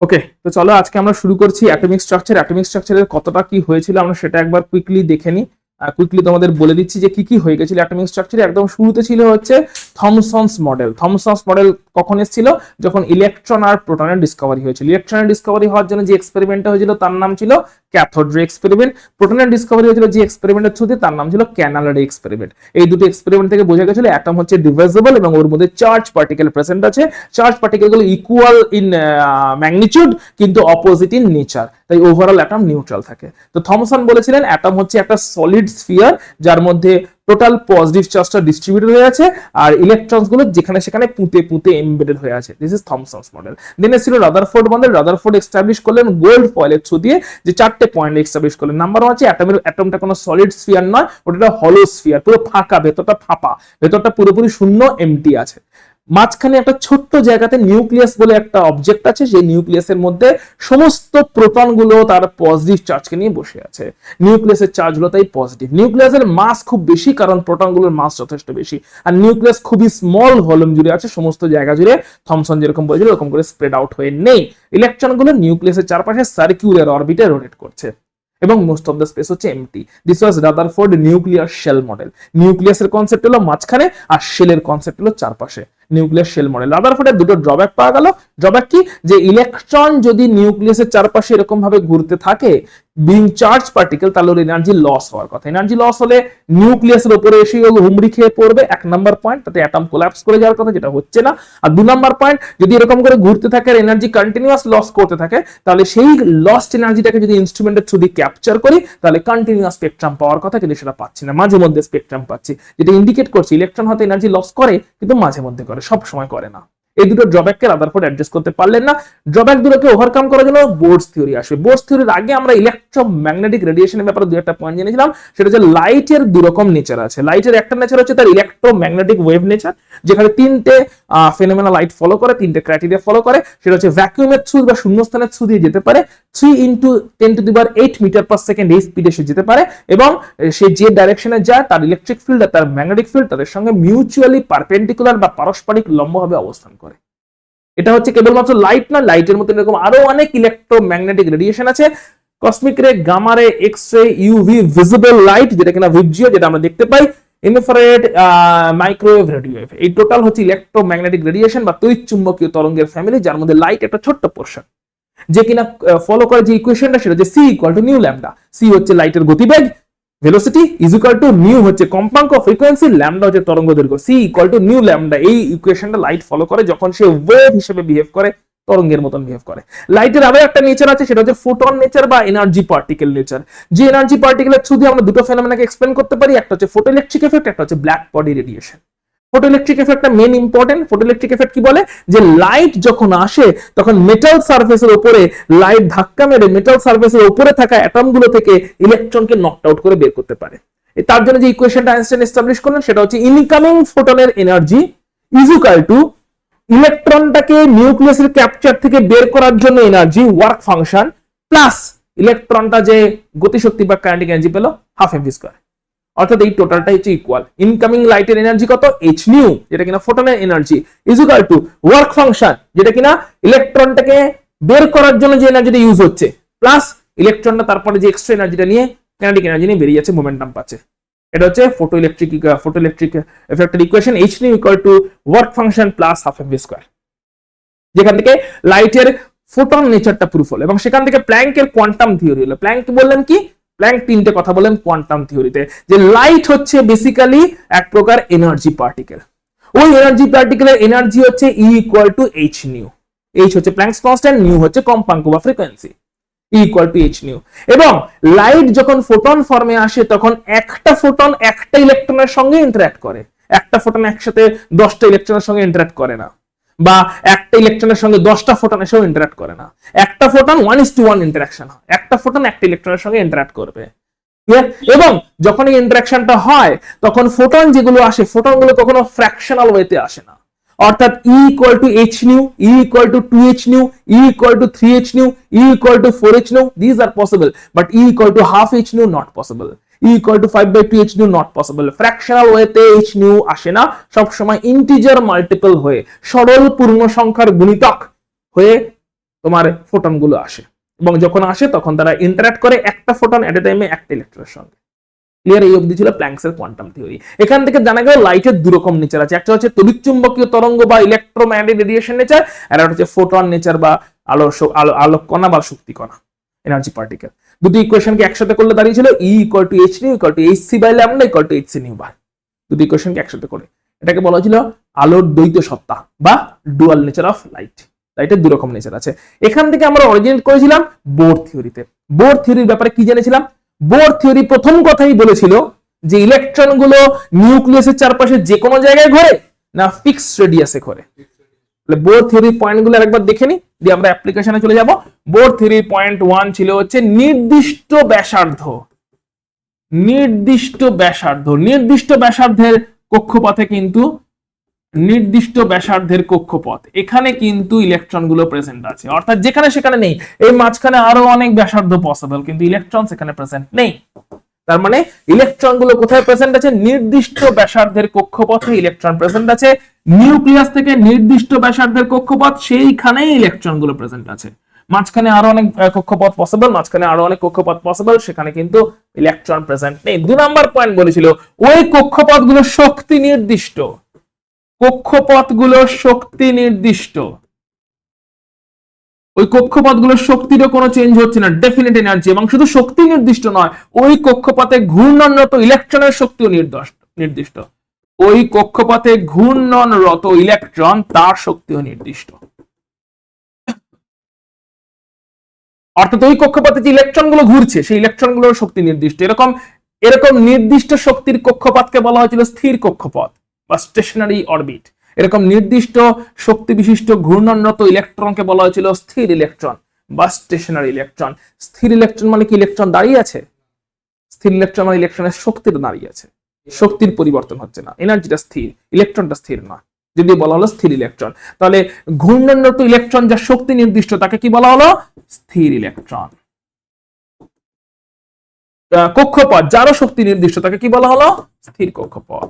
ওকে, তো চলো আজকে আমরা শুরু করছি অ্যাটমিক স্ট্রাকচার। অ্যাটমিক স্ট্রাকচারের কতটা কি হয়েছিল আমরা সেটা একবার কুইকলি দেখে নিই। কুইকলি তোমাদের বলে দিচ্ছি যে কি কি হয়ে গেছিল অ্যাটমিক স্ট্রাকচারে। একদম শুরুতে ছিল হচ্ছে থমসনস মডেল। থমসনস মডেল কখন এসেছিল? যখন ইলেকট্রন আর প্রোটনের ডিসকভারি হয়েছিল। ইলেকট্রনের ডিসকভারি হওয়ার জন্য যে এক্সপেরিমেন্টটা হয়েছিল তার নাম ছিল ক্যাথোড রে এক্সপেরিমেন্ট। প্রোটনের ডিসকভারি হয়েছিল যে এক্সপেরিমেন্টের থ্রুতে তার নাম ছিল ক্যানাল রে এক্সপেরিমেন্ট। এই দুটো এক্সপেরিমেন্ট থেকে বোঝা গেছিল অ্যাটম হচ্ছে ডিভাইজেবল এবং ওর মধ্যে চার্জ পার্টিকেল প্রেজেন্ট আছে। চার্জ পার্টিকেল গুলো ইকুয়াল ইন ম্যাগনিটিউড কিন্তু অপোজিট ইন নেচার, তাই ওভারঅল অ্যাটম নিউট্রাল থাকে। তো থমসন বলেছিলেন অ্যাটম হচ্ছে একটা সলিড স্ফিয়ার যার মধ্যে টোটাল পজিটিভ চার্জটা ডিস্ট্রিবিউটেড হয়ে আছে আর ইলেকট্রনস গুলো যেখানে সেখানে পুঁতে পুঁতে এমবেডেড হয়ে আছে। This is Thomson's model. Then এসেছিল রাদারফোর্ড মডেল। রাদারফোর্ড এস্টাবলিশ করলেন গোল্ড ফয়েলের থ্রু দিয়ে যে চারটে পয়েন্ট এস্টাবলিশ করলেন। নাম্বার 1 হচ্ছে অ্যাটমটা কোনো সলিড স্ফিয়ার নয়, ওটা হলো স্ফিয়ার, পুরো ফাঁকা, ভেতরটা ফাঁপা, ভেতরটা পুরোপুরি শূন্য, এমটি আছে। মাঝখানে একটা ছোট্ট জায়গাতে নিউক্লিয়াস বলে একটা অবজেক্ট আছে, সেই নিউক্লিয়াসের মধ্যে সমস্ত প্রোটন গুলো তার পজিটিভ চার্জকে নিয়ে বসে আছে। নিউক্লিয়াসের চার্জ হলো তাই পজিটিভ। নিউক্লিয়াসের মাস খুব বেশি কারণ প্রোটন গুলোর মাস যথেষ্ট বেশি, আর নিউক্লিয়াস খুবই স্মল ভলিউম জুড়ে আছে, সমস্ত জায়গা জুড়ে থমসন যেরকম বলেছিল এরকম করে স্প্রেড আউট হয়ে নেই। ইলেকট্রন গুলো নিউক্লিয়াসের চারপাশে সার্কুলার অরবিটে রোটেট করছে এবং মোস্ট অফ দ্য স্পেস হচ্ছে empty. This was Rutherford nuclear shell model. নিউক্লিয়াসের কনসেপ্ট হলো মাঝখানে আর শেলের কনসেপ্ট হলো চারপাশে, নিউক্লিয়ার শেল মডেল। রাদারফোর্ডের দুটো ড্রব্যাক পাওয়া গেল। ড্রব্যাক কি? যে ইলেকট্রন যদি নিউক্লিয়াসের চারপাশে এরকম ভাবে ঘুরতে থাকে বিং চার্জ পার্টিকেল, তাহলে ওর এনার্জি লস হওয়ার কথা। এনার্জি লস হলে নিউক্লিয়াসের উপরে এসে হুমড়ি খেয়ে পড়বে, 1 নাম্বার পয়েন্ট, তাতে অ্যাটম কোলাপস করে যাওয়ার কথা, যেটা হচ্ছে না। আর 2 নাম্বার পয়েন্ট, যদি এরকম করে ঘুরতে থাকে আর এনার্জি কন্টিনিউয়াস লস করতে থাকে, তাহলে সেই লস্ট এনার্জিটাকে যদি ইনস্ট্রুমেন্টের থ্রু দিয়ে ক্যাপচার করি তাহলে কন্টিনিউয়াস স্পেকট্রাম পাওয়ার কথা, কিন্তু সেটা পাচ্ছি না, মাঝে মধ্যে স্পেকট্রাম পাচ্ছি, যেটা ইন্ডিকেট করছে ইলেকট্রন হয়তো এনার্জি লস করে কিন্তু মাঝে মধ্যে করে, সব সময় করে না। এই দুটো ড্রব্যাককে রাদারফোর্ড অ্যাড্রেস করতে পারলেন না। ড্রব্যাক দুটোকে ওভারকাম করার জন্য বোর্ডস থিওরি আসবে। বোর্ডস থিওরির আগে আমরা ইলেকট্রোম্যাগনেটিক রেডিয়েশনের ব্যাপারে দুই একটা পয়েন্ট জেনেছিলাম। সেটা হচ্ছে লাইটের দুই রকম নেচার আছে। লাইটের একটা নেচার হচ্ছে তার ইলেকট্রোম্যাগনেটিক ওয়েভ নেচার, যেখানে তিনটে ফেনোমেনা লাইট ফলো করে, তিনটে ক্রাইটেরিয়া ফলো করে। সেটা হচ্ছে ভ্যাকুয়ামের থ্রু বা শূন্যস্থানের থ্রু দিয়ে যেতে পারে, 3 × 10⁸ মিটার পার সেকেন্ড এই স্পিডে সে যেতে পারে, এবং সে যে ডাইরেকশনে যায় তার ইলেকট্রিক ফিল্ড আর তার ম্যাগনেটিক ফিল্ড তাদের সঙ্গে মিউচুয়ালি পারপেন্ডিকুলার বা পারস্পরিক লম্বভাবে অবস্থান করে। এটা হচ্ছে কেবলমাত্র লাইট না, লাইটের মতো এরকম আরো অনেক ইলেকট্রোম্যাগনেটিক রেডিয়েশন আছে। কসমিক রে, গামা রে, X ray, UV, visible light যেটা কিনা ভিবজিও যেটা আমরা দেখতে পাই, ইনফ্রারেড, মাইক্রোওয়েভ, রেডিওওয়েভ, এই টোটাল হচ্ছে ইলেকট্রোম্যাগনেটিক রেডিয়েশন বা তড়িৎ চুম্বকীয় তরঙ্গের ফ্যামিলি, যার মধ্যে লাইট একটা ছোট্ট পোরশন। যে কিনা ফলো করে যে ইকুয়েশনটা সেটা হচ্ছে C equal to nu lambda. C হচ্ছে লাইটের গতিবেগ, velocity is equal to nu হচ্ছে কম্পাঙ্ক ফ্রিকোয়েন্সি, ল্যামডা হচ্ছে তরঙ্গ দৈর্ঘ্য। C equal to nu lambda, এই ইকুয়েশনটা লাইট ফলো করে যখন সে ওয়েভ হিসেবে বিহেভ করে, তরঙ্গের মতন বিহেভ করে। লাইটের আবার একটা নেচার আছে, সেটা হচ্ছে ফোটন নেচার বা এনার্জি পার্টিকেল নেচার। যে এনার্জি পার্টিকেলের থ্রু দিয়ে আমরা দুটো ফেনোমেনাকে এক্সপ্লেন করতে পারি, একটা হচ্ছে ফোটোইলেকট্রিক এফেক্ট, একটা হচ্ছে ব্ল্যাক বডি রেডিয়েশন। ফোটোইলেকট্রিক এফেক্টটা মেন ইম্পর্টেন্ট। ফোটোইলেকট্রিক এফেক্ট কি বলে? যে লাইট যখন আসে তখন মেটাল সারফেসের উপরে লাইট ধাক্কা মেরে মেটাল সারফেসের উপরে থাকা অ্যাটমগুলো থেকে ইলেকট্রনকে নকড আউট করে বের করতে পারে। তার জন্য যে ইকুয়েশনটা আইনস্টাইন এস্টাবলিশ করলেন সেটা হচ্ছে ইনকামিং ফোটনের এনার্জি ইজ ইকুয়াল টু ইলেকট্রনটাকে নিউক্লিয়াসের ক্যাপচার থেকে বের করার জন্য এনার্জি ওয়ার্ক ফাংশন প্লাস ইলেকট্রনটা যে গতিশক্তি বা কাইনেটিক এনার্জি পেল হাফ এমভি স্কয়ার। অর্থাৎ এই টোটালটা হচ্ছে ইকুয়াল ইনকামিং লাইটের এনার্জি কত, এইচ নিউ, যেটা কিনা ফোটনের energy, is equal to work function যেটা কিনা ইলেকট্রনটাকে বের করার জন্য যে এনার্জিটা ইউজ হচ্ছে, প্লাস ইলেকট্রনটা তারপরে যে এক্সট্রা এনার্জিটা নিয়ে কাইনেটিক এনার্জি নিয়ে বেরিয়ে যাচ্ছে, মোমেন্টাম পাচ্ছে। এটা হচ্ছে ফোটোইলেকট্রিক এফেক্টের ইকুয়েশন, H nu equal to work function plus half MV square, যেখান থেকে লাইটের ফোটন নেচারটা প্রুফ হলো। এবং সেখান থেকে প্ল্যাঙ্কের কোয়ান্টাম থিওরি হলো। প্ল্যাঙ্ক বললেন কি? প্ল্যাঙ্ক তিনটে কথা বলেন কোয়ান্টাম থিওরিতে, যে লাইট হচ্ছে বেসিক্যালি এক প্রকার এনার্জি পার্টিকেল। ওই এনার্জি পার্টিকেলের এনার্জি হচ্ছে ই equal to H new. H হচ্ছে প্ল্যাঙ্কস কনস্ট্যান্ট, নিউ হচ্ছে কম্পাঙ্ক বা frequency, E equal to H new. এবং লাইট যখন ফোটন ফর্মে আসে তখন একটা ফোটন একটা ইলেকট্রনের সঙ্গে ইন্টারঅ্যাক্ট করে। একটা ফোটন একসাথে 10টা ইলেকট্রনের সঙ্গে ইন্টারঅ্যাক্ট করে না, বা একটা ইলেকট্রনের সঙ্গে 10টা ফোটন এসেও ইন্টারঅ্যাক্ট করে না। একটা ফোটন 1:1 ইন্টারাকশন হয়, একটা ফোটন একটা ইলেকট্রনের সঙ্গে ইন্টারঅ্যাক্ট করবে। এবং যখন এই ইন্টারাকশনটা হয় তখন ফোটন যেগুলো আসে, ফোটনগুলো কখনো ফ্র্যাকশনাল ওয়েতে আসে না। অর্থাৎ E equal to H nu, E equal to 2h nu, E equal to 3h nu, E equal to 4h nu, this are possible, but E equal to half h nu not possible. E equal to 5/2 h nu not possible. Fractional ওয়েতে h nu আসে না, সব সময় integer multiple হয়ে সরল পূর্ণ সংখ্যার গুণিতক হয়ে তোমার ফোটন গুলো আসে, এবং যখন আসে তখন তারা ইন্টারঅ্যাক্ট করে একটা ফোটন এট এ টাইমে একটা ইলেকট্রনের সঙ্গে। ক্লিয়ার? এই অবধি ছিল প্ল্যাঙ্কসের কোয়ান্টাম থিওরি। এখান থেকে জানা গেল লাইটের দু রকম নেচার আছে, একটা হচ্ছে তড়িৎচুম্বকীয় তরঙ্গ বা ইলেকট্রোম্যাগনেটিক রেডিয়েশন নেচার, আর একটা হচ্ছে ফোটন নেচার বা আলোক কণা বা শক্তি কণা, এনার্জি পার্টিকেল। দুটি ইকুয়েশনকে একসাথে করলে দাঁড়িয়েছিল E equal to H nu equal to H C by lambda equal to H C nu bar. দুটি ইকুয়েশনকে একসাথে করে এটাকে বলা হয়েছিল আলোর দ্বৈত সত্তা বা ডুয়াল নেচার অফ লাইট। লাইটের দু রকম নেচার আছে। এখান থেকে আমরা অরিজিনেট করেছিলাম বোর থিওরিতে। বোর থিওরির ব্যাপারে কি জেনেছিলাম? বোর থিওরি প্রথম কথাই বলেছিল যে ইলেকট্রন গুলো নিউক্লিয়াসের চারপাশে যে কোনো জায়গায় ঘোরে না ফিক্স রেডিয়াসে ঘোরে। বোর থিওরির পয়েন্ট গুলো একবার দেখে নি, দিয়ে আমরা অ্যাপ্লিকেশনে চলে যাব। বোর থিওরির পয়েন্ট 1 ছিল হচ্ছে নির্দিষ্ট ব্যাসার্ধ, নির্দিষ্ট ব্যাসার্ধ, নির্দিষ্ট ব্যাসার্ধের কক্ষপথে কিন্তু নির্দিষ্ট ব্যাসার্ধের কক্ষপথ এখানে কিন্তু ইলেকট্রন গুলো প্রেজেন্ট আছে, অর্থাৎ যেখানে সেখানে নেই। এই মাঝখানে আরো অনেক ব্যাসার্ধ পসিবল, কিন্তু ইলেকট্রন সেখানে প্রেজেন্ট নেই। তার মানে ইলেকট্রন গুলো কোথায় প্রেজেন্ট আছে? নির্দিষ্ট ব্যাসার্ধের কক্ষপথে ইলেকট্রন প্রেজেন্ট আছে। নিউক্লিয়াস থেকে নির্দিষ্ট ব্যাসার্ধের কক্ষপথ, সেইখানেই ইলেকট্রন গুলো প্রেজেন্ট আছে। মাঝখানে আরো অনেক কক্ষপথ পসিবল, মাঝখানে আরো অনেক কক্ষপথ পসিবল, সেখানে কিন্তু ইলেকট্রন প্রেজেন্ট নেই। 2 নম্বর পয়েন্ট বলেছিল ওই কক্ষপথ গুলো শক্তি নির্দিষ্ট, কক্ষপথগুলো শক্তি নির্দিষ্ট, ওই কক্ষপথগুলোর শক্তিরও কোনো চেঞ্জ হচ্ছে না, ডেফিনিট এনার্জি। এবং শুধু শক্তি নির্দিষ্ট নয়, ওই কক্ষপথে ঘূর্ণনরত ইলেকট্রনের শক্তিও নির্দিষ্ট। ওই কক্ষপথে ঘূর্ণনরত ইলেকট্রন তার শক্তিও নির্দিষ্ট। অর্থাৎ ওই কক্ষপথে যে ইলেকট্রন গুলো ঘুরছে সেই ইলেকট্রন গুলোর শক্তি নির্দিষ্ট। এরকম নির্দিষ্ট শক্তির কক্ষপথকে বলা হয়েছিল স্থির কক্ষপথ বা স্টেশনারি অরবিট। এরকম নির্দিষ্ট শক্তি বিশিষ্ট ঘূর্ণনরত ইলেকট্রনকে বলা হয়েছিল স্থির ইলেকট্রন বা স্টেশনারি ইলেকট্রন। স্থির ইলেকট্রন মানে কি ইলেকট্রন দাঁড়িয়ে আছে? স্থির ইলেকট্রন মানে ইলেকট্রনের শক্তিটা দাঁড়িয়ে আছে, শক্তির পরিবর্তন হচ্ছে না, এনার্জিটা স্থির, ইলেকট্রনটা স্থির নয়, যদি বলা হলো স্থির ইলেকট্রন। তাহলে ঘূর্ণনরত ইলেকট্রন যার শক্তি নির্দিষ্ট তাকে কি বলা হলো? স্থির ইলেকট্রন। কক্ষপথ যারও শক্তি নির্দিষ্ট তাকে কি বলা হলো? স্থির কক্ষপথ।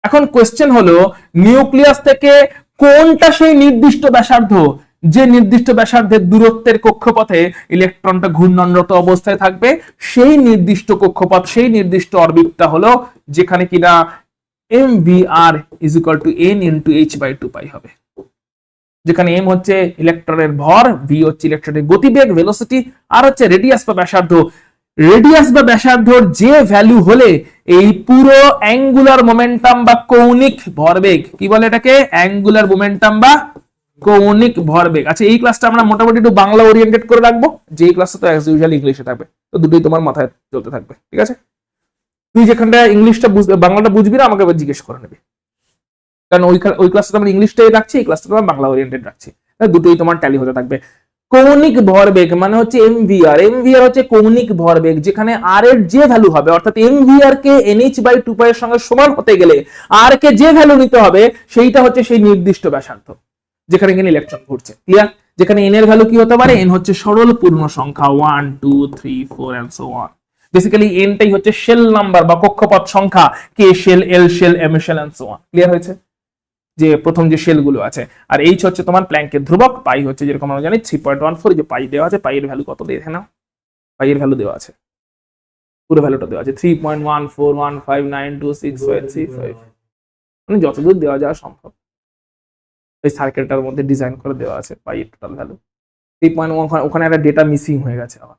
এখন কোয়েশ্চেন হলো নিউক্লিয়াস থেকে কোনটা সেই নির্দিষ্ট ব্যাসার্ধ যে নির্দিষ্ট ব্যাসার্ধের দূরত্বের কক্ষপথে ইলেকট্রনটা ঘূর্ণনরত অবস্থায় থাকবে? সেই নির্দিষ্ট কক্ষপথ, সেই নির্দিষ্ট অরবিটটা হলো যেখানে কিনা mvr is equal to n into h/2π হবে, যেখানে m হচ্ছে ইলেকট্রনের ভর, v হচ্ছে ইলেকট্রনের গতিবেগ ভেলোসিটি, আর হচ্ছে রেডিয়াস বা ব্যাসার্ধ। রেডিয়াস বা ব্যাসার্ধর যে ভ্যালু হলে এই পুরো অ্যাঙ্গুলার মোমেন্টাম বা কৌণিক ভরবেগ, কি বলে এটাকে? অ্যাঙ্গুলার মোমেন্টাম বা কৌণিক ভরবেগ। আচ্ছা, এই ক্লাসটা আমরা মোটামুটি একটু বাংলা ওরিয়েন্টেড করে রাখবো, যে এই ক্লাসটা তো অ্যাজ ইউজুয়াল ইংলিশে থাকবে, তো দুটোই তোমার মাথায় চলতে থাকবে, ঠিক আছে? তুই যেখানটা ইংলিশটা বাংলাটা বুঝবি না আমাকে এবার জিজ্ঞেস করে নেবে, কারণ ওই ক্লাসটা আমরা ইংলিশটাই রাখছি, এই ক্লাসটা তোমার বাংলা ওরিয়েন্টেড রাখছি, দুটোই তোমার ট্যালি হতে থাকবে। কৌণিক ভরবেগ মানে হচ্ছে mvr, mvr হচ্ছে কৌণিক ভরবেগ, যেখানে r এর যে ভ্যালু হবে, অর্থাৎ mvr কে nh/2π এর সঙ্গে সমান হতে গেলে r কে যে ভ্যালু নিতে হবে সেইটা হচ্ছে সেই নির্দিষ্ট ব্যাসার্ধ যেখানে কিনা ইলেকট্রন ঘুরছে। ক্লিয়ার? যেখানে n এর ভ্যালু কি হতে পারে? n হচ্ছে সরল পূর্ণ সংখ্যা 1 2 3 4 and so on. Basically n টাই হচ্ছে শেল নাম্বার বা কক্ষপথ সংখ্যা, k shell, l shell, m shell and so on. Clear হয়েছে? যে প্রথম যে শেল গুলো আছে। আর এইচ হচ্ছে তোমার প্ল্যাঙ্কের ধ্রুবক, পাই হচ্ছে যেরকম আমরা জানি 3.14, যে পাই দেওয়া আছে, পাই এর ভ্যালু কত দেখে নাও, পাই এর ভ্যালু দেওয়া আছে, পুরো ভ্যালুটা দেওয়া আছে 3.1415926535, মানে যতদূর দেওয়া যাওয়া সম্ভব এই সার্কেলটার মধ্যে ডিজাইন করে দেওয়া আছে পাই এর টোটাল ভ্যালু 3.1। ওখানে একটা ডেটা মিসিং হয়ে গেছে, আবার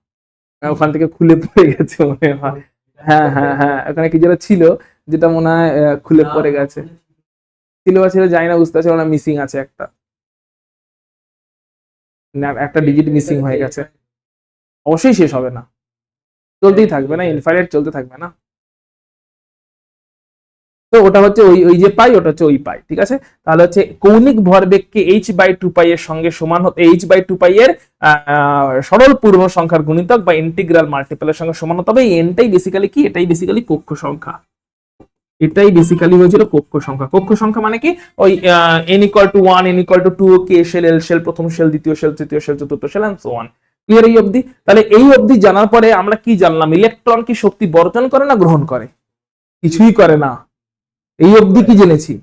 ওখান থেকে খুলে পড়ে গেছে মনে হয়। হ্যাঁ হ্যাঁ হ্যাঁ, ওখানে কি যেটা ছিল যেটা মনে হয় খুলে পড়ে গেছে, ছিল জানি না, বুঝতে পারছি না, মিসিং আছে একটা ডিজিট মিসিং হয়ে গেছে। অবশ্যই শেষ হবে না, চলতেই থাকবে না, ইনফাইনাইট চলতে থাকবে না। তো ওটা হচ্ছে ওই যে পাই, ওটা হচ্ছে ওই পাই, ঠিক আছে? তাহলে হচ্ছে কৌণিক ভরবেগকে h/2π এর সঙ্গে সমান হতে, h/2π এর সরল পূর্ণ সংখ্যার গুণিতক বা ইন্টিগ্রাল মাল্টিপলের সঙ্গে সমান হতে হবে। এনটাই বেসিক্যালি কি? এটাই বেসিক্যালি কক্ষ সংখ্যা, এটাই বেসিক্যালি হয়েছিল কক্ষ সংখ্যা। কক্ষ সংখ্যা মানে কি? ওই n = 1, n = 2, k shell, l shell, প্রথম শেল, দ্বিতীয় শেল, তৃতীয় শেল, চতুর্থ shell and so on. Clear এই অবধি? তাহলে এই অবধি জানার পরে আমরা কি জানলাম? ইলেকট্রন কি শক্তি বর্জন করে না গ্রহণ করে? কিছুই করে না। এই অবধি কি জেনেছি?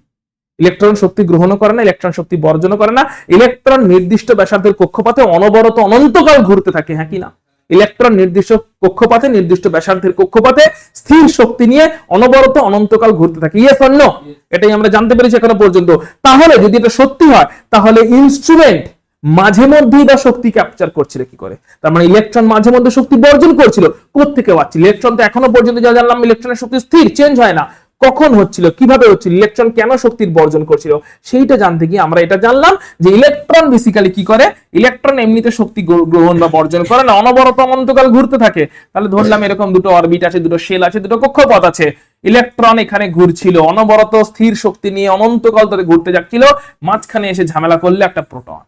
ইলেকট্রন শক্তি গ্রহণও করে না, ইলেকট্রন শক্তি বর্জনও করে না। ইলেকট্রন নির্দিষ্ট ব্যাসার্ধের কক্ষপথে অনবরত অনন্তকাল ঘুরতে থাকে, হ্যাঁ কি না? ইলেকট্রন নির্দিষ্ট কক্ষপথে, নির্দিষ্ট ব্যাসার্ধের কক্ষপথে স্থির শক্তি নিয়ে অনবরত অনন্তকাল ঘুরতে থাকে। Yes or no? এটাই আমরা জানতে পেরেছি এখনো পর্যন্ত। তাহলে যদি এটা সত্যি হয়, তাহলে ইনস্ট্রুমেন্ট মাঝে মধ্যেই বা শক্তি ক্যাপচার করছিল কি করে? তার মানে ইলেকট্রন মাঝে মধ্যে শক্তি বর্জন করছিল, কোত্থেকে পাচ্ছিল? ইলেকট্রন তো এখনো পর্যন্ত যা জানলাম, ইলেকট্রনের শক্তি স্থির, চেঞ্জ হয় না। কখন হচ্ছিল, কিভাবে হচ্ছিল, ইলেকট্রন কেন শক্তির বর্জন করছিল, সেইটা জানতে গিয়ে আমরা এটা জানলাম যে ইলেকট্রন বেসিক্যালি কি করে। ইলেকট্রন এমনিতে শক্তি গ্রহণ বা বর্জন করে না, অনবরত অনন্তকাল ঘুরতে থাকে। তাহলে ধরলাম এরকম দুটো অরবিট আছে, দুটো শেল আছে, দুটো কক্ষপথ আছে। ইলেকট্রন এখানে ঘুরছিল, অনবরত স্থির শক্তি নিয়ে অনন্তকাল ধরে ঘুরতে যাচ্ছিল। মাঝখানে এসে ঝামেলা করলে একটা প্রোটন,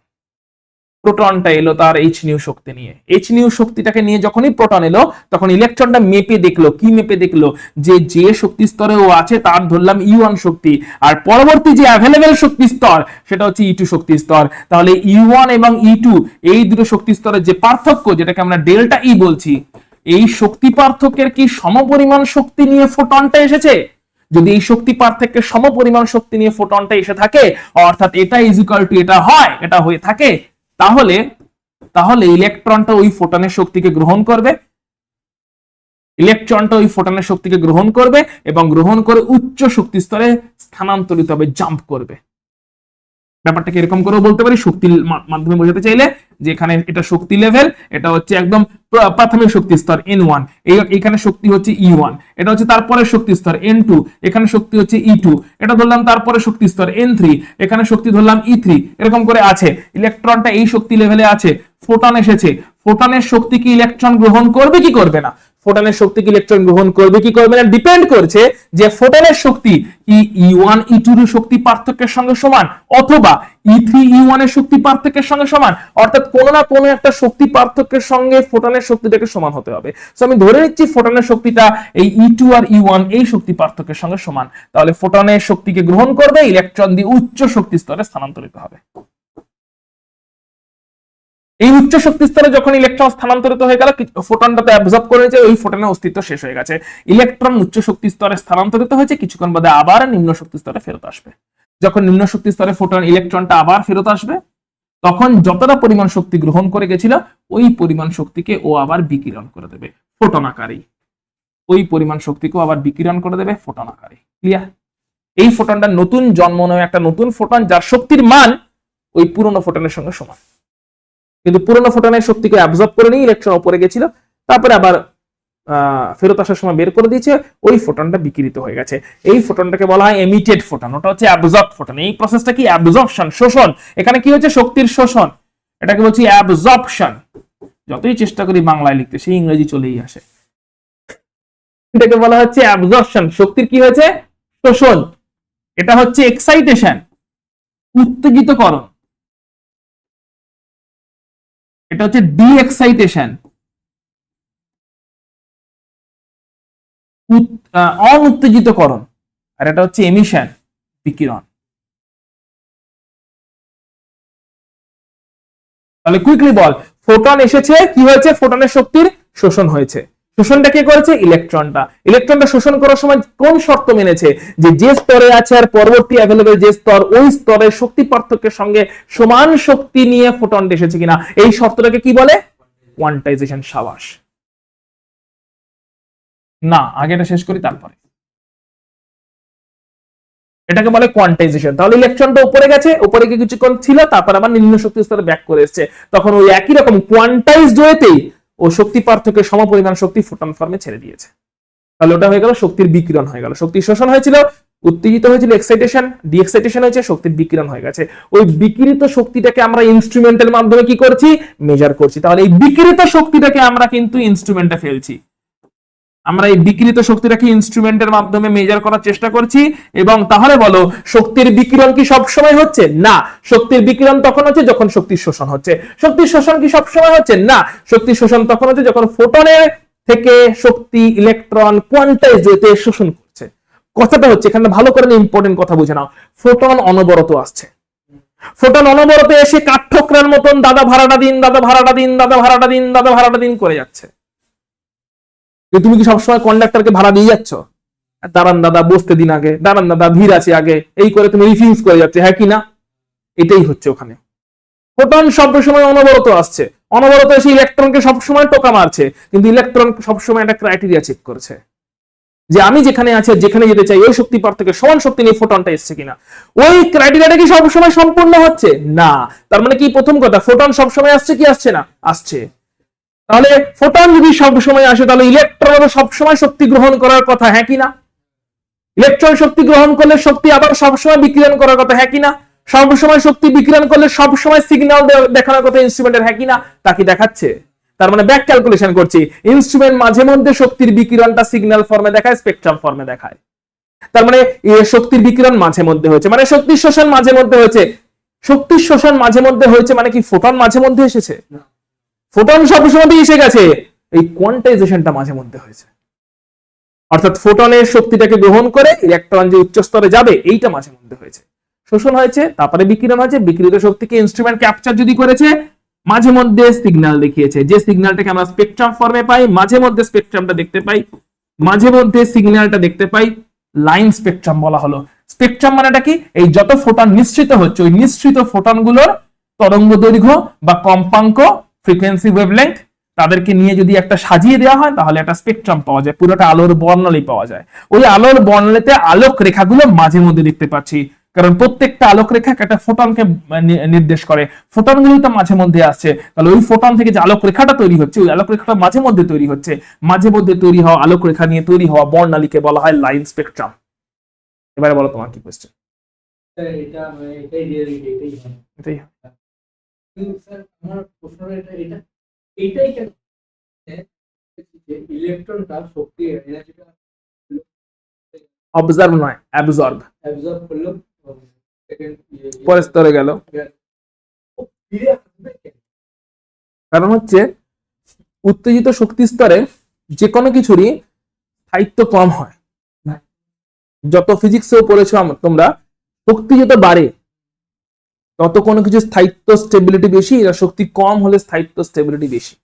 প্রোটনটা এলো তার এইচ নিউ শক্তি নিয়ে। এইচ নিউ শক্তিটাকে নিয়ে যখনই প্রোটন এলো, তখন ইলেকট্রনটা মেপে দেখলো, কি মেপে দেখলো, যে শক্তি স্তরে ও আছে তার ধরলাম ইউ1 শক্তি, আর পরবর্তী যে অ্যাভেলেবেল শক্তি স্তর সেটা হচ্ছে ই2 শক্তি স্তর। তাহলে ইউ1 এবং ই2 এই দুটো শক্তি স্তরের যে পার্থক্য, যেটাকে আমরা ডেল্টা ই বলছি, এই শক্তি পার্থক্যের কি সমপরিমাণ শক্তি নিয়ে ফোটনটা এসেছে? যদি এই শক্তি পার্থক্যের সমপরিমাণ শক্তি নিয়ে ফোটনটা এসে থাকে, অর্থাৎ এটা ইজ ইকুয়াল টু এটা হয়, এটা হয়ে থাকে, তাহলে তাহলে ইলেকট্রনটা ওই ফোটনের শক্তিকে গ্রহণ করবে, ইলেকট্রনটা ওই ফোটনের শক্তিকে গ্রহণ করবে এবং গ্রহণ করে উচ্চ শক্তি স্তরে স্থানান্তরিত হবে, জাম্প করবে। ব্যাপারটাকে এরকম করেও বলতে পারি, শক্তির মাধ্যমে বোঝাতে চাইলে যে এখানে এটা শক্তি লেভেল, এটা হচ্ছে একদম প্রাথমিক শক্তি স্তর N1, এইখানে শক্তি হচ্ছে E1, এটা হচ্ছে তারপরে শক্তি স্তর N2, এখানে শক্তি হচ্ছে E2, এটা ধরলাম তারপরে শক্তি স্তর N3, এখানে শক্তি ধরলাম E3, এরকম করে আছে। ইলেকট্রনটা এই শক্তি লেভেলে আছে, ফোটন এসেছে, ফোটনের শক্তি কি ইলেকট্রন গ্রহণ করবে কি করবে না? ফোটনের শক্তি কি ইলেকট্রন গ্রহণ করবে কি করবে না ডিপেন্ড করছে যে ফোটনের শক্তি কি E1 E2 এর শক্তি পার্থক্যের সঙ্গে সমান, অথবা E3 E1 এর শক্তি পার্থক্যের সঙ্গে সমান। অর্থাৎ কোনো না কোনো একটা শক্তি পার্থক্যের সঙ্গে ফোটনের শক্তিটাকে সমান হতে হবে। সো আমি ধরে নিচ্ছি ফোটনের শক্তিটা এই E2 আর E1 এই শক্তি পার্থক্যের সঙ্গে সমান, তাহলে ফোটনের শক্তিকে গ্রহণ করবে, ইলেকট্রন দিয়ে উচ্চ শক্তি স্তরে স্থানান্তরিত হবে। এই উচ্চ শক্তি স্তরে যখন ইলেকট্রন স্থানান্তরিত হয়ে গেল, ফোটনটাতে অ্যাবজর্ব করে নিয়েছে, ওই ফোটনের অস্তিত্ব শেষ হয়ে গেছে। ইলেকট্রন উচ্চ শক্তি স্তরে স্থানান্তরিত হয়েছে, কিছুক্ষণ বাদে আবার নিম্ন শক্তি স্তরে ফেরত আসবে। যখন নিম্ন শক্তি স্তরে ফোটন ইলেকট্রনটা আবার ফেরত আসবে, তখন যতটা পরিমাণ শক্তি গ্রহণ করে গেছিল, ওই পরিমাণ শক্তিকে ও আবার বিকিরণ করে দেবে ফোটন আকারে, ওই পরিমাণ শক্তিকেও আবার বিকিরণ করে দেবে ফোটন আকারে। ক্লিয়ার? এই ফোটনটা নতুন জন্ম নয়, একটা নতুন ফোটন যার শক্তির মান ওই পুরনো ফোটনের সঙ্গে সমান, কিন্তু পুরনো ফোটনের শক্তিকে অ্যাবজর্ব করে নিয়ে ইলেকট্রন উপরে গেছিল, তারপরে আবার ফেরত আসার সময় বের করে দিয়েছে, ওই ফোটনটা বিকিরিত হয়ে গেছে। এই ফোটনটাকে বলা হয় এমিটেড ফোটন, ওটা হচ্ছে অ্যাবজর্ব ফোটন। এই প্রসেসটা কি? অ্যাবজর্পশন, শোষণ। এখানে কি হচ্ছে? শক্তির শোষণ, এটাকে বলছি অ্যাবজর্পশন। যতই চেষ্টা করি বাংলায় লিখতে, সেই ইংরেজি চলেই আসে। এটাকে বলা হচ্ছে অ্যাবজর্পশন, শক্তির কি হয়েছে? শোষণ। এটা হচ্ছে এক্সাইটেশন, উত্তেজিতকরণ। এটা হচ্ছে ডি এক্সাইটেশন, অনুত্তেজিতকরণ। আর এটা হচ্ছে এমিশন, বিকিরণ। তাহলে কুইকলি বল, ফোটন এসেছে, কি হয়েছে? ফোটনের শক্তির শোষণ হয়েছে। শোষণটা কে করেছে? ইলেকট্রনটা। ইলেকট্রনটা শোষণ করার সময় কোন শর্ত মেনেছে? যে স্তরে আছে আর পরবর্তী অ্যাভেলেবল যে স্তর, ওই স্তরের শক্তি পার্থক্যের সঙ্গে সমান শক্তি নিয়ে ফোটনটা এসেছে কিনা, এই শর্তটাকে কি বলে? কোয়ান্টাইজেশন। সাবাস। না, আগে এটা শেষ করি তারপরে। এটাকে বলে কোয়ান্টাইজেশন। তাহলে ইলেকট্রনটা উপরে গেছে, উপরে গিয়ে কিছুক্ষণ ছিল, তারপর আবার নিম্ন শক্তি স্তরে ব্যাক করে এসেছে, তখন ওই একই রকম কোয়ান্টাইজড ওয়েতেই ও শক্তি পার্থক্যের সমপরিমাণ শক্তি ফোটন ফর্মে ছেড়ে দিয়েছে। তাহলে ওটা হয়ে গেল শক্তির বিকিরণ হয়ে গেল। শক্তি শোষণ হয়েছিল, উত্তেজিত হয়েছিল, এক্সাইটেশন, ডি এক্সাইটেশন হয়েছে, শক্তির বিকিরণ হয়ে গেছে। ওই বিকিরিত শক্তিটাকে আমরা ইনস্ট্রুমেন্টের মাধ্যমে কি করছি? মেজার করছি। তাহলে এই বিকিরিত শক্তিটাকে আমরা কিন্তু ইনস্ট্রুমেন্টে ফেলছি, আমরা এই বিকিরিত শক্তিটাকে ইনস্ট্রুমেন্টের মাধ্যমে মেজার করার চেষ্টা করছি। এবং তাহলে বলো, শক্তির বিকিরণ কি সব সময় হচ্ছে? না। শক্তির বিকিরণ তখন হচ্ছে যখন শক্তির শোষণ হচ্ছে। শক্তির শোষণ কি সব সময় হচ্ছে? না। শক্তির শোষণ তখন হচ্ছে যখন ফোটনের থেকে শক্তি ইলেকট্রন কোয়ান্টাইজড ওয়েতে শোষণ করছে। কথাটা হচ্ছে, এখানে ভালো করে ইম্পর্টেন্ট কথা বুঝে নাও, ফোটন অনবরত আসছে, ফোটন অনবরত এসে কাঠঠোকরার মতন দাদা ভাড়াটা দিন, দাদা ভাড়াটা দিন, দাদা ভাড়াটা দিন, দাদা ভাড়াটা দিন করে যাচ্ছে। তুমি কি সবসময় কন্ডাক্টরকে ভাড়া দিয়ে যাচ্ছ? দাঁড়ান দাদা বসতে দিন আগে, দাঁড়ান দাদা ভিড় আছে আগে, এই করে তুমি রিফিউজ করে যাচ্ছে, হ্যাঁ কি না? এটাই হচ্ছে ওখানে। ফোটন সবসময় অনবরত আসছে, অনবরত এসে ইলেকট্রনকে সবসময় টোকা মারছে, কিন্তু ইলেকট্রন সবসময় একটা ক্রাইটেরিয়া চেক করছে যে আমি যেখানে আছি যেখানে যেতে চাই ওই শক্তি পার থেকে সমান শক্তি নিয়ে ফোটনটা এসছে কিনা। ওই ক্রাইটেরিয়াটা কি সবসময় সম্পূর্ণ হচ্ছে না? তার মানে কি প্রথম কথা, ফোটন সবসময় আসছে কি আসছে না? আসছে। তাহলে ফোটন যদি সবসময় আসে তাহলে ইলেকট্রন সবসময় শক্তি গ্রহণ করার কথা, হ্যাঁ কি না? ইলেকট্রন শক্তি গ্রহণ করলে শক্তি আবার সবসময় বিকিরণ করার কথা, হ্যাঁ কি না? সবসময় শক্তি বিকিরণ করলে সবসময় সিগন্যাল দেখানোর কথা ইনস্ট্রুমেন্টের, হ্যাঁ কি না? তা কি দেখাচ্ছে? তার মানে ব্যাক ক্যালকুলেশন করছি, ইনস্ট্রুমেন্ট মাঝে মধ্যে শক্তির বিকিরণটা সিগন্যাল ফর্মে দেখায়, স্পেকট্রাম ফর্মে দেখায়। তার মানে শক্তির বিকিরণ মাঝে মধ্যে হয়েছে, মানে শক্তির শোষণ মাঝে মধ্যে হয়েছে। শক্তির শোষণ মাঝে মধ্যে হয়েছে মানে কি ফোটন মাঝে মধ্যে এসেছে? ফোটন সবসময় এসে গেছে, এই কোয়ান্টাইজেশনটা মাঝে মধ্যে হয়েছে। অর্থাৎ ফোটনের শক্তিটাকে গ্রহণ করে ইলেকট্রন যে উচ্চ স্তরে যাবে এইটা মাঝে মধ্যে হয়েছে, শোষণ হয়েছে, তারপরে বিকিরণ হয়েছে, বিকিরিত শক্তিকে ইনস্ট্রুমেন্ট ক্যাপচার যদি করেছে, মাঝে মধ্যে সিগন্যাল দেখিয়েছে, যে সিগন্যালটাকে আমরা স্পেকট্রাম ফর্মে পাই, মাঝে মধ্যে স্পেকট্রামটা দেখতে পাই, মাঝে মধ্যে সিগন্যালটা দেখতে পাই, লাইন স্পেকট্রাম বলা হলো। স্পেকট্রাম মানেটা কি? এই যত ফোটন নিঃসৃত হচ্ছে ওই নিঃসৃত ফোটনগুলোর তরঙ্গ দৈর্ঘ্য বা কম্পাঙ্ক, ফ্রিকোয়েন্সি, ওয়েভলেংথ, তাদেরকে নিয়ে যদি একটা সাজিয়ে দেওয়া হয় তাহলে একটা স্পেকট্রাম পাওয়া যায়, পুরোটা আলোর বর্ণালী পাওয়া যায়। ওই আলোর বর্ণালীতে আলোক রেখাগুলো মাঝে মধ্যে দেখতে পাচ্ছি, কারণ প্রত্যেকটা আলোক রেখা একটা ফোটনকে নির্দেশ করে, ফোটনগুলো তো মাঝে মধ্যে আসছে, তাহলে ওই ফোটন থেকে যে আলোক রেখাটা তৈরি হচ্ছে ওই আলোক রেখাটা মাঝে মধ্যে তৈরি হচ্ছে, মাঝে মধ্যে তৈরি হওয়া আলোক রেখা নিয়ে তৈরি হওয়া বর্ণালীকে বলা হয় লাইন স্পেকট্রাম। এবারে বলো তোমার কি কোশ্চেন? এটাই স্যার আমার প্রশ্নটা এইটাই কেন ইলেকট্রনটা শক্তি এনার্জিটা অবজার্ভ নয় অ্যাবজর্ব করলো পরের স্তরে গেল, কারণ হচ্ছে উত্তেজিত শক্তি স্তরে যে কোনো কিছুরই স্থায়িত্ব কম হয়। যত ফিজিক্সেও পড়েছো তোমরা, শক্তি যত বাড়ে তত কোনো কিছু স্থায়িত্ব স্টেবিলিটি বেশি, এর শক্তি কম হলে স্থায়িত্ব স্টেবিলিটি বেশি।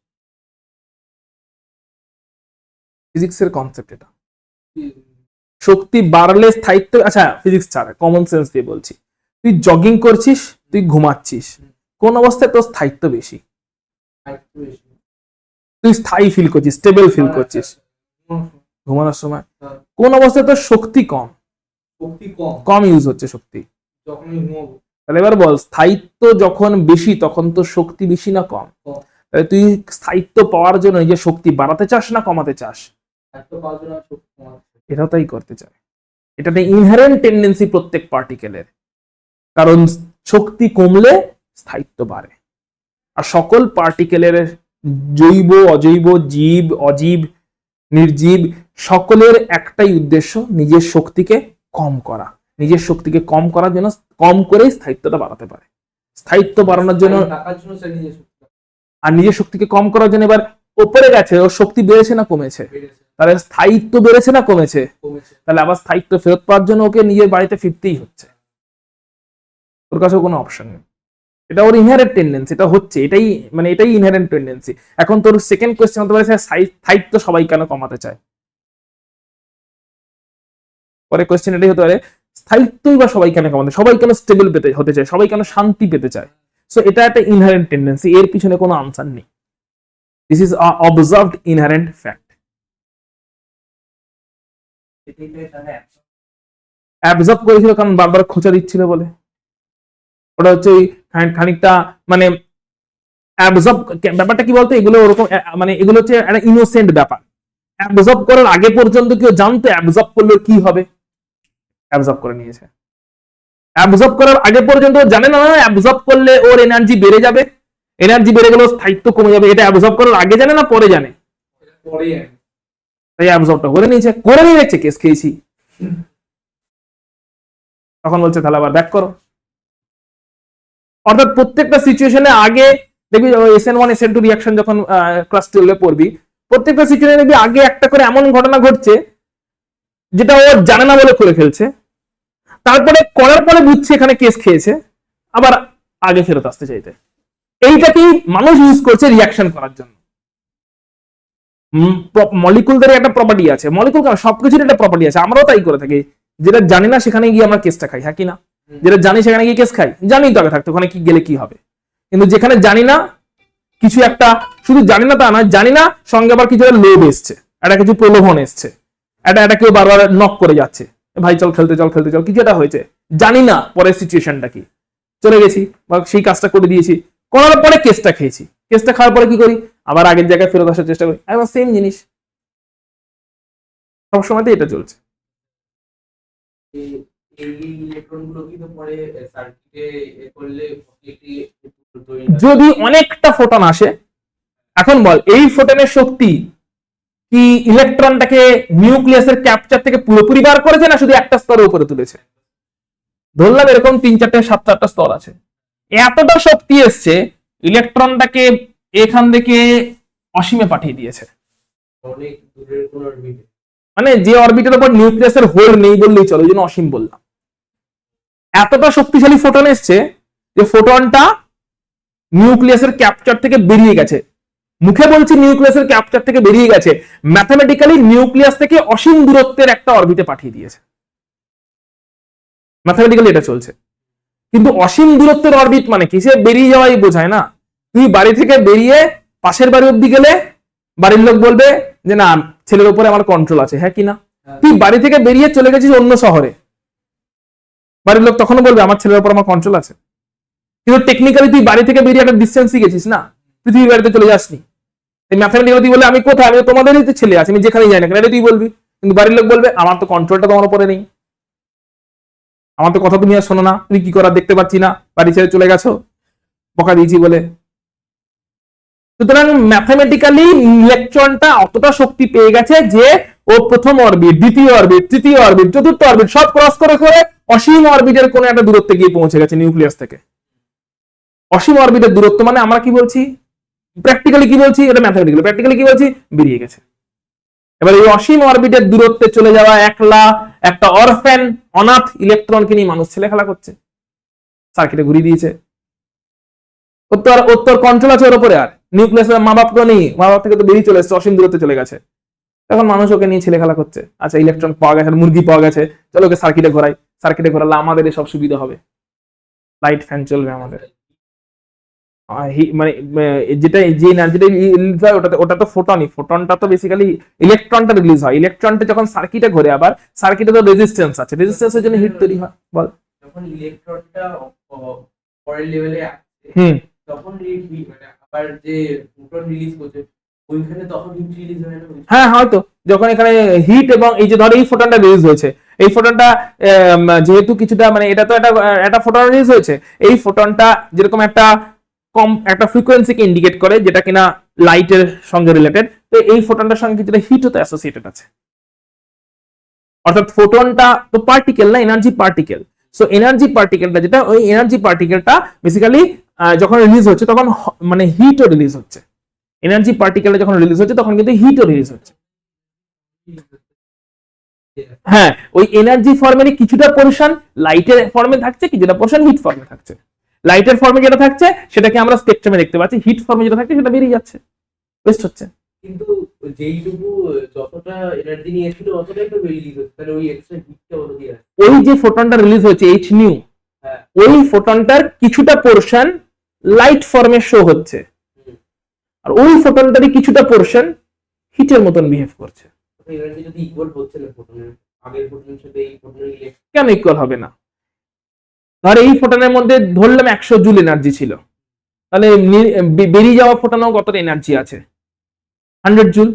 ফিজিক্সের কনসেপ্ট এটা। শক্তি বাড়লে স্থায়িত্ব, আচ্ছা ফিজিক্স ছাড়া কমন সেন্স দিয়ে বলছি, তুই জগিং করছিস, তুই ঘুমাচ্ছিস, কোন অবস্থায় তোর স্থায়িত্ব বেশি? তুই স্থায়ী ফিল করছিস, স্টেবল ফিল করছিস ঘুমানোর সময়। কোন অবস্থায় তোর শক্তি কম, কম ইউজ হচ্ছে শক্তি? তাহলে এবার বল, স্থায়িত্ব যখন বেশি তখন তো শক্তি বেশি না কম? তাহলে তুই স্থায়িত্ব পাওয়ার জন্য নিজের শক্তি বাড়াতে চাস না কমাতে চাস? এটাও তাই করতে চায়। এটাতে ইনহেরেন্ট টেন্ডেন্সি প্রত্যেক পার্টিকেলের, কারণ শক্তি কমলে স্থায়িত্ব বাড়ে। আর সকল পার্টিকেলের, জৈব অজৈব, জীব অজীব, নির্জীব, সকলের একটাই উদ্দেশ্য নিজের শক্তিকে কম করা, নিজের শক্তিকে কম করার জন্য কম করে স্থায়িত্বটা বাড়াতে পারে। স্থায়িত্ব বাড়ানোর জন্য আর নিজের শক্তিকে কম করার জন্য এবার ওপরে গেছে, ওর শক্তি বেড়েছে না কমেছে? তাহলে স্থায়িত্ব বেড়েছে না কমেছে? তাহলে আবার স্থায়িত্ব ফেরত পাওয়ার জন্য ওকে নিজের বাড়িতে ফিরতেই হচ্ছে, ওর কাছে কোনো অপশন নেই। এটা ওর ইনহেরেন্ট টেন্ডেন্সি, এটা হচ্ছে, এটাই মানে এটাই ইনহেরেন্ট টেন্ডেন্সি। এখন তোর সেকেন্ড কোয়েশ্চেন হতে পারে স্থায়িত্ব সবাই কেন কমাতে চায়? পরে কোয়েশ্চেন এটাই হতে পারে, স্থায়িত্বই বা সবাই কেন কমাতে, সবাই কেন স্টেবল পেতে হতে চায়, সবাই কেন শান্তি পেতে চায়? সো এটা একটা ইনহেরেন্ট টেন্ডেন্সি, এর পিছনে কোনো আনসার নেই। This is observed inherent fact. Absorb করেছিল কারণ বারবার খোঁচা দিচ্ছিল বলে। ওটা হচ্ছে ওই খানিকটা মানে অ্যাবজর্ব ব্যাপারটা কি বলতো, এগুলো ওরকম মানে এগুলো হচ্ছে একটা ইনোসেন্ট ব্যাপার। অ্যাবজর্ব করার আগে পর্যন্ত কেউ জানতো অ্যাবজর্ব করলে কি হবে? অ্যাবজর্ব করে নিয়েছে। অ্যাবজর্ব করার আগে পর্যন্ত জানে না অ্যাবজর্ব করলে ওর এনার্জি বেড়ে যাবে, এনার্জি বেড়ে গেলে স্থায়িত্ব কমে যাবে। এটা অ্যাবজর্ব করার আগে জানে না পরে জানে? তাই অ্যাবজর্বটা করে নিয়েছে, করে নিয়েছে, কেস খেয়েছি। তখন বলছে তাহলে আবার ব্যাক করো। অর্থাৎ প্রত্যেকটা সিচুয়েশনে আগে দেখবি SN1 SN2 রিঅ্যাকশন যখন ক্লাস 12 এ পড়বি, প্রত্যেকটা সিচুয়েশনে দেখবি আগে একটা করে এমন ঘটনা ঘটছে যেটা ও জানে না বলে করে ফেলছে, তারপরে করার পরে বুঝছে এখানে কেস খেয়েছে, আবার আগে ফেরত আসতে চাইতে। এইটাকেই মানুষ ইউজ করছে রিঅ্যাকশন করার জন্য। মলিকুলদের একটা প্রপার্টি আছে, মলিকুল কেন সবকিছুর একটা প্রপার্টি আছে, আমরাও তাই করে থাকি। যেটা জানি না সেখানে গিয়ে আমরা কেসটা খাই, হ্যাঁ কি না? যেটা জানি সেখানে গিয়ে কেস খাই, জানি তো আগে থাকতে ওখানে কি গেলে কি হবে। কিন্তু যেখানে জানি না কিছু একটা, শুধু জানি না তা না, জানি না সঙ্গে আবার কিছু লোভ এসছে, একটা কিছু প্রলোভন এসছে, একটা কেউ বারবার নক করে যাচ্ছে, ভাই চল খেলতে চল খেলতে চল, কিছু একটা হয়েছে, জানি না পরের সিচুয়েশনটা কি, চলে গেছি বা সেই কাজটা করে দিয়েছি, করার পরে কেসটা খেয়েছি, কেসটা খাওয়ার পরে কি করি, আবার আগের জায়গায় ফেরত আসার চেষ্টা করি, একদম সেম জিনিস, সবসময় এটা চলছে। এই ইলেকট্রন গুলো কিন্তু পরে সার্কিটে করলে যদি অনেকটা ফোটন আসে, এখন বল এই ফোটনের শক্তি কি ইলেকট্রনটাকে নিউক্লিয়াসের ক্যাপচার থেকে পুরোপুরি বার করেছে না শুধু একটা স্তরের উপরে তুলেছে? ধরলাম এরকম 3-4টে 7-8টা স্তর আছে, এতটা শক্তি এসছে ইলেকট্রনটাকে এখান থেকে অসীমে পাঠিয়ে দিয়েছে, অনেক দূরের কোন অরবিটে, মানে যে অরবিটের উপর নিউক্লিয়াসের হোল নেই বললেই চলো, ওই জন্য অসীম বললাম। এতটা শক্তিশালী ফোটন এসছে যে ফোটনটা নিউক্লিয়াসের ক্যাপচার থেকে বেরিয়ে গেছে, মুখে বলছি নিউক্লিয়াসের ক্যাপচার থেকে বেরিয়ে গেছে, ম্যাথমেটিক্যালি নিউক্লিয়াস থেকে অসীম দূরত্বের একটা অরবিটে পাঠিয়ে দিয়েছে, ম্যাথমেটিক্যালি এটা চলছে। কিন্তু অসীম দূরত্বের অরবিট মানে কি, সে বেরিয়ে যাওয়াই বোঝায় না। তুই বাড়ি থেকে বেরিয়ে পাশের বাড়ি অব্দি গেলে বাড়ির লোক বলবে যে না ছেলের উপরে আমার কন্ট্রোল আছে, হ্যাঁ কি না? তুই বাড়ি থেকে বেরিয়ে চলে গেছিস অন্য শহরে, বাড়ির লোক তখনও বলবে আমার ছেলের উপর আমার কন্ট্রোল আছে। কিন্তু টেকনিক্যালি তুই বাড়ি থেকে বেরিয়ে একটা ডিস্টেন্সই গেছিস না, পৃথিবীর বাড়িতে চলে যাসনি। ম্যাথমেটিক্যালি তুই বলে আমি কোথায়, আমি তোমাদেরই তো ছেলে আছে, আমি যেখানেই যাই না কেন, এটা তুই বলবি। কিন্তু বাড়ির লোক বলবে আমার তো কন্ট্রোলটা তোমার উপরে নেই, আমার তো কথা তুমি আর শোনো না, তুমি কি করার দেখতে পাচ্ছি না, বাড়ি ছেড়ে চলে গেছো বকা দিয়েছি বলে। সুতরাং ম্যাথমেটিক্যালি ইলেকট্রনটা অতটা শক্তি পেয়ে গেছে যে ও প্রথম অরবিট, দ্বিতীয় অরবিট, তৃতীয় অরবিট, চতুর্থ অরবিট সব ক্রস করে করে অসীম অরবিটের কোন একটা দূরত্বে গিয়ে পৌঁছে গেছে নিউক্লিয়াস থেকে। অসীম অরবিটের দূরত্ব মানে আমরা কি বলছি, প্র্যাকটিক্যালি কি বলছি, এটা ম্যাথমেটিক্যালি, প্র্যাকটিক্যালি কি বলছি, বেরিয়ে গেছে। এবার এই অসীম অরবিটের দূরত্বে চলে যাওয়া একলা একটা অরফ্যান অনাথ ইলেকট্রনকে নিয়ে মানুষ ছেলে খেলা করছে, সার্কিটে ঘুরিয়ে দিয়েছে। উত্তর কন্ট্রোল আছে ওর উপরে, আর নিউক্লিয়াসের মা বাপ তো নেই, মা বাপ থেকে তো বেরিয়ে চলে এসছে, অসীম দূরত্বে চলে গেছে। এখন মানুষ ওকে নিয়ে ছেলে খেলা করছে, আচ্ছা ইলেকট্রন পাওয়া গেছে, মুরগি পাওয়া গেছে, চলো ওকে সার্কিটে ঘোরাই, সার্কিটে ঘোরালে আমাদের সব সুবিধা হবে, লাইট ফ্যান চলবে আমাদের। মানে যেটা যে এনার্জিটা রিলিজ হয় ওটা তো ফোটনই, ফোটনটা তো বেসিক্যালি ইলেকট্রনটা রিলিজ হয়, ইলেকট্রনটা যখন সার্কিটে ঘোরে, আবার সার্কিটে তো রেজিস্ট্যান্স আছে, রেজিস্ট্যান্সের জন্য হিট তৈরি হয়। বল যখন ইলেকট্রনটা পরের লেভেলে আসছে তখন মানে আবার যে ফোটন রিলিজ করছে ওইখানে তখন হিট রিলিজ হয় না? হ্যাঁ হয়তো যখন এখানে হিট এবং এই যে ধরো এই ফোটনটা রিলিজ হয়েছে, এই ফোটনটা যেহেতু কিছুটা মানে এটা তো একটা ফোটন রিলিজ হয়েছে, এই ফোটনটা যেরকম একটা কম একটা ফ্রিকোয়েন্সিকে ইন্ডিকেট করে যেটা কিনা লাইটের সঙ্গে রিলেটেড, তো এই ফোটনটার সঙ্গে কিছুটা হিট হতে অ্যাসোসিয়েটেড আছে। অর্থাৎ ফোটনটা তো পার্টিকেল না, এনার্জি পার্টিকেল। সো এনার্জি পার্টিকেলটা যেটা, ওই এনার্জি পার্টিকেলটা বেসিক্যালি যখন রিলিজ হচ্ছে তখন মানে হিটও রিলিজ হচ্ছে, এনার্জি পার্টিকেলটা যখন রিলিজ হচ্ছে তখন কিন্তু হিটও রিলিজ হচ্ছে। হ্যাঁ, ওই এনার্জি ফর্মেরই কিছুটা পোরশন লাইটের ফর্মে থাকছে, কিছুটা পোরশন হিট ফর্মে থাকছে। লাইটের ফর্মে যেটা থাকছে সেটাকে আমরা স্পেকট্রামে দেখতে পাচ্ছি, হিট ফর্মে যেটা থাকছে সেটা বেরিয়ে যাচ্ছে, ওয়েস্ট হচ্ছে। কিন্তু যেইটুকু যতটা এনার্জি নিয়েছিল অতটাই তো রিলিজ হচ্ছে, তাহলে ওই এক্সট্রা হিটটা ওটা দিয়ে ওই যে ফোটনটা রিলিজ হচ্ছে এইচ নিউ, ওই ফোটনটার কিছুটা পোরশন লাইট ফর্মে শো হচ্ছে, আর ওই ফোটনটারই কিছুটা পোরশন হিটের মতন বিহেভ করছে। এনার্জি যদি ইকুয়াল হচ্ছে না ফোটনের, আগের ফোটনের সাথে এই ফোটনের কেন ইকুয়াল হবে না? ধর এই ফোটনের মধ্যে ধরলাম 100 জুল এনার্জি ছিল, তাহলে বেরিয়ে যাওয়া ফোটনেও কত এনার্জি আছে, 100 জুল।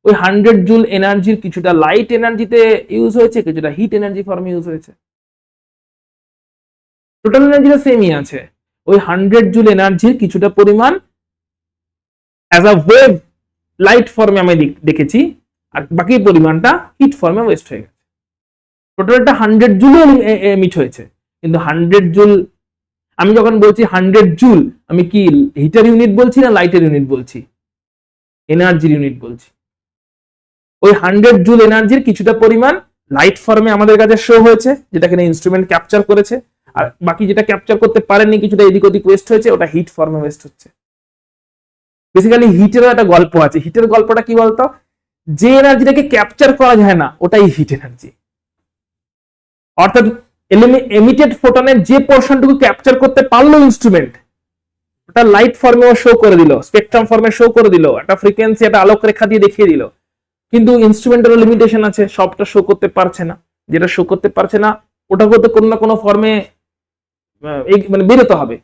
ওই 100 জুল এনার্জির কিছুটা লাইট এনার্জিতে ইউজ হয়েছে, কিছুটা হিট এনার্জি ফর্মে ইউজ হয়েছে, টোটাল এনার্জিটা সেমই আছে। ওই 100 জুল এনার্জির কিছুটা পরিমাণ অ্যাজ আ ওয়েভ লাইট ফর্মে আমি দেখেছি, আর বাকি পরিমাণটা হিট ফর্মে ওয়েস্ট হয়ে গেছে। টোটালটা 100 জুল এমিট হয়েছে, কিন্তু 100 জুল আমি যখন বলছি 100 জুল, আমি কি হিটার ইউনিট বলছি না লাইটের ইউনিট বলছি, এনার্জির ইউনিট বলছি। ওই 100 জুল এনার্জির কিছুটা পরিমাণ লাইট ফর্মে আমাদের কাছে শো হয়েছে, যেটা কিনা ইনস্ট্রুমেন্ট ক্যাপচার করেছে, আর বাকি যেটা ক্যাপচার করতে পারেনি কিছুটা এদিক ওদিক ওয়েস্ট হয়েছে, ওটা হিট ফর্মে ওয়েস্ট হচ্ছে। বেসিক্যালি হিটেরও একটা গল্প আছে। হিটের গল্পটা কি বলতো, যে এনার্জিটাকে ক্যাপচার করা যায় না ওটাই হিট এনার্জি। অর্থাৎ এমিটেড ফোটনের যে পোর্শনটুকু ক্যাপচার করতে পারলো ইনস্ট্রুমেন্ট, ওটা লাইট ফর্মেও শো করে দিল, স্পেকট্রাম ফর্মে শো করে দিল, একটা ফ্রিকোয়েন্সি একটা আলোক রেখা দিয়ে দেখিয়ে দিল, কিন্তু ইনস্ট্রুমেন্টেরও লিমিটেশন আছে, সবটা শো করতে পারছে না। যেটা শো করতে পারছে না ওটাকে তো কোনো না কোনো ফর্মে মানে বেরোতে হবে,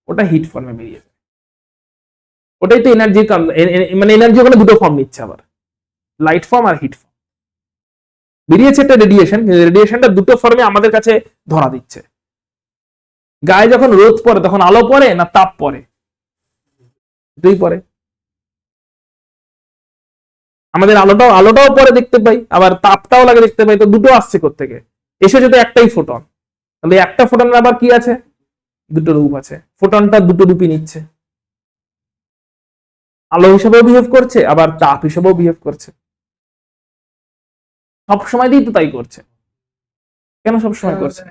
ওটা হিট ফর্মে বেরিয়েছে। ওটাই তো এনার্জি, মানে এনার্জি ওখানে দুটো ফর্ম নিচ্ছে, আবার লাইট ফর্ম আর হিট ফর্ম বেরিয়েছে। একটা রেডিয়েশন, রেডিয়েশনটা দুটো ফর্মে আমাদের কাছে ধরা দিচ্ছে। গায়ে যখন রোদ পড়ে তখন আলো পড়ে না তাপ পড়ে? দুই পড়ে। আমাদের আলোটাও পরে দেখতে পাই, আবার তাপটাও লাগে দেখতে পাই, তো দুটো আসছে কোত্থেকে? এসেছে তো একটাই ফোটন, তাহলে একটা ফোটনের আবার কি আছে? দুটো রূপ আছে। ফোটনটা দুটো রূপই নিচ্ছে, আলো হিসেবেও বিহেভ করছে, আবার তাপ হিসেবেও বিহেভ করছে। সব সময় তো তাই করছে। কেন সব সময় করছে?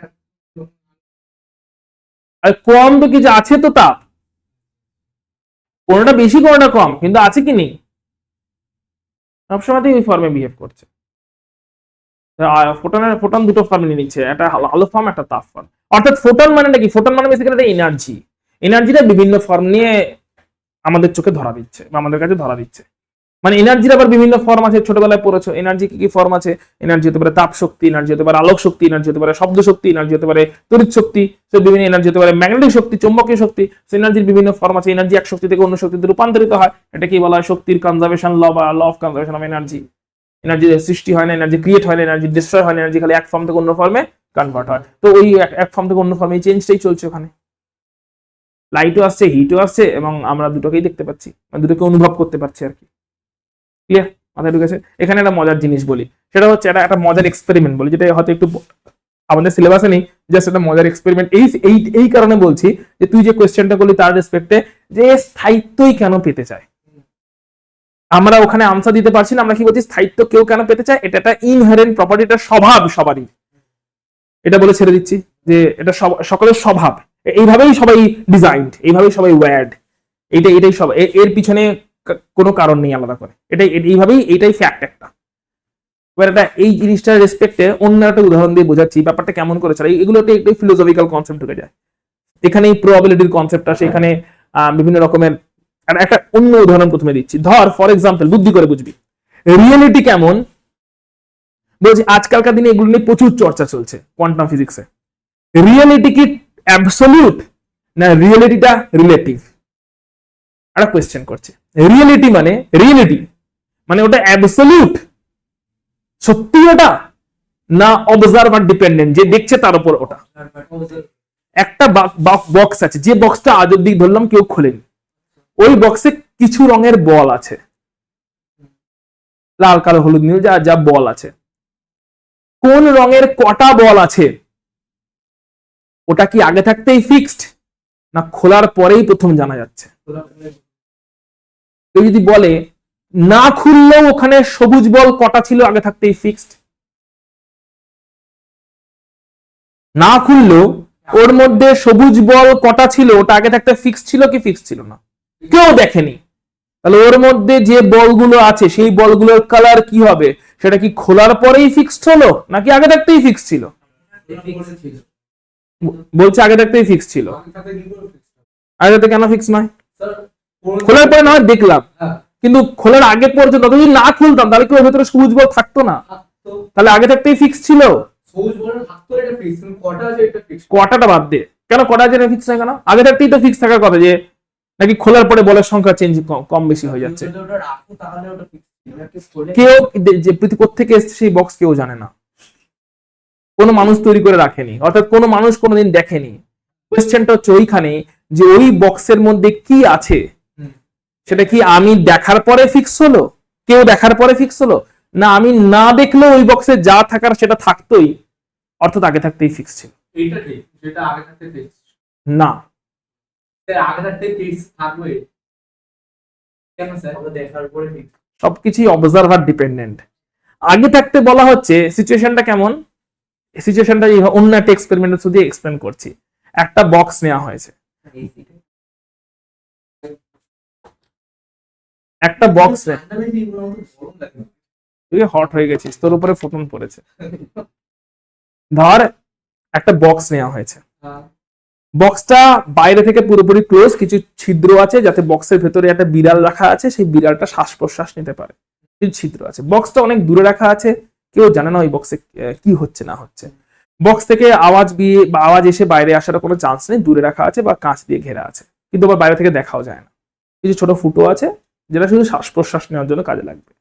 আর কম তো কিছু আছে তো, তাপ কোনটা বেশি কোনটা কম, কিন্তু আছে কি নেই? সবসময়তেই ওই ফর্মে বিহেভ করছে। ফোটন দুটো ফর্ম নিয়ে নিচ্ছে, একটা আলো ফর্ম, একটা তাপ ফর্ম। অর্থাৎ ফোটন মানেটা কি? ফোটন মানে বেসিক্যালি একটা এনার্জি। এনার্জিটা বিভিন্ন ফর্ম নিয়ে আমাদের চোখে ধরা দিচ্ছে বা আমাদের কাছে ধরা দিচ্ছে। মানে এনার্জির আবার বিভিন্ন ফর্ম আছে, ছোটবেলায় পড়েছো এনার্জি কি কি ফর্ম আছে। এনার্জি হতে পারে তাপ শক্তি, এনার্জি হতে পারে আলোক শক্তি, এনার্জি হতে পারে শব্দ শক্তি, এনার্জি হতে পারে তড়িৎ শক্তি, বিভিন্ন এনার্জি হতে পারে ম্যাগনেটিক শক্তি, চৌম্বকীয় শক্তি। এনার্জির বিভিন্ন ফর্ম আছে। এনার্জি এক শক্তি থেকে অন্য শক্তিতে রূপান্তরিত হয়, এটা কি বলা হয়? শক্তির কনজারভেশন ল বা law of conservation of energy. Energy সৃষ্টি হয় না, এনার্জি ক্রিয়েট হয় না, এনার্জি ডিস্ট্রয় হয় না, এনার্জি খালি এক ফর্ম থেকে অন্য ফর্মে কনভার্ট হয়। তো ওই এক ফর্ম থেকে অন্য ফর্মে এই চেঞ্জটাই চলছে ওখানে। লাইটও আসছে, হিটও আসছে, এবং আমরা দুটোকেই দেখতে পাচ্ছি, দুটোকে অনুভব করতে পারছি আর কি। ক্লিয়ার? মাথায় ঢুকেছে? এখানে একটা মজার জিনিস বলি, সেটা হচ্ছে একটা মজার এক্সপেরিমেন্ট বলি, যেটা হয়তো একটু আমাদের সিলেবাসে নেই, জাস্ট একটা মজার এক্সপেরিমেন্ট। এই কারণে বলছি যে তুই যে কোয়েশ্চেনটা করলি তার রেসপেক্টে, যে স্থায়িত্বই কেন পেতে চায়, আমরা ওখানে আনসার দিতে পারছি না। আমরা কি বলছি? স্থায়িত্ব কেউ কেন পেতে চায়, এটা একটা ইনহেরেন্ট প্রপার্টি, এটা স্বভাব সবারই, এটা বলে ছেড়ে দিচ্ছি যে এটা সকলের স্বভাব। এইভাবেই সবাই ডিজাইনড, এইভাবেই সবাই ওয়্যার্ড, এটাই সব, এর পিছনে কোনো কারণ নেই আলাদা করে, এইটাই ফ্যাক্ট একটা। এবার এটা এই জিনিসটার রেসপেক্টে অন্য একটা উদাহরণ দিয়ে বোঝাচ্ছি ব্যাপারটা কেমন করেছে। এইগুলোতে একটু ফিলোসফিক্যাল কনসেপ্ট ঢুকে যায়, এখানে এই প্রবাবিলিটির কনসেপ্ট আসে, এখানে বিভিন্ন রকমের। একটা অন্য উদাহরণ প্রথমে দিচ্ছি, ধর ফর এক্সাম্পল, বুদ্ধি করে বুঝবি রিয়েলিটি কেমন। বলছি আজকালকার দিনে এগুলো নিয়ে প্রচুর চর্চা চলছে কোয়ান্টাম ফিজিক্সে। রিয়েলিটি কি অ্যাবসলিউট না রিয়েলিটিটা রিলেটিভ? একটা কোয়েশ্চেন করছে, রিয়েলিটি মানে ওটা অ্যাবসলিউট সত্যি ওটা, না অবজারভার ডিপেন্ডেন্ট, যে দেখছে তার উপর ওটা? একটা বক্স আছে, যে বক্সটা আজ অব্দি ধরলাম কেউ খোলেনি, ওই বক্সে কিছু রঙের বল আছে, লাল কালো হলুদ নীল যা বল আছে। কোন রঙের কটা বল আছে ওটা কি আগে থাকতেই ফিক্সড, না খোলার পরেই প্রথম জানা যাচ্ছে? কেউ যদি বলে না খুললেও ওখানে সবুজ বল কটা ছিল আগে থাকতেই ফিক্সড, না খুললেও ওর মধ্যে সবুজ বল কটা ছিল ওটা আগে থাকতে ফিক্সড ছিল কি ফিক্সড ছিল না? কেউ দেখেনি, তাহলে ওর মধ্যে যে বলগুলো আছে সেই বলগুলোর কালার কি হবে? সেটা কি খোলার পরেই ফিক্সড হলো নাকি আগে থাকতেই ফিক্সড ছিল? বলছে আগে থাকতেই ফিক্সড ছিল। আগে থাকতে কেন ফিক্স নয়? খোলার পরে নয় দেখলাম, কিন্তু খোলার আগে পর্যন্ত যদি না খুলতাম তাহলে কি ওর ভেতরে সবুজ বল থাকতো না? তাহলে আগে থাকতেই ফিক্স ছিল। কটাটা বাদ দে, কেন কটা যেটা ফিক্স হয় কেন? আগে থাকতেই তো ফিক্স থাকার কথা, যে নাকি খোলার পরে বলের সংখ্যা চেঞ্জ কম বেশি হয়ে যাচ্ছে। কেউ যে কোত্থেকে এসছে সেই বক্স কেউ জানে না, কোনো মানুষ তৈরি করে রাখেনি, অর্থাৎ কোনো মানুষ কোনোদিন দেখেনি। কোয়েশ্চেনটা হচ্ছে ওইখানে যে ওই বক্সের মধ্যে কি আছে সেটা কি আমি দেখার পরে ফিক্স হলো, কেউ দেখার পরে ফিক্স হলো, না আমি না দেখলেও ওই বক্সে যা থাকার সেটা থাকতোই, অর্থাৎ আগে থাকতেই ফিক্স ছিল। এইটা ঠিক, যেটা আগে থাকতে ফিক্স না, আগে থাকতে ফিক্স থাকবে কেন স্যার? আমরা দেখার পরে ফিক্স। সবকিছুই অবজারভার ডিপেন্ডেন্ট। আগে থাকতে বলা হচ্ছে সিচুয়েশনটা কেমন, সিচুয়েশনটা অন্য একটা এক্সপেরিমেন্টের থ্রু দিয়ে এক্সপ্লেন করছি। একটা বক্স নেওয়া হয়েছে, একটা বক্স গরম লাগে। তুই হট হয়ে গেছিস, তোর উপরে ফোটন পড়েছে। ধর একটা বক্স নেওয়া হয়েছে, হ্যাঁ, বক্সটা বাইরে থেকে পুরোপুরি ক্লোজ, কিছু ছিদ্র আছে যাতে বক্সের ভেতরে একটা বিড়াল রাখা আছে, সেই বিড়ালটা শ্বাস প্রশ্বাস নিতে পারে, কিছু ছিদ্র আছে। বক্সটা অনেক দূরে রাখা আছে, কেউ জানে না ওই বক্সে কি হচ্ছে না হচ্ছে। বক্স থেকে আওয়াজ দিয়ে বা আওয়াজ এসে বাইরে আসার কোনো চান্স নেই, দূরে রাখা আছে বা কাঁচ দিয়ে ঘেরা আছে, কিন্তু আবার বাইরে থেকে দেখাও যায় না। কিছু ছোট ফুটো আছে যেটা শুধু শ্বাস প্রশ্বাস নেওয়ার জন্য কাজে লাগবে।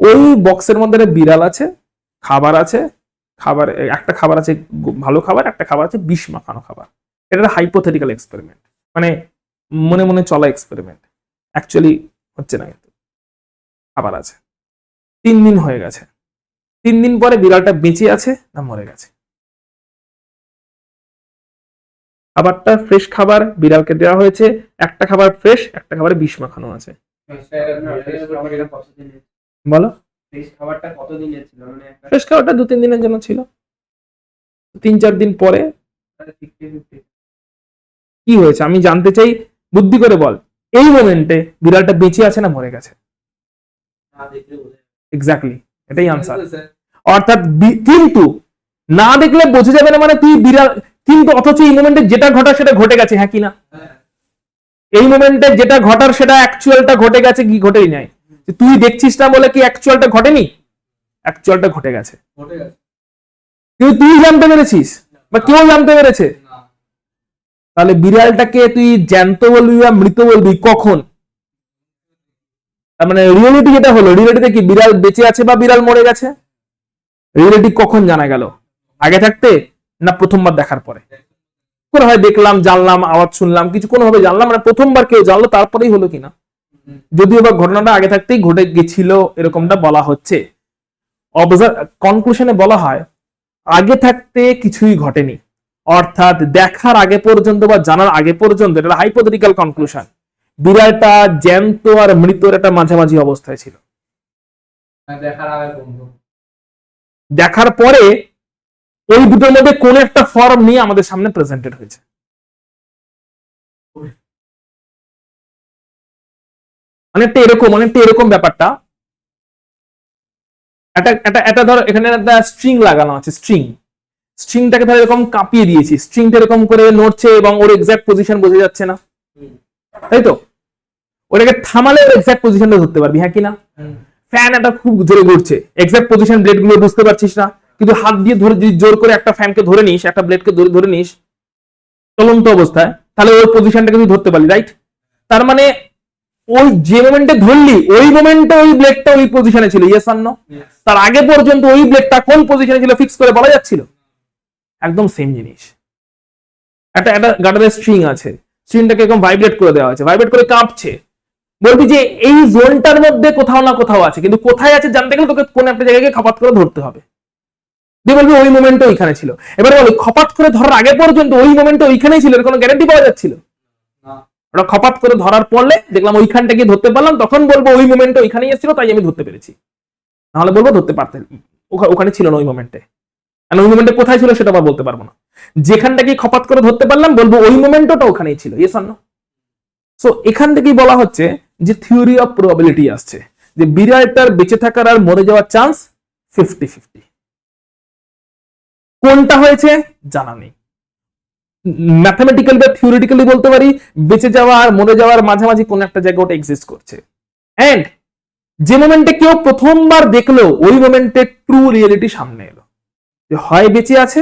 ওই বক্সের মধ্যে একটা বিড়াল আছে, খাবার আছে, খাবার একটা খাবার আছে ভালো খাবার, একটা খাবার আছে বিষ মাখানো খাবার। এটা হাইপোথেটিক্যাল এক্সপেরিমেন্ট, মানে মনে মনে চলা এক্সপেরিমেন্ট, অ্যাকচুয়ালি হচ্ছে না। কিন্তু খাবার আছে, 3 দিন হয়ে গেছে, 3 দিন পরে বিড়ালটা বেঁচে আছে না মরে গেছে? খাবারটা ফ্রেশ খাবার, বিড়ালকে দেওয়া হয়েছে, একটা খাবার ফ্রেশ, একটা খাবারে বিষ মাখানো আছে। খাবারটা কতদিনের? বলো, ফ্রেশ খাবারটা কতদিনের ছিল? মানে একটা ফ্রেশ খাবারটা 2-3 দিনের জন্য ছিল, 3-4 দিন পরে 50-50 কি হয়েছে আমি জানতে চাই, বুদ্ধি করে বল। এই মোমেন্টে বিড়ালটা বেঁচে আছে না মরে গেছে? না দেখলে বোঝা যায়। এক্স্যাক্টলি, এটাই আনসার। স্যার, অর্থাৎ কিন্তু না দেখলে বোঝা যাবে না, মানে তুই বিড়াল, কিন্তু অথচ এই মোমেন্টে যেটা ঘটার সেটা ঘটে গেছে, হ্যাঁ কি না? হ্যাঁ, এই মোমেন্টে যেটা ঘটার সেটা অ্যাকচুয়ালটা ঘটে গেছে, কি ঘটেই নাই? তুই দেখছিস না বলে কি অ্যাকচুয়ালটা ঘটেনি? অ্যাকচুয়ালটা ঘটে গেছে, ঘটে গেছে। কিন্তু তুই জানতে পেরেছিস বা কেউ জানতে পেরেছে? না, তাহলে বিড়ালটাকে তুই জ্যান্ত বলবি বা মৃত বলবি কখন? তার মানে রিয়েলিটি যেটা হলো, রিয়েলিটিতে কি বিড়াল বেঁচে আছে বা বিড়াল মরে গেছে? রিয়েলিটি কখন জানা গেল? আগে থাকতে না প্রথমবার দেখার পরে? করে হয় দেখলাম, জানলাম, আওয়াজ শুনলাম, কিছু কোনোভাবে জানলাম, মানে প্রথমবার কেউ জানলো তারপরেই হলো কিনা? যদিও বা ঘটনাটা আগে থাকতেই ঘটে গেছিল এরকমটা বলা হচ্ছে। কনক্লুশনে বলা হয় আগে থাকতে কিছুই ঘটেনি, অর্থাৎ দেখার আগে পর্যন্ত বা জানার আগে পর্যন্ত, এটা হাইপোথেটিক্যাল কনক্লুশন, বিড়ালটা জ্যান্ত আর মৃতর একটা মাঝামাঝি অবস্থায় ছিল। দেখার আগে বন্ধু। দেখার পরে ওই দুটোর মধ্যে কোন একটা ফর্ম নিয়ে আমাদের সামনে প্রেজেন্টেড হয়েছে। অনেকটা এরকম ব্যাপারটা। একটা ধর এখানে একটা স্ট্রিং লাগানো আছে, স্ট্রিংটাকে ধর এরকম কাঁপিয়ে দিয়েছি, স্ট্রিংটা এরকম করে নড়ছে এবং ওর এক্সাক্ট পজিশন বোঝা যাচ্ছে না, তাই তো? ওটাকে থামালে ওর এক্সাক্ট পজিশনটা ধরতে পারবি, হ্যাঁ কি না? ফ্যান একটা খুব জোরে ঘুরছে, এক্সাক্ট পজিশন ব্লেড গুলো বুঝতে পারছিস না, কিন্তু হাত দিয়ে ধরে যদি জোর করে একটা ফ্যানকে ধরে নিস, একটা ব্লেডকে ধরে নিস চলন্ত অবস্থায়, তাহলে ওর পজিশনটাকে তুই ধরতে পারলি, রাইট? তার মানে ওই যে মোমেন্টে ধরলি ওই মোমেন্টে ওই ব্লেডটা ওই পজিশনে ছিল, ইয়েস আর নো? তার আগে পর্যন্ত ওই ব্লেডটা কোন পজিশনে ছিল ফিক্স করে বলা যাচ্ছিল? একদম সেম জিনিস। একটা গার্ডারের স্ট্রিং আছে, স্ট্রিংটাকে এরকম ভাইব্রেট করে দেওয়া হয়েছে, ভাইব্রেট করে কাঁপছে, বলবি যে এই জোনটার মধ্যে কোথাও না কোথাও আছে, কিন্তু কোথায় আছে জানতে গেলে তোকে কোন একটা জায়গাকে খপাত করে ধরতে হবে, দিয়ে বলবি ওই মোমেন্টে ওইখানে ছিল। এবার বলি খপাত করে ধরার আগে পর্যন্ত ওই মোমেন্টে ওইখানেই ছিল, এর কোনো গ্যারান্টি পাওয়া যাচ্ছিল না, ওটা খপাত করে ধরার পরলে দেখলাম ওইখানটা গিয়ে ধরতে পারলাম, তখন বলবো ওই মোমেন্টে ওইখানেই এসেছিল তাই আমি ধরতে পেরেছি, নাহলে বলবো ধরতে পারতেন ওখানে ছিল না ওই মোমেন্টে। ওই মোমেন্টে কোথায় ছিল সেটা আবার বলতে পারবো না, যেখানটাকে খপাত করে ধরতে পারলাম বলবো ওই মোমেন্টটা ওখানেই ছিল, ইয়েস আর নো? সো এখান থেকেই বলা হচ্ছে যে থিওরি অফ প্রবাবিলিটি আসছে যে বিড়ালটার বেঁচে থাকার আর মরে যাওয়ার চান্স 50-50। কোনটা হয়েছে জানা নেই, ম্যাথমেটিক্যাল বা থিওরিটিক্যালি বলতে পারি বেঁচে যাওয়া আর মরে যাওয়ার মাঝামাঝি কোন একটা জায়গা ওটা এক্সিস্ট করছে। এন্ড যে মোমেন্টে কেউ প্রথমবার দেখলো ওই মোমেন্টে ট্রু রিয়েলিটি সামনে এলো, যে হয় বেঁচে আছে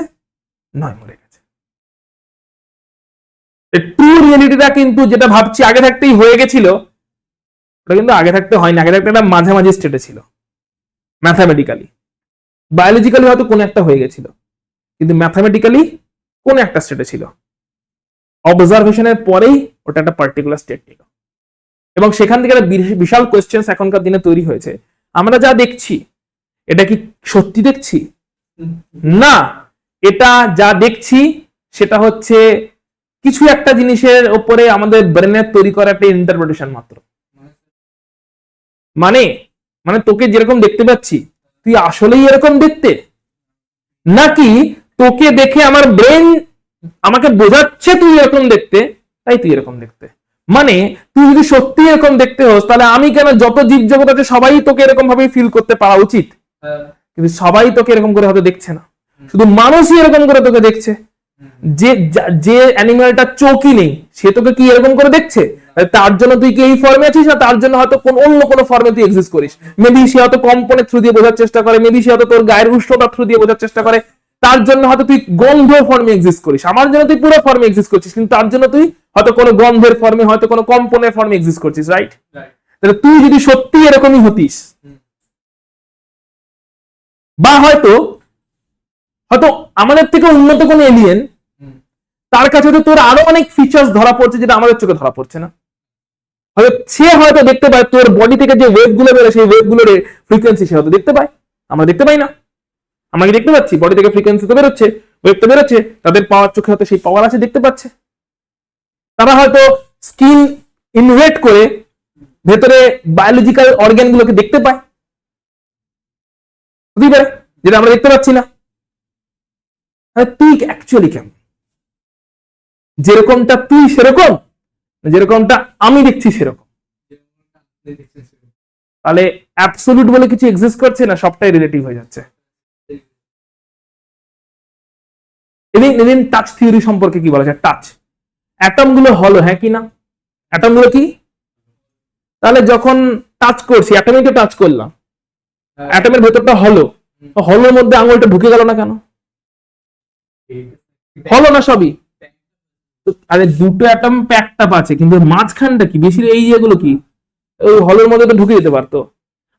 নয় মরে গেছে। ট্রু রিয়েলিটিটা কিন্তু যেটা ভাবছি আগে থাকতেই হয়ে গেছিল, ওটা কিন্তু আগে থাকতে হয়নি, আগে থাকতে একটা মাঝামাঝি স্টেটে ছিল। ম্যাথামেটিক্যালি, বায়োলজিক্যালি হয়তো কোন একটা হয়ে গেছিল, কিন্তু ম্যাথামেটিক্যালি কোন একটা স্টেটে ছিল। অবজারভেশনের পরেই ওটা একটা পার্টিকুলার স্টেট নিল, এবং সেখান থেকে একটা বিশাল কোয়েশ্চেন এখনকার দিনে তৈরি হয়েছে, আমরা যা দেখছি এটা কি সত্যি দেখছি? না, এটা যা দেখছি সেটা হচ্ছে কিছু একটা জিনিসের উপরে আমাদের ব্রেনের তৈরি করা একটা ইন্টারপ্রিটেশন মাত্র। মানে মানে তোকে যেরকম দেখতে পাচ্ছি তুই আসলেই এরকম দেখতে, নাকি তোকে দেখে আমার ব্রেন আমাকে বোঝাচ্ছে তুই এরকম দেখতে তাই তুই এরকম দেখতে? মানে তুই যদি সত্যি এরকম দেখতে হোস তাহলে আমি কেন, যত জীবজগৎ আছে সবাই তোকে এরকম ভাবে ফিল করতে পারা উচিত, কিন্তু সবাই তোকে এরকম করে হয়তো দেখছে না, শুধু মানুষই এরকম করে তোকে দেখছে। যে যে অ্যানিমালটা চোখই নেই সে তোকে কি এরকম করে দেখছে? তার জন্য তুই কি এই ফর্মে আছিস, না তার জন্য হয়তো অন্য কোনো ফর্মে তুই এক্সিস্ট করিস? মেবি সে হয়তো কম্পনের থ্রু দিয়ে বোঝার চেষ্টা করে, মেবি সে হয়তো তোর গায়ের উষ্ণতার থ্রু দিয়ে বোঝার চেষ্টা করে, তার জন্য হয়তো তুই গন্ধ ফর্মে এক্সিস্ট করিস, আমার জন্য তুই পুরো ফর্মে এক্সিস্ট করছিস, কিন্তু তার জন্য তুই হয়তো কোনো গন্ধের ফর্মে, হয়তো কোনো কম্পনের ফর্মে এক্সিস্ট করছিস, রাইট? তাহলে তুই যদি সত্যি এরকমই হতিস, বা হয়তো হয়তো আমাদের থেকে উন্নত কোনো এলিয়েন, তার কাছে তো তোর আরো অনেক ফিচার্স ধরা পড়ছে যেটা আমাদের চোখে ধরা পড়ছে না। হয়তো সে হয়তো দেখতে পায় তোর বডি থেকে যে ওয়েভ গুলো বেরোয় সেই ওয়েভ গুলোর ফ্রিকোয়েন্সি সে হয়তো দেখতে পায়, আমরা দেখতে পাই না। আমরা কি দেখতে পাচ্ছি? বডি থেকে ফ্রিকোয়েন্সি তো বেরোচ্ছে, ওয়েভ তো বেরোচ্ছে, তাদের পাওয়ার চোখে হয়তো সেই পাওয়ার আছে, দেখতে পাচ্ছে। তারা হয়তো স্কিন ইনভেট করে ভেতরে বায়োলজিক্যাল অর্গান গুলোকে দেখতে পায়, হতেই পারে, যেটা আমরা দেখতে পাচ্ছি না। তুই অ্যাকচুয়ালি কেমন? যেরকমটা তুই সেরকম, যেরকমটা আমি দেখছি সেরকম? তাহলে অ্যাবসলিউট বলে কিছু এক্সিস্ট করছে না, সবটাই রিলেটিভ হয়ে যাচ্ছে। টাচ থিওরি সম্পর্কে কি বলা যায়? টাচ অ্যাটম গুলো হলো, হ্যাঁ কি না? অ্যাটম গুলো কি? তাহলে যখন টাচ করছি, অ্যাটমই তো টাচ করলাম, অ্যাটমের ভেতরটা হলো, হলোর মধ্যে আঙুলটা ঢুকে গেল না কেন? হলো না সবই? আরে দুটো অ্যাটম প্যাকড আপ আছে, কিন্তু মাঝখানটা কি? বেশি এই যেগুলো কি ওই হলোর মধ্যে তো ঢুকে যেতে পারতো।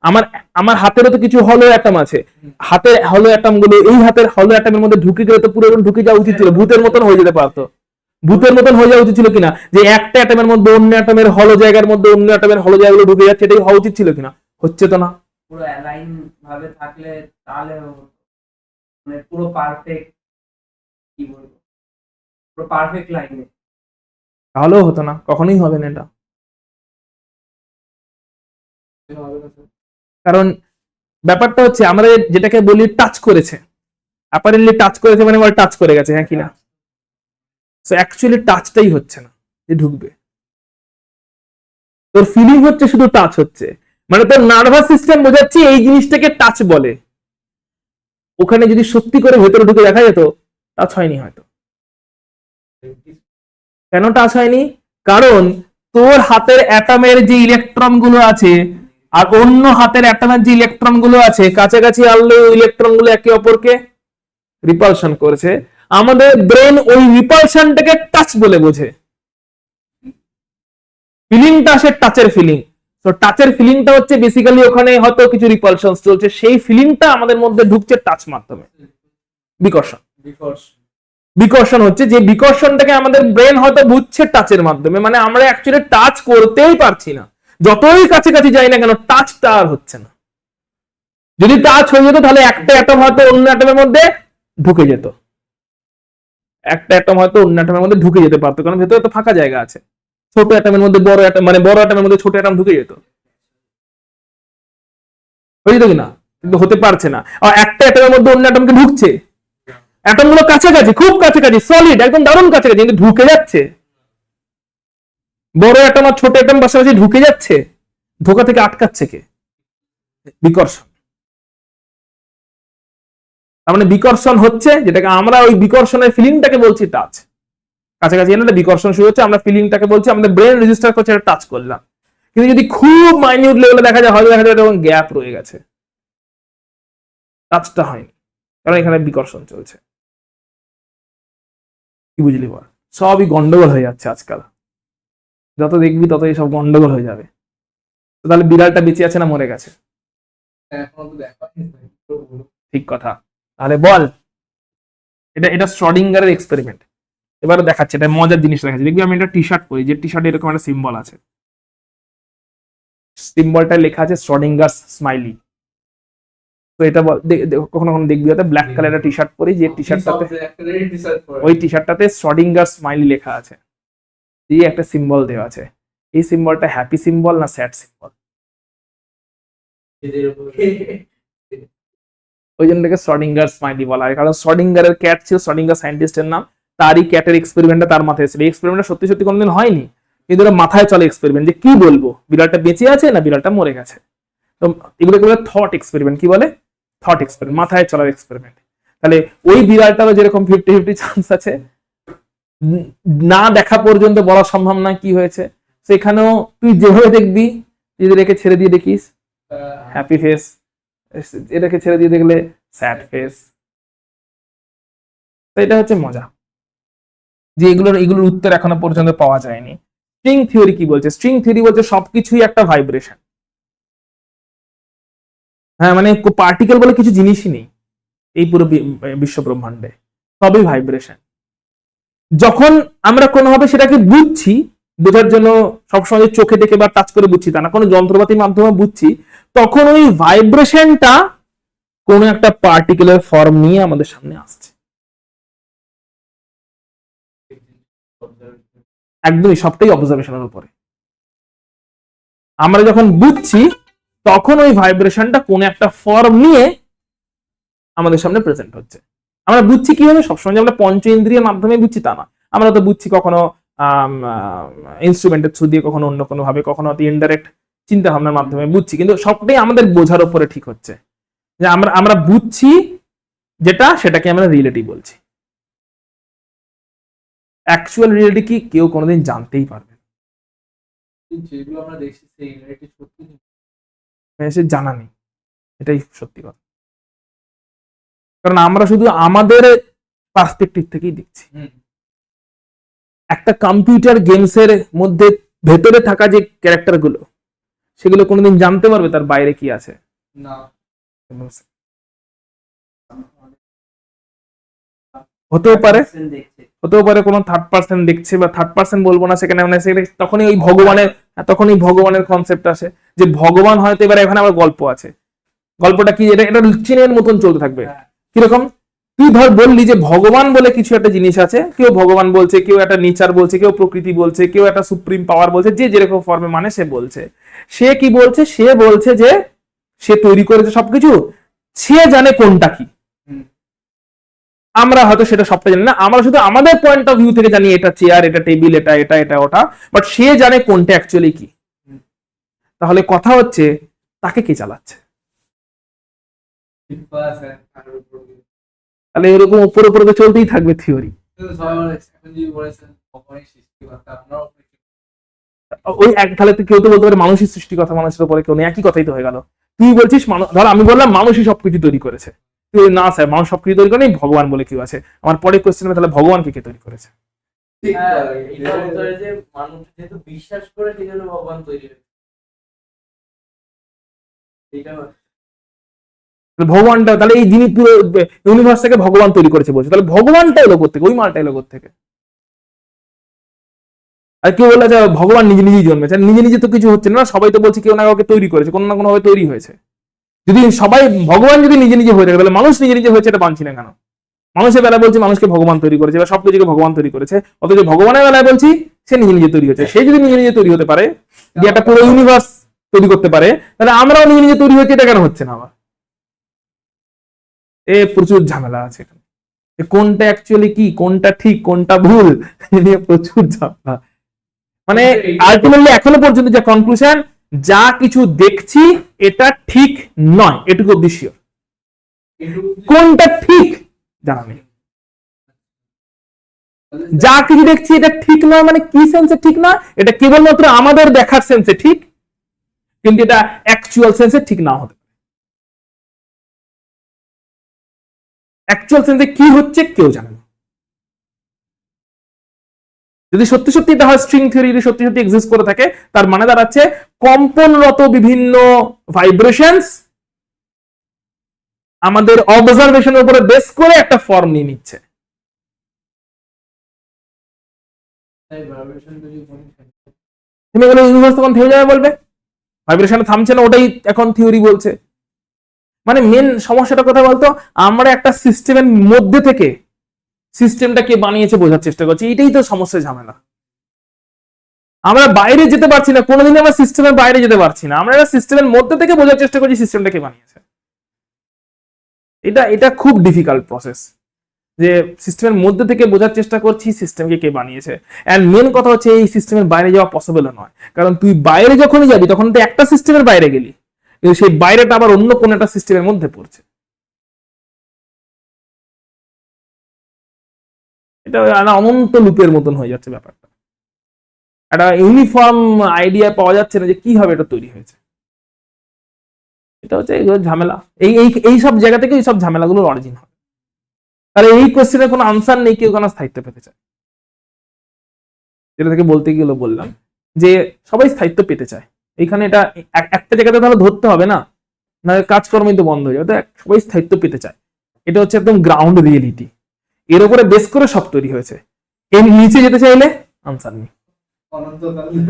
আমার আমার হাতেরও তো কিছু হলো অ্যাটম আছে, হাতের হলো অ্যাটম গুলো এই হাতের হলো অ্যাটমের মধ্যে ঢুকে গেলে তো পুরো ঢুকে যাওয়া উচিত ছিল, ভূতের মতন হয়ে যেতে পারতো। ভূতের মতন হয়ে যাওয়া উচিত ছিল কিনা, যে একটা অ্যাটমের মধ্যে অন্য অ্যাটমের হলো জায়গার মধ্যে অন্য অ্যাটমের হলো জায়গাগুলো ঢুকে যাচ্ছে, এটাই হওয়া উচিত ছিল কিনা? হচ্ছে তো না। পুরো অ্যালাইন ভাবে থাকলে তাহলে মানে পুরো পারফেক্ট, কি বলবো, পুরো পারফেক্ট লাইনে তাহলেও হতো না, কখনোই হবে না এটা। কারণ ব্যাপারটা হচ্ছে আমরা যেটাকে বলি টাচ করেছে, অ্যাপারেন্টলি টাচ করেছে মানে টাচ করে গেছে, হ্যাঁ কিনা? সো অ্যাকচুয়ালি টাচটাই হচ্ছে না যে ঢুকবে, তোর ফিলিং হচ্ছে শুধু টাচ হচ্ছে, মানে তোর নার্ভাস সিস্টেম বোঝাচ্ছে এই জিনিসটাকে টাচ বলে। ওখানে যদি সত্যি করে ভেতরে ঢুকে দেখা যেত, টাচ হয়নি হয়তো। কেন টাচ হয়নি? কারণ তোর হাতের অ্যাটমের যে ইলেকট্রন গুলো আছে আর অন্য হাতের অ্যাটমের যে ইলেকট্রন গুলো আছে, কাছাকাছি আনলে ইলেকট্রন গুলো একে অপরকে রিপালশন করেছে। আমাদের ব্রেন ওই রিপালশনটাকে টাচ বলে বোঝে। ফিলিংটা আসে টাচের ফিলিং, তো টাচের ফিলিংটা হচ্ছে বেসিক্যালি ওখানে হয়তো কিছু রিপালশন চলছে, সেই ফিলিংটা আমাদের মধ্যে ঢুকছে টাচ মাধ্যমে। বিকর্ষণ, বিকর্ষণ হচ্ছে যে বিকর্ষণটাকে আমাদের ব্রেন হয়তো বুঝছে টাচের মাধ্যমে, মানে আমরা অ্যাকচুয়ালি টাচ করতেই পারছি না, যতই কাছাকাছি যাই না কেন টাচটা আর হচ্ছে না। যদি টাচ হয়ে যেত তাহলে একটা অ্যাটম হয়তো অন্য অ্যাটমের মধ্যে ঢুকে যেত, একটা অ্যাটম হয়তো অন্য অ্যাটমের মধ্যে ঢুকে যেতে পারতো, কারণ ভেতরে তো ফাঁকা জায়গা আছে। ছোট অ্যাটমের মধ্যে বড় অ্যাটম, মানে বড় অ্যাটমের মধ্যে ছোট অ্যাটম ঢুকে যেত, হয়ে যেত কিনা? কিন্তু হতে পারছে না। আর একটা অ্যাটমের মধ্যে অন্য অ্যাটমকে ঢুকছে, অ্যাটম গুলো কাছাকাছি, খুব কাছাকাছি, সলিড একদম দারুণ কাছাকাছি, কিন্তু ঢুকে যাচ্ছে। বড় অ্যাটম আর ছোট অ্যাটম পাশাপাশি ঢুকে যাচ্ছে, ঢোকা থেকে আটকাচ্ছে কে? বিকর্ষণ। তার মানে বিকর্ষণ হচ্ছে, যেটাকে আমরা ওই বিকর্ষণের ফিলিংটাকে বলছি টাচ। কাছাকাছি এলে বিকর্ষণ শুরু হচ্ছে, আমরা ফিলিংটাকে বলছি, আমাদের ব্রেন রেজিস্টার করছে এটা টাচ করলাম। কিন্তু যদি খুব মাইনিউট লেভেলে দেখা যায়, হয়তো দেখা যায় তখন গ্যাপ রয়ে গেছে, টাচটা হয়নি, কারণ এখানে বিকর্ষণ চলছে। কি বুঝলি বল? সবই গন্ডগোল হয়ে যাচ্ছে আজকাল, যত দেখবি ততই সব গন্ডগোল হয়ে যাবে। তাহলে বিড়ালটা বেঁচে আছে না মরে গেছে? ঠিক কথা। তাহলে বল, এটা এটা শ্রডিঙ্গারের এক্সপেরিমেন্ট। এবারে দেখাচ্ছে, এটা মজার জিনিস দেখাচ্ছে। দেখবি আমি একটা টি শার্ট পরি, যে টি শার্টে এরকম একটা সিম্বল আছে, সিম্বলটা লেখা আছে শ্রডিঙ্গার্স স্মাইলি। তো এটা কখনো কখনো দেখবি হয়তো ব্ল্যাক কালারের টি শার্ট পরি, যে টি শার্টটাতে ওই টি শার্টটাতে শ্রডিঙ্গার স্মাইলি লেখা আছে, দিয়ে একটা সিম্বল দেওয়া আছে। এই সিম্বলটা হ্যাপি সিম্বল না স্যাড সিম্বল? ওই জন্যটাকে শ্রডিঙ্গার স্মাইলি বলা হয়, কারণ শ্রডিঙ্গারের ক্যাট ছিল, শ্রডিঙ্গার সায়েন্টিস্টের নাম, তারই ক্যাটের এক্সপেরিমেন্টটা তার মাথায় ছিল। এই এক্সপেরিমেন্টটা সত্যি সত্যি কোনোদিন হয়নি, কিন্তু ওরা মাথায় চলে এক্সপেরিমেন্ট, যে কি বলবো, বিড়ালটা বেঁচে আছে না বিড়ালটা মরে গেছে। তো এগুলোকে বলে থট এক্সপেরিমেন্ট। কি বলে? থট এক্সপেরিমেন্ট, মাথায় চলার এক্সপেরিমেন্ট। তাহলে ওই বিড়ালটারও যেরকম 50-50 চান্স আছে, না দেখা পর্যন্ত বলা সম্ভব না কি হয়েছে, সেখানেও তুই যেভাবে দেখবি, যদি রেখে ছেড়ে দিয়ে দেখিস হ্যাপি ফেস, এটাকে ছেড়ে দিয়ে দেখলে স্যাড ফেস। তো এটা হচ্ছে মজা, যে এগুলোর উত্তর এখনো পর্যন্ত পাওয়া যায়নি। স্ট্রিং থিওরি কি বলছে? স্ট্রিং থিওরি বলছে সবকিছুই একটা ভাইব্রেশন। হ্যাঁ, মানে পার্টিকেল বলে কিছু জিনিসই নেই এই পুরো বিশ্ব ব্রহ্মাণ্ডে, সবই ভাইব্রেশন। যখন আমরা কোনোভাবে সেটাকে বুঝছি, বোঝার জন্য সবসময় চোখে দেখে বা টাচ করে বুঝছি তা না, কোনো যন্ত্রপাতির মাধ্যমে বুঝছি, তখন ওই ভাইব্রেশনটা কোনো একটা পার্টিকেলের ফর্ম নিয়ে আমাদের সামনে আসছে। একদমই, সবটাই অবজারভেশনের উপরে। আমরা যখন বুঝছি তখন ওই ভাইব্রেশনটা কোন একটা ফর্ম নিয়ে আমাদের সামনে প্রেজেন্ট হচ্ছে। আমরা বুঝছি কিভাবে? সবসময় যে আমরা পঞ্চ ইন্দ্রিয়ের মাধ্যমে বুঝছি তা না, আমরা তো বুঝছি কখনো ইনস্ট্রুমেন্টের থ্রু দিয়ে, কখনো অন্য কোনো ভাবে, কখনো ইনডাইরেক্ট চিন্তা ভাবনার মাধ্যমে বুঝছি, কিন্তু সবটাই আমাদের বোঝার উপরে ঠিক হচ্ছে। যে আমরা বুঝছি যেটা, সেটাকে আমরা রিয়েলিটি বলছি। অ্যাকচুয়াল রিয়েলিটি কি কেউ কোনোদিন জানতেই পারবে না। যেগুলো আমরা দেখছি সেই রিয়েলিটি সত্যি সে জানা নেই, এটাই সত্যি কথা। কারণ আমরা শুধু আমাদের পার্সপেক্টিভ থেকেই দেখছি। একটা কম্পিউটার গেমস এর মধ্যে ভেতরে থাকা যে ক্যারেক্টার গুলো, সেগুলো কোনোদিন জানতে পারবে তার বাইরে কি আছে? না। হতেও পারে কোনো থার্ড পার্সন দেখছে, বা থার্ড পার্সন বলবো না সেখানে, মানে তখনই ওই ভগবানের কনসেপ্ট আসে, যে ভগবান হয়তো এবার এখানে আবার গল্প আছে। গল্পটা কি? এটা চেনের মতন চলতে থাকবে। কিরকম? তুই ধর বললি যে ভগবান বলে কিছু একটা জিনিস আছে, কেউ ভগবান বলছে, কেউ একটা নেচার বলছে, কেউ প্রকৃতি বলছে, কেউ একটা সুপ্রিম পাওয়ার বলছে, যে যেরকম ফর্মে মানে সে বলছে। সে কি বলছে? সে বলছে যে সে তৈরি করেছে সবকিছু, সে জানে কোনটা কি। আমরা হয়তো সেটা সবটা জানি না, আমরা শুধু আমাদের পয়েন্ট অফ ভিউ থেকে জানি এটা চেয়ার, এটা টেবিল, এটা এটা এটা ওটা, বাট সে জানে কোনটা অ্যাকচুয়ালি কি। তাহলে কথা হচ্ছে, তাকে কে চালাচ্ছে? তাহলে এরকম উপর উপরে তো চলতেই থাকবে থিওরি। ওই এক তাহলে কেউ তো বলতে পারে মানুষই সৃষ্টিকর্তা, মানুষের উপরে কেউ নেই, একই কথাই তো হয়ে গেল। তুই বলছিস ধর আমি বললাম মানুষই সবকিছু তৈরি করেছে, তুই না স্যার মানুষ সবকিছু তৈরি করে, ভগবান বলে কেউ আছে। আমার পরে কোশ্চেন, তাহলে ভগবানকে কে তৈরি করেছে? মানুষ যেহেতু বিশ্বাস করে সেই জন্য ভগবান তৈরি হয়েছে। ভগবানটা তাহলে এই যিনি পুরো ইউনিভার্সটাকে ভগবান তৈরি করেছে বলছে, তাহলে ভগবানটা এলো কোত্থেকে? ওই মালটা এলো কোত্থেকে? আর কেউ বলে যে ভগবান নিজে নিজেই জন্মেছে, নিজে নিজে তো কিছু হচ্ছে না, সবাই তো বলছে কেউ না কাউকে তৈরি করেছে, কোনো না কোনো ভাবে তৈরি হয়েছে। যদি সবাই ভগবান যদি নিজে নিজে হয়ে থাকে, তাহলে মানুষ নিজে নিজে হয়েছে, এটা মানছি না কেন? মানুষের বেলায় বলছে মানুষকে ভগবান তৈরি করেছে, বা সবকিছুকে ভগবান তৈরি করেছে, অথচ ভগবানের বেলায় বলছি সে নিজে নিজে তৈরি হয়েছে। সে যদি নিজে নিজে তৈরি হতে পারে, যে একটা পুরো ইউনিভার্স তৈরি করতে পারে, তাহলে আমরাও নিজে নিজে তৈরি হয়েছে, এটা কেন হচ্ছে না আবার? প্রচুর ঝামেলা আছে এখানে, কোনটা অ্যাকচুয়ালি কি, কোনটা ঠিক, কোনটা ভুল, নিয়ে প্রচুর ঝামেলা। মানে আলটিমেটলি এখনো পর্যন্ত যে কনক্লুশন, যা কিছু দেখছি এটা ঠিক নয়, এটুকু অবধি শিওর। কোনটা ঠিক জানা নেই। যা কিছু দেখছি এটা ঠিক নয়, মানে কি সেন্সে ঠিক না? এটা কেবলমাত্র আমাদের দেখার সেন্সে ঠিক, কিন্তু এটা অ্যাকচুয়াল সেন্সে ঠিক না হতে পারে। অ্যাকচুয়াল সেন্সে কি হচ্ছে কেউ জানে না। যদি সত্যি সত্যি এটা হয়, স্ট্রিং থিওরি যদি সত্যি সত্যি এক্সিস্ট করে থাকে, তার মানে দাঁড়াচ্ছে কম্পনরত বিভিন্ন ভাইব্রেশনস আমাদের অবজারভেশনের উপরে বেস করে একটা ফর্ম নিয়ে নিচ্ছে। থেমে গেলে ইউনিভার্স তখন থেমে যাবে বলবে, ভাইব্রেশন থামছে না, ওটাই এখন থিওরি বলছে। মানে মেন সমস্যাটা কোথায় বলতো? আমরা একটা সিস্টেমের মধ্যে থেকে সিস্টেমটা কে বানিয়েছে বোঝার চেষ্টা করছি, এটাই তো সমস্যা, ঝামেলা। আমরা বাইরে যেতে পারছি না, কোনোদিন আমরা সিস্টেমের বাইরে যেতে পারছি না, আমরা একটা সিস্টেমের মধ্যে থেকে বোঝার চেষ্টা করছি সিস্টেমটা কে বানিয়েছে। এটা খুব ডিফিকাল্ট প্রসেস। যে সিস্টেমের মধ্যে থেকে বোঝার চেষ্টা করছি সিস্টেমকে কে বানিয়েছে। এন্ড মেন কথা হচ্ছে এই সিস্টেমের বাইরে যাওয়া পসিবল নয়, কারণ তুই বাইরে যখনই যাবি তখন তো একটা সিস্টেমের বাইরে গেলি, কিন্তু সেই বাইরেটা আবার অন্য কোন একটা সিস্টেমের মধ্যে পড়ছে। এটা একটা অনন্ত লুপের মতন হয়ে যাচ্ছে ব্যাপারটা, একটা ইউনিফর্ম আইডিয়া পাওয়া যাচ্ছে না যে কিভাবে এটা তৈরি হয়েছে। এটা হচ্ছে এগুলো ঝামেলা, এই এই এই সব জায়গা থেকে এই সব ঝামেলাগুলোর অরিজিন হয়। তাহলে এই কোশ্চেনের কোনো আনসার নেই, কেউ কেন স্থায়িত্ব পেতে চায়? যেটা থেকে বলতে গেলে বললাম যে সবাই স্থায়িত্ব পেতে চায়, এইখানে এটা একটা জায়গাতে তাহলে ধরতে হবে না, না কাজকর্মই তো বন্ধ হয়ে যাবে, সবাই স্থায়িত্ব পেতে চায়। এটা হচ্ছে একদম গ্রাউন্ড রিয়েলিটি, এর উপরে বেস করে সব তৈরি হয়েছে। এর নিচে যেতে চাইলে আনসার নেই,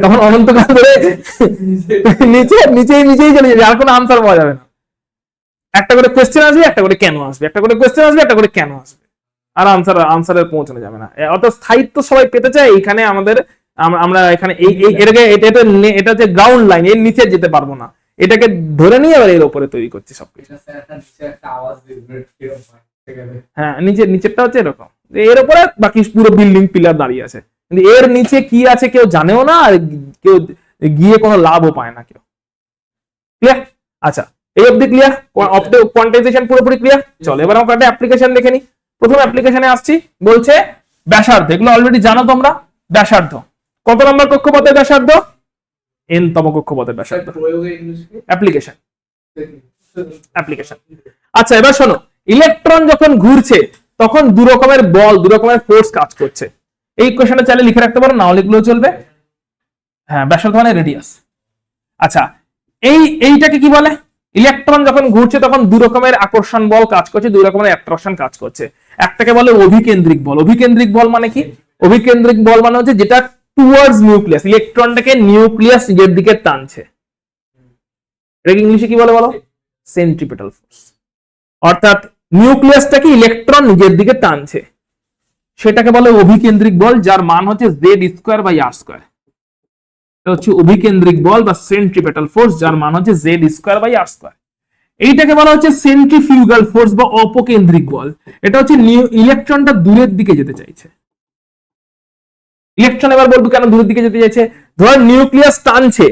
তখন অনন্তকাল ধরে নিচে নিচেই নিচেই চলে যাবে, আর কোনো আনসার পাওয়া যাবে না। একটা করে কোয়েশ্চেন আসবে, একটা করে কেন আসবে, একটা করে কোয়েশ্চেন আসবে, একটা করে কেন আসবে, আর আনসারে পৌঁছানো যাবে না। অর্থাৎ স্থায়িত্ব সবাই পেতে চায়, এইখানে আমাদের আমরা এখানে এটা হচ্ছে গ্রাউন্ড লাইন, এর নিচে যেতে পারবো না, এটাকে ধরে নিয়ে এবার এর উপরে তৈরি করছি সবকিছু। হ্যাঁ, নিচেরটা হচ্ছে এরকম, এর উপরে বাকি পুরো বিল্ডিং পিলার দাঁড়িয়ে আছে, কিন্তু এর নিচে কি আছে কেউ জানেও না, আর কেউ গিয়ে কোনো লাভও পায় না কেউ। ক্লিয়ার? আচ্ছা, এই অবধি ক্লিয়ার? কোয়ান্টাইজেশন পুরোপুরি ক্লিয়ার? চলো এবার আমরা একটা অ্যাপ্লিকেশন দেখে নিই। প্রথম অ্যাপ্লিকেশনে আসছি, বলছে ব্যাসার্ধ, এগুলো অলরেডি জানো তোমরা। ব্যাসার্ধ কত নম্বর কক্ষপথের ব্যাসার্ধ? n তম কক্ষপথের ব্যাসার্ধ। Application application. আচ্ছা এবার শোনো, ইলেকট্রন যখন ঘুরছে তখন দু রকমের বল, দু রকমের ফোর্স কাজ করছে। এই কোশ্চেনটা চাইলে লিখে রাখতে পারো, নাও লিখলেও চলবে। হ্যাঁ, ব্যাসার্ধ মানে রেডিয়াস। আচ্ছা, এইটাকে কি বলে? ইলেকট্রন যখন ঘুরছে তখন দু রকমের আকর্ষণ বল কাজ করছে, দুই রকমের অ্যাট্রাকশন কাজ করছে। একটাকে বলে অভিকেন্দ্রিক বল। অভিকেন্দ্রিক বল মানে কি? অভিকেন্দ্রিক বল মানে হচ্ছে যেটা টুয়ার্ডস নিউক্লিয়াস, ইলেকট্রনটাকে নিউক্লিয়াস নিজের দিকে টানছে। এটাকে ইংলিশে কি বলে বলো? Centripetal force. অর্থাৎ নিউক্লিয়াসটাকে ইলেকট্রন নিজের দিকে টানছে, সেটাকে বলে অভিকেন্দ্রিক বল, যার মান হচ্ছে z²/r²। এটা হচ্ছে অভিকেন্দ্রিক বল বা সেন্ট্রিপেটাল ফোর্স, যার মান হচ্ছে z²/r²। এইটাকে বলা হচ্ছে সেন্ট্রিফিউগাল ফোর্স বা অপকেন্দ্রিক বল। এটা হচ্ছে ইলেকট্রনটা দূরের দিকে যেতে চাইছে। ইলেকট্রন এবার বলবো কেন দূরের দিকে যেতে চাইছে? ধর নিউক্লিয়াস টানছে,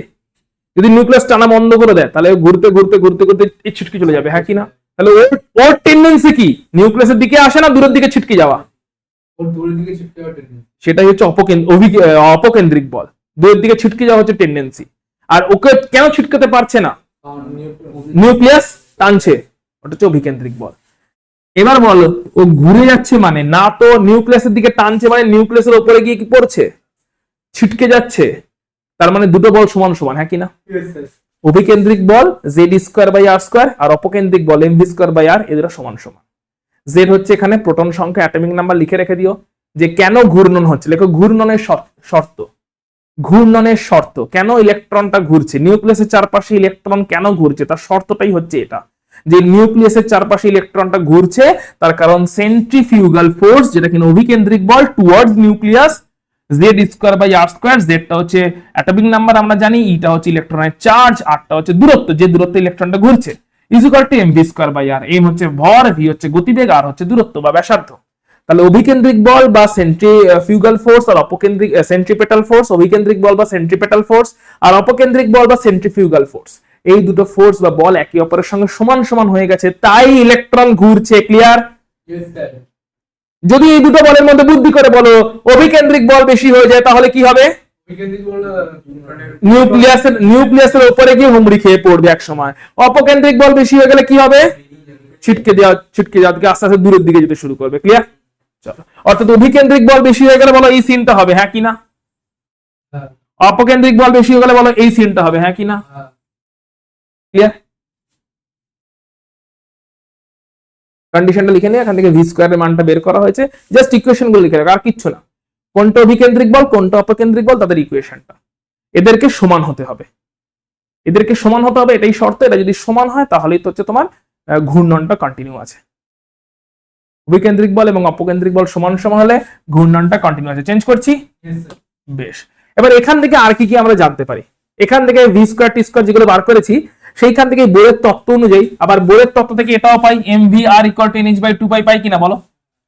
যদি নিউক্লিয়াস টানা বন্ধ করে দেয় তাহলে ঘুরতে ঘুরতে ঘুরতে ঘুরতে ছিটকে চলে যাবে, হ্যাঁ কি না? তাহলে ওর টেন্ডেন্সি কি? নিউক্লিয়াসের দিকে আসে না দূরের দিকে ছিটকে যাওয়া? সেটাই হচ্ছে অপকেন্দ্রিক বল, দূরের দিকে ছিটকে যাওয়া হচ্ছে টেন্ডেন্সি। আর ওকে কেন ছিটকাতে পারছে না? নিউক্লিয়াস টানছে, ওটা হচ্ছে অভিকেন্দ্রিক বল। এবার বলো, ও ঘুরে যাচ্ছে মানে না তো নিউক্লিয়াসের দিকে টানছে, মানে নিউক্লিয়াসের উপরে গিয়ে কি পড়ছে? ছিটকে যাচ্ছে, তার মানে দুটো বল সমান সমান, হ্যাঁ কি না? অভিকেন্দ্রিক বল z²/r², আর অপকেন্দ্রিক বল mv²/r, এদের সমান সমান। z হচ্ছে এখানে প্রোটন সংখ্যা, অ্যাটমিক নাম্বার লিখে রেখে দিও। যে কেন ঘূর্ণন হচ্ছে, লেখো ঘূর্ণনের শর্ত। ঘূর্ণনের শর্ত, কেন ইলেকট্রনটা ঘুরছে, নিউক্লিয়াসের চারপাশে ইলেকট্রন কেন ঘুরছে, তার শর্তটাই হচ্ছে এটা, যে নিউক্লিয়াসের চারপাশে ইলেকট্রনটা ঘুরছে তার কারণ সেন্ট্রিফিউগাল ফোর্স, যেটা কিনা অভিকেন্দ্রিক বল টুয়ার্ডস নিউক্লিয়াস, z²/r²। জেডটা হচ্ছে অ্যাটমিক নাম্বার আমরা জানি, ইটা হচ্ছে ইলেকট্রনের চার্জ, আরটা হচ্ছে দূরত্ব, যে দূরত্বে ইলেকট্রনটা ঘুরছে, ইকুয়াল টু mv²/r। এম হচ্ছে ভর, ভি হচ্ছে গতিবেগ, আর হচ্ছে দূরত্ব বা ব্যাসার্ধ। তাহলে অভিকেন্দ্রিক বল বা সেন্ট্রিফিউগাল ফোর্স আর অপকেন্দ্রিক সেন্ট্রিপেটাল ফোর্স, অভিকেন্দ্রিক বল বা সেন্ট্রিপেটাল ফোর্স আর অপকেন্দ্রিক বল বা সেন্ট্রিফিউগাল ফোর্স, এই দুটো ফোর্স বা বল একে অপরের সঙ্গে সমান সমান হয়ে গেছে, তাই ইলেকট্রন ঘুরছে। ক্লিয়ার? যদি এই দুটো বলের মধ্যে বুদ্ধি করে বলো অভিকেন্দ্রিক বল বেশি হয়ে যায় তাহলে কি হবে? নিউক্লিয়াসের উপরে গিয়ে হুমড়ি খেয়ে পড়বে এক সময়। অপকেন্দ্রিক বল বেশি হয়ে গেলে কি হবে? ছিটকে যাওয়া থেকে আস্তে আস্তে দূরের দিকে যেতে শুরু করবে। ক্লিয়ার? চলো, অর্থাৎ অভিকেন্দ্রিক বল বেশি হয়ে গেলে বলো এই সিনটা হবে, হ্যাঁ কি না? অপকেন্দ্রিক বল বেশি হয়ে গেলে বলো এই সিনটা হবে, হ্যাঁ কি না? ক্লিয়ার? কন্ডিশনটা লিখে নিয়ে এখান থেকে ভি স্কয়ারের মানটা বের করা হয়েছে, জাস্ট ইকুয়েশন গুলো লিখে রাখো, আর কিচ্ছু না। কোনটা অভিকেন্দ্রিক বল কোনটা অপকেন্দ্রিক বল তাদের ইকুয়েশনটা, এদেরকে সমান হতে হবে, এদেরকে সমান হতে হবে, এটাই শর্ত। এটা যদি সমান হয় তাহলেই তো হচ্ছে তোমার ঘূর্ণনটা কন্টিনিউ আছে। অভিকেন্দ্রিক বল এবং অপকেন্দ্রিক বল সমান সমান হলে ঘূর্ণনটা কন্টিনিউ আছে। চেঞ্জ করছি? বেশ। এবার এখান থেকে আর কি কি আমরা জানতে পারি? এখান থেকে ভি স্কয়ার টি স্কয়ার যেগুলো বার করেছি সেইখান থেকে বোরের তত্ত্ব অনুযায়ী, আবার বোরের তত্ত্ব থেকে এটাও পাই mvr = 10h/2π পাই কিনা বলো?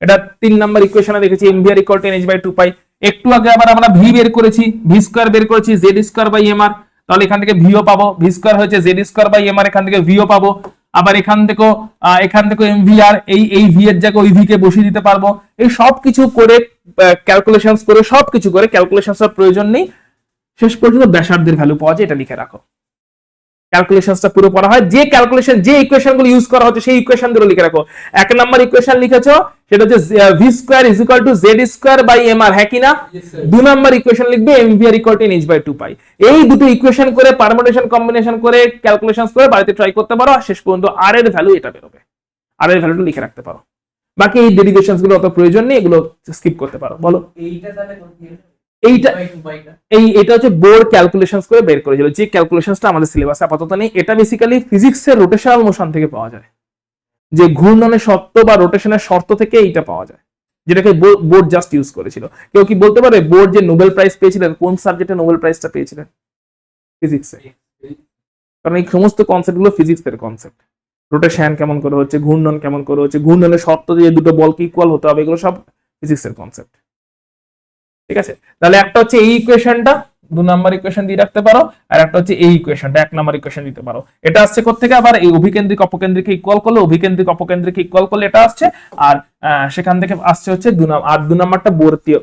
এটা 3 নাম্বার ইকুয়েশনে দেখেছি mvr ইকুয়াল টু nh/2 একটু আগে আবার আমরা v বের করেছি, v স্কয়ার বের করেছি z স্কয়ার বাই mr, তাহলে এখান থেকে v ও পাবো, v স্কয়ার হয়েছে z স্কয়ার বাই mr, এখান থেকে v ও পাবো। আবার এখান থেকে mvr এই v এর জায়গায় ওই v কে বসিয়ে দিতে পারবো। এই সব কিছু করে ক্যালকুলেশনস করে সবকিছু করে ক্যালকুলেশনসের প্রয়োজন নেই, শেষ পর্যন্ত ব্যাসার্ধের ভ্যালু পাওয়া যায়, এটা লিখে রাখো। ক্যালকুলেশনসটা পুরো করা হয়, যে ক্যালকুলেশন যে ইকুয়েশন গুলো ইউজ করা হচ্ছে সেই ইকুয়েশন গুলো লিখে রাখো। 1 নাম্বার ইকুয়েশন লিখেছো সেটা হচ্ছে v square is equal to z square by mr, হ্যাঁ কি না? 2 নাম্বার ইকুয়েশন লিখবে mvr ইকুয়াল টু nh/2 এই দুটো ইকুয়েশন করে পারমুটেশন কম্বিনেশন করে ক্যালকুলেশনস করে বাড়িতে ট্রাই করতে পারো, আর শেষ পর্যন্ত r এর ভ্যালু এটা বেরোবে, r এর ভ্যালুটা লিখে রাখতে পারো। বাকি এই ডেরিভেশনস গুলো অত প্রয়োজন নেই, এগুলো স্কিপ করতে পারো। বলো এইটা তাহলে কোন এটা হচ্ছে বোর্ড ক্যালকুলেশনস করে বের করেছিল, যে ক্যালকুলেশনসটা আমাদের সিলেবাসে আপাতত নেই। এটা বেসিক্যালি ফিজিক্সের রোটেশনাল মোশন থেকে পাওয়া যায়, যে ঘূর্ণনের শর্ত বা রোটেশনের শর্ত থেকে এইটা পাওয়া যায়, যেটাকে বোর্ড জাস্ট ইউজ করেছিল। কেউ কি বলতে পারে বোর্ড যে নোবেল প্রাইজ পেয়েছিলেন কোন সাবজেক্টে নোবেল প্রাইজটা পেয়েছিলেন? ফিজিক্সে, কারণ এই সমস্ত কনসেপ্টগুলো ফিজিক্সের কনসেপ্ট। রোটেশন কেমন করে হচ্ছে, ঘূর্ণন কেমন করে হচ্ছে, ঘূর্ণনের শর্ত দিয়ে দুটো বলকে ইকুয়াল হতে হবে, এগুলো সব ফিজিক্সের কনসেপ্ট। ঠিক আছে, তাহলে একটা হচ্ছে এই ইকুয়েশনটা 2 নাম্বার ইকুয়েশন দিয়ে রাখতে পারো, আর একটা হচ্ছে এই ইকুয়েশনটা 1 নাম্বার ইকুয়েশন দিতে পারো। এটা আসছে কোত্থেকে? আবার এই অভিকেন্দ্রিক অপকেন্দ্রিক ইকুয়াল করলে, অভিকেন্দ্রিক অপকেন্দ্রিক ইকুয়াল করলে এটা আসছে, আর সেখান থেকে আসছে হচ্ছে 2 নাম্বারটা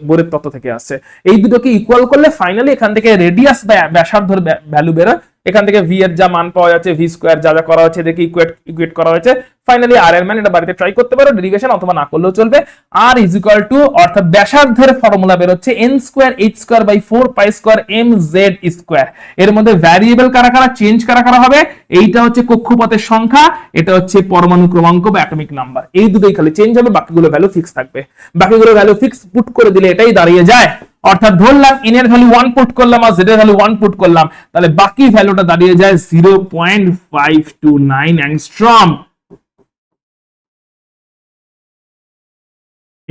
বোরের তত্ত্ব থেকে আসছে। এই দুটোকে ইকুয়াল করলে ফাইনালি এখান থেকে রেডিয়াস বা ব্যাসার্ধর ভ্যালু বেরোয়। এখান থেকে v এর যা মান পাওয়া যাচ্ছে, v স্কয়ার যা যা করা হচ্ছে দেখে ইকুয়েট করা হয়েছে, ফাইনালি r এর মান। এটা বাড়িতে ট্রাই করতে পারো, ডেরিভেশন অথবা না করলেও চলবে। r ইজ ইকুয়াল টু, অর্থাৎ ব্যাসার্ধের ফর্মুলা বের হচ্ছে n square h square by 4 pi square mz square. এর মধ্যে ভ্যারিয়েবল কারা কারা, চেঞ্জ কারা কারা হবে? এইটা হচ্ছে কক্ষপথের সংখ্যা, এটা হচ্ছে পরমাণু ক্রমাঙ্ক বা অ্যাটমিক নাম্বার। এই দুটোই খালি চেঞ্জ হবে, বাকিগুলো ভ্যালু ফিক্স থাকবে। বাকিগুলো ভ্যালু ফিক্স পুট করে দিলে এটাই দাঁড়িয়ে যায়, অর্থাৎ ধরলাম n এর ভ্যালু 1 পুট করলাম আর z এর ভ্যালু 1 পুট করলাম, তাহলে বাকি ভ্যালুটা দাঁড়িয়ে যায় 0.529 অ্যাংস্ট্রম।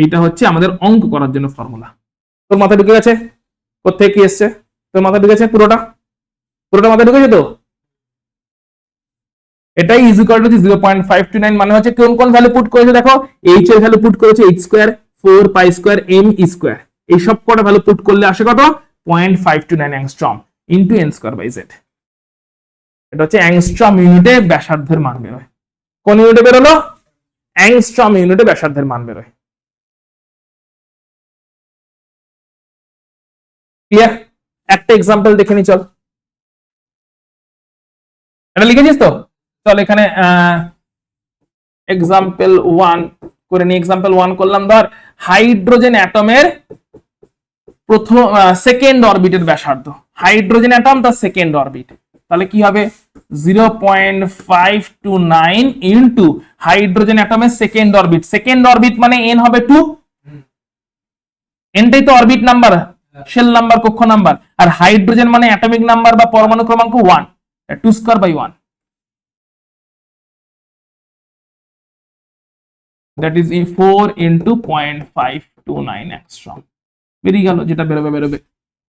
এটা হচ্ছে আমাদের অঙ্ক করার জন্য ফর্মুলা। তোর মাথায় ঢুকে গেছে? কোত্থেকে কি এসছে তোর মাথায় ঢুকেছে? পুরোটা মাথায় ঢুকেছে তো? এটাই ইজ ইকুয়াল টু 0.529, মানে হচ্ছে কোন কোন ভ্যালু পুট করেছে দেখো, h এর ভ্যালু পুট করেছে h square, 4 pi square m square, এই সব কটা ভ্যালু পুট করলে আসে কত? 0.529 angstrom into n square by z। এটা হচ্ছে অ্যাংস্ট্রম ইউনিটে ব্যাসার্ধের মান বেরোয়। কোন ইউনিটে বেরোলো? অ্যাংস্ট্রম ইউনিটে ব্যাসার্ধের মান বেরোয়। ক্লিয়ার? একটা এক্সাম্পল দেখে নি, চল। এটা লিখেছিস তো? চল এখানে এক্সাম্পল 1 করে নি। এক্সাম্পল 1 করলাম, ধর হাইড্রোজেন অ্যাটমের প্রথম সেকেন্ড অরবিটের ব্যাসার্ধ, হাইড্রোজেন অ্যাটম তার সেকেন্ড অরবিট, তাহলে কি হবে? 0.529 ইনটু হাইড্রোজেন অ্যাটমের সেকেন্ড অরবিট, সেকেন্ড অরবিট মানে n হবে 2, এনটাই তো অরবিট নাম্বার, শেল নাম্বার, কক্ষ নাম্বার, আর হাইড্রোজেন মানে অ্যাটমিক নাম্বার বা পরমাণু ক্রমাঙ্ক 1, 2 square by 1, that is 4 into 0.529 angstrom. বেরিয়ে গেল, যেটা বেরোবে।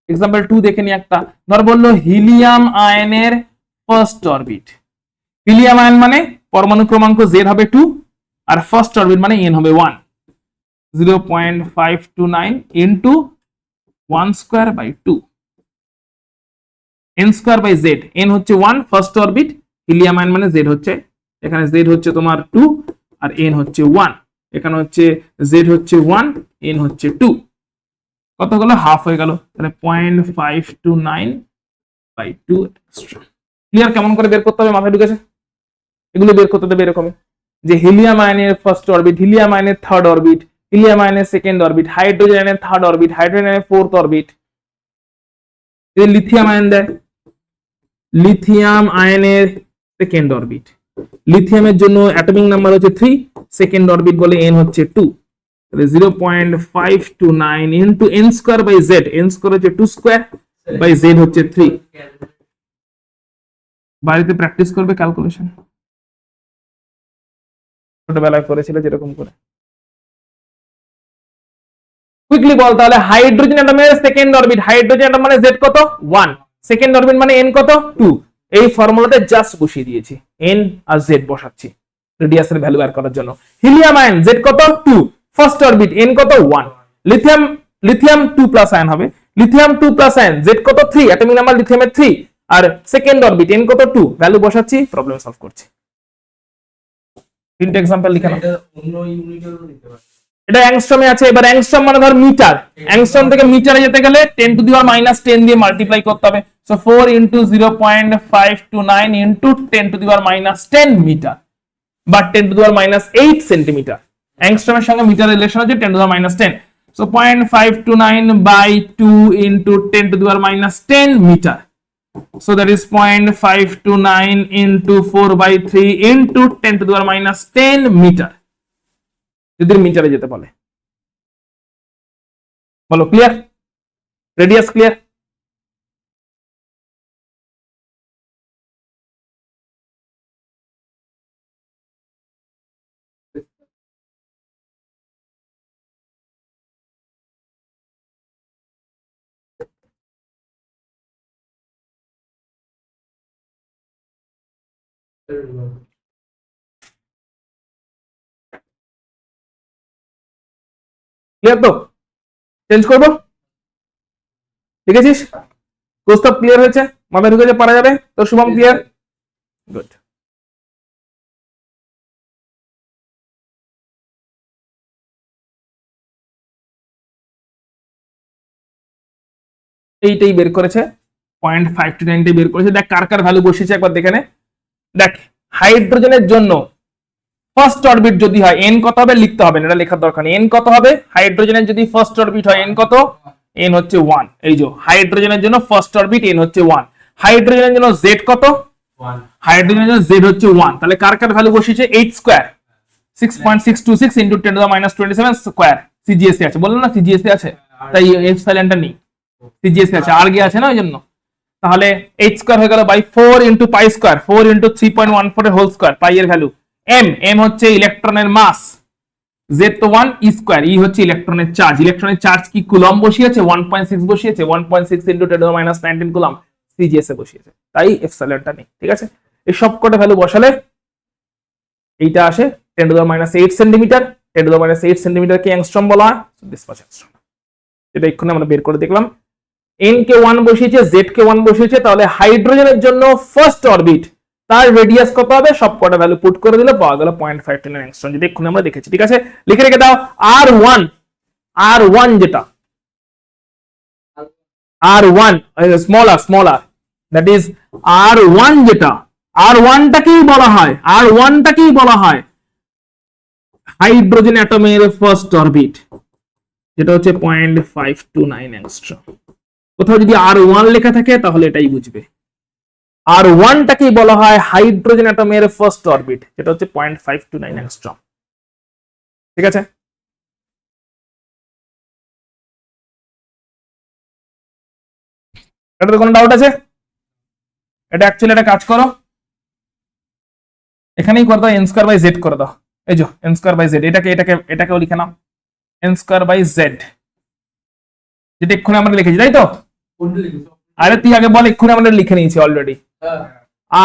এক্সাম্পল 2 দেখে নি একটা, ধর বললো হিলিয়াম আয়নের ফার্স্ট অরবিট। হিলিয়াম আয়ন মানে পরমাণু ক্রমাঙ্ক z হবে 2 আর ফার্স্ট অরবিট মানে n হবে 1, 0.529 into 1 square by 2, n square by z, n হচ্ছে 1 ফার্স্ট অরবিট, হিলিয়াম আয়ন মানে z হচ্ছে, এখানে z হচ্ছে তোমার 2 আর n হচ্ছে 1, এখানে হচ্ছে z হচ্ছে 1, n হচ্ছে 2, কত হলো? হাফ হয়ে গেল, তাহলে 0.529 বাই 2 এক্সট্রা। ক্লিয়ার? কেমন করে বের করতে হবে মাথায় ঢুকেছে? এগুলো বের করতে হবে এরকমই, যে হিলিয়াম আয়নের ফার্স্ট অরবিট, হিলিয়াম আয়নের থার্ড অরবিট, হিলিয়াম আয়নের সেকেন্ড অরবিট, হাইড্রোজেন আয়নের থার্ড অরবিট, হাইড্রোজেন আয়নের ফোর্থ অরবিট। লিথিয়াম আয়ন দেয়, লিথিয়াম আয়নের সেকেন্ড অরবিট, লিথিয়ামের জন্য অ্যাটমিক নাম্বার হচ্ছে 3, সেকেন্ড অরবিট বলে n হচ্ছে 2, তাহলে 0.529 into n square by z, n square হচ্ছে 2 স্কয়ার বাই z হচ্ছে 3। বাড়িতে প্র্যাকটিস করবে ক্যালকুলেশন, ছোটবেলায় করেছিল যেরকম করে। কুইকলি বল তাহলে, হাইড্রোজেন অ্যাটমের সেকেন্ড অরবিট, হাইড্রোজেন অ্যাটম মানে z কত? 1, সেকেন্ড অরবিট মানে n কত? 2। এই ফর্মুলাতে জাস্ট বসিয়ে দিয়েছি, n আর z বসাচ্ছি রেডিয়াসের ভ্যালু বের করার জন্য। হিলিয়াম আয়ন z কত? 2, ফার্স্ট অরবিট n কত 1, লিথিয়াম লিথিয়াম 2 প্লাস আয়ন হবে, লিথিয়াম 2 প্লাস আয়ন, z কত 3, অ্যাটমিক নাম্বার লিথিয়ামের 3, আর সেকেন্ড অরবিট n কত 2, ভ্যালু বসাচ্ছি, প্রবলেম সলভ করছি। তিনটে एग्जांपल লিখে নাও। এটা অন্য ইউনিটেরও নিতে পারে। এটা অ্যাংস্ট্রমে আছে। এবার অ্যাংস্ট্রম মানে ধর মিটার, অ্যাংস্ট্রম থেকে মিটারে যেতে গেলে 10 টু দি পাওয়ার -10 দিয়ে মাল্টিপ্লাই করতে হবে। So 4 into 0.529 into 10 to the power -10 metre বা 10 টু দি পাওয়ার -8 সেন্টিমিটার। অ্যাংস্ট্রমের সঙ্গে মিটার রিলেশন আছে 10 to the power -10। So 0.529 by 2 into 10 to the power -10 metre. So that is 0.529 into 4 by 3 into 10 to the power -10 metre, যদি মিটারে যেতে বলে। বলো clear? Radius clear? Clear তো? Change করবো? দেখেছিস প্রস্তাব ক্লিয়ার হয়েছে, মাথায় ঢুকেছে, পারা যাবে তো? শুভম ক্লিয়ার? গুড। এইটাই বের করেছে, 0.529 বের করেছে। দেখ কার কার ভ্যালু বসিয়েছে একবার দেখে নে। দেখ হাইড্রোজেনের জন্য ফার্স্ট অরবিট যদি হয় n কত হবে লিখতে হবে না, এটা লেখার দরকার নেই। n কত হবে হাইড্রোজেনের যদি ফার্স্ট অরবিট হয় n কত? n হচ্ছে 1। এই যে হাইড্রোজেনের জন্য ফার্স্ট অরবিট n হচ্ছে 1। হাইড্রোজেনের জন্য z কত? 1। হাইড্রোজেনের জন্য z হচ্ছে 1। তাহলে কার কার ভ্যালু বসিয়েছে? 8 square 6.626 into 10 to the -27 square. সিজিএসসি আছে, বললাম না সিজিএসসি আছে, তাই এক্স ফাইলটা নেই, সিজিএসসি আছে, আর গিয়ে আছে না ওই জন্য। তাহলে 8 স্কয়ার হয়ে গেল by 4 into pi square, 4 into 3.14 এর হোল স্কয়ার, পাই এর ভ্যালু। m হচ্ছে ইলেকট্রনের মাস, z তো 1, e স্কয়ার, e হচ্ছে ইলেকট্রনের চার্জ। ইলেকট্রনের চার্জ কি কুলম্ব বসিয়েছে? 1.6 বসিয়েছে, 1.6 ইনটু 10 টু দ্য -19 কুলম্ব সিজিএসএ বসিয়েছে, তাই এপসাইলনটা নেই। ঠিক আছে, এই সব কটা ভ্যালু বসালে এইটা আসে 10 to the -8 centimetre. 10 to the -8 centimetre K angstrom বলা হয়, দিস মাচ অ্যাংস্ট্রম। এটা এক্ষুনি আমরা বের করে দেখলাম। n কে 1 বসিয়েছে, z কে 1 বসিয়েছে, তাহলে হাইড্রোজেনের জন্য ফার্স্ট অরবিট তার রেডিয়াস কত হবে? সব কটা ভ্যালু পুট করে দিলে পাওয়া গেল 0.529 অ্যাংস্ট্রম, যেটা এক্ষুনি আমরা দেখেছি। ঠিক আছে, লিখে রেখে দাও r1 যেটা r1 smaller that is r1 যেটা r1টাকেই বলা হয়, r1টাকেই বলা হয় হাইড্রোজেন অ্যাটমের ফার্স্ট অরবিট, যেটা হচ্ছে 0.529 অ্যাংস্ট্রম। কোথাও যদি r1 লেখা থাকে তাহলে এটাই বুঝবে, r1টাকেই বলা হয় হাইড্রোজেন অ্যাটমের ফার্স্ট অরবিট, যেটা হচ্ছে 0.529 অ্যাংস্ট্রম। ঠিক আছে, এটাতে কোনো ডাউট আছে? এটা অ্যাকচুয়ালি একটা কাজ করো, এখানেই করে দাও, n স্কয়ার বাই z করে দাও। এই যে n স্কয়ার বাই z, এটাকেও লিখে নাও, n স্কয়ার বাই z, যেটা এক্ষুনি আমরা লিখেছি, তাই তো? আরে তুই আগে বল, এক্ষুনি আমরা লিখে নিয়েছি অলরেডি।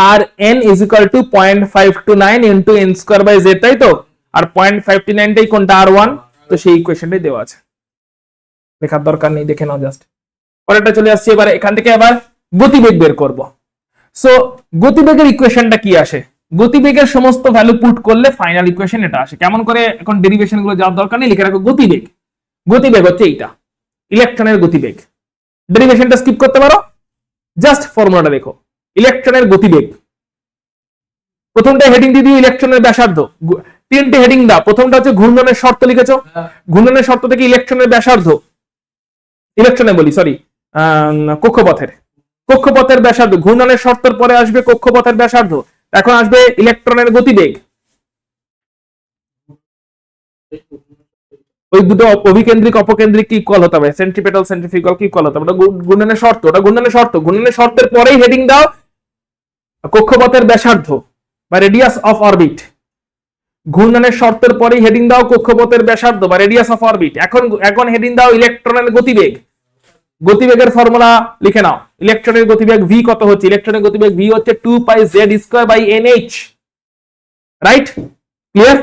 আর n is equal to 0.529 into n square by z, তাই তো? আর 0.529 টাই কোনটা? r1। তো সেই ইকুয়েশনটাই দেওয়া আছে, লেখার দরকার নেই, দেখে নাও জাস্ট। পরেরটা চলে আসছে, এবার এখান থেকে আবার গতিবেগ বের করব। সো গতিবেগের ইকুয়েশনটা কি আসে? গতিবেগের সমস্ত ভ্যালু পুট করলে ফাইনাল ইকুয়েশন এটা আসে। কেমন করে? এখন ডেরিভেশন গুলো যাওয়ার দরকার নেই, লিখে রাখো গতিবেগ। গতিবেগ হচ্ছে এইটা, ইলেকট্রনের গতিবেগ। ডেরিভেশনটা স্কিপ করতে পারো, জাস্ট ফর্মুলাটা দেখো। ইলেকট্রনের গতিবেগ, প্রথমটা হেডিং দিয়ে দিও ইলেকট্রনের ব্যাসার্ধ। তিনটে হেডিং দাও, প্রথমটা হচ্ছে ঘূর্ণনের শর্ত লিখেছো, ঘূর্ণনের শর্ত থেকে ইলেকট্রনের ব্যাসার্ধ, ইলেকট্রনের বলি সরি কক্ষপথের ব্যাসার্ধ। ঘূর্ণনের শর্তের পরে আসবে কক্ষপথের ব্যাসার্ধ, এখন আসবে ইলেকট্রনের গতিবেগ। ওই দুটো অভিকেন্দ্রিক অপকেন্দ্রিক কি ইকুয়াল হতে হবে, সেন্ট্রিপেটাল সেন্ট্রিফিউগাল কি ইকুয়াল হতে হবে, ওটা ঘূর্ণনের শর্ত, ওটা ঘূর্ণনের শর্ত। ঘূর্ণনের শর্তের পরেই হেডিং দাও কক্ষপথের ব্যাসার্ধ বা রেডিয়াস অফ অরবিট। ঘূর্ণনের শর্তের পরেই হেডিং দাও কক্ষপথের ব্যাসার্ধ বা রেডিয়াস অফ অরবিট। এখন হেডিং দাও ইলেকট্রনের গতিবেগ। গতিবেগের ফর্মুলা লিখে নাও। ইলেকট্রনের গতিবেগ v কত হচ্ছে? ইলেকট্রনের গতিবেগ v হচ্ছে 2 pi z square by nh, right? Clear?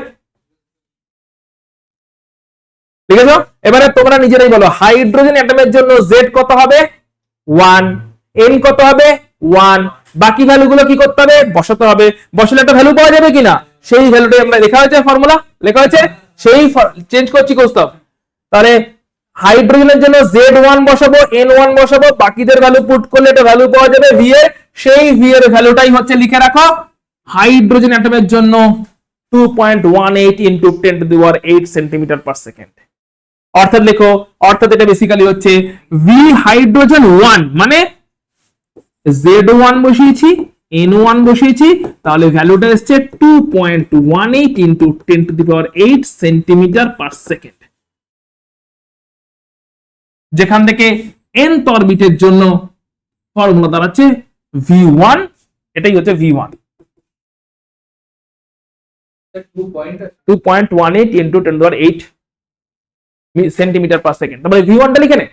ঠিক আছে, এবারে তোমরা নিজেরাই বলো হাইড্রোজেন অ্যাটমের জন্য জেড কত হবে 1, এন কত হবে 1, বাকি ভ্যালুগুলো কি করতে হবে বসাতে হবে, বসালে একটা ভ্যালু পাওয়া যাবে কিনা সেই ভ্যালুটাই আমরা লেখা হয়েছে, ফর্মুলা লেখা হয়েছে, সেই চেঞ্জ করছি কৌস্তব। তাহলে হাইড্রোজেনের জন্য Z1 বসাবো, N1 বসাবো, বাকিদের ভ্যালু পুট করলে একটা ভ্যালু পাওয়া যাবে V এর, সেই V এর ভ্যালুটাই হচ্ছে লিখে রাখো হাইড্রোজেন অ্যাটমের জন্য 2.18 into 10 to the power 8 centimetre per second. অর্থাৎ লেখো, অর্থাৎ এটা বেসিক্যালি হচ্ছে V হাইড্রোজেন 1 মানে Z1 বসিয়েছি, N1 বসিয়েছি, তাহলে ভ্যালুটা এসছে 2.18 into 10 to the power 8 centimetre per second. যেখান থেকে nth অরবিটের জন্য ফর্মুলা দাঁড়াচ্ছে V1, এটাই হচ্ছে V1 2.18 into 10 to the power 8 centimetre per second. তারপরে V1 টা লিখে নে,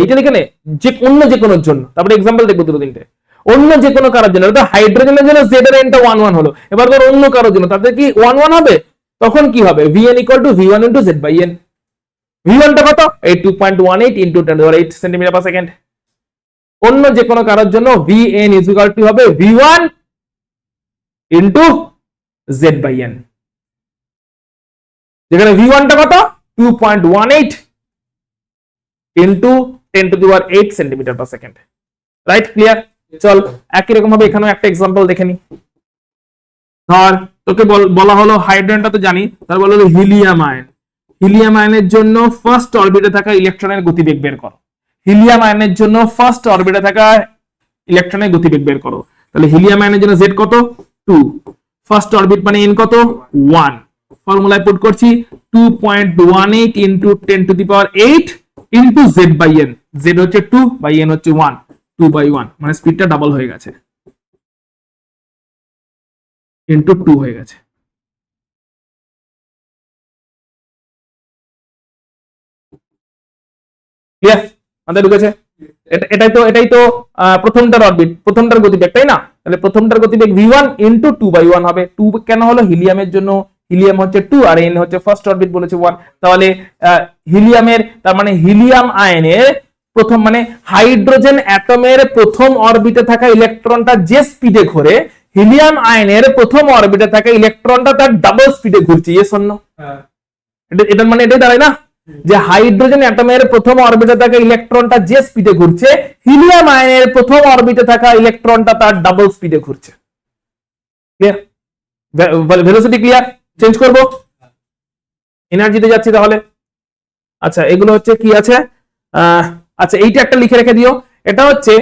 এইটা লিখে নে যে অন্য যে কোনোর জন্য, তারপরে এক্সাম্পল দেখবো দুটো তিনটে, অন্য যে কোনো কারোর জন্য, তো হাইড্রোজেনের জন্য Z এর nটা 1 হলো, এবার ধর অন্য কারোর জন্য তাদের কি 1 হবে, তখন কি হবে Vn equal to V1 into Z by n। V1 টা কত এই 2.18 into 10 to the power 8 centimetre per second. অন্য যে কোনো কারোর জন্য Vn ইকুয়াল টু হবে V1 into Z by n, যেখানে V1 টা কত 2.18 into 10 to the power 8 centimetre per second. Right, clear? চল একই রকম ভাবে এখানেও একটা एग्जांपल দেখে নি। ধর তোকে বলা হলো হাইড্রোজেনটা তো জানি, তার বলা হলো হিলিয়াম আয়ন, হিলিয়াম আয়নের জন্য ফার্স্ট অরবিটে থাকা ইলেকট্রনের গতিবেগ বের করো। হিলিয়াম আয়নের জন্য ফার্স্ট অরবিটে থাকা ইলেকট্রনের গতিবেগ বের করো। তাহলে হিলিয়াম আয়নের জন্য z কত 2, ফার্স্ট অরবিট মানে n কত 1, ফর্মুলায় পুট করছি 2.18 into 10 to the power 8 into z by n, z হচ্ছে 2 বাই n হচ্ছে 1, 2 বাই 1 মানে স্পিডটা ডাবল হয়ে গেছে, ইনটু 2 হয়ে গেছে। ক্লিয়ার? আমাদের ঢুকেছে? এটাই তো প্রথমটার অরবিট, প্রথমটার গতিবেগ, তাই না? তাহলে প্রথমটার গতিবেগ v1 ইনটু 2 বাই 1 হবে। 2 কেন হলো, হিলিয়ামের জন্য হিলিয়াম হচ্ছে 2 আর n হচ্ছে ফার্স্ট অরবিট বলেছে 1, তাহলে হিলিয়ামের, তার মানে হিলিয়াম আয়নের প্রথম মানে হাইড্রোজেন অ্যাটমের প্রথম অরবিটে থাকা ইলেকট্রনটা যে স্পিডে ঘোরে, হিলিয়াম আয়নের প্রথম অরবিটে থাকা ইলেকট্রনটা তার ডাবল স্পিডে ঘুরছে। Yes or no? এটার মানে এটাই দাঁড়ায় না যে হাইড্রোজেন অ্যাটমের প্রথম অরবিটে থাকা ইলেকট্রনটা যে স্পিডে ঘুরছে, হিলিয়াম আয়নের প্রথম অরবিটে থাকা ইলেকট্রনটা তার ডাবল স্পিডে ঘুরছে। ক্লিয়ার? Velocity clear? চেঞ্জ করব, এনার্জিতে যাচ্ছি তাহলে। আচ্ছা এগুলো হচ্ছে কি আছে, আচ্ছা এইটা একটা লিখে রেখে দিও, এটা হচ্ছে,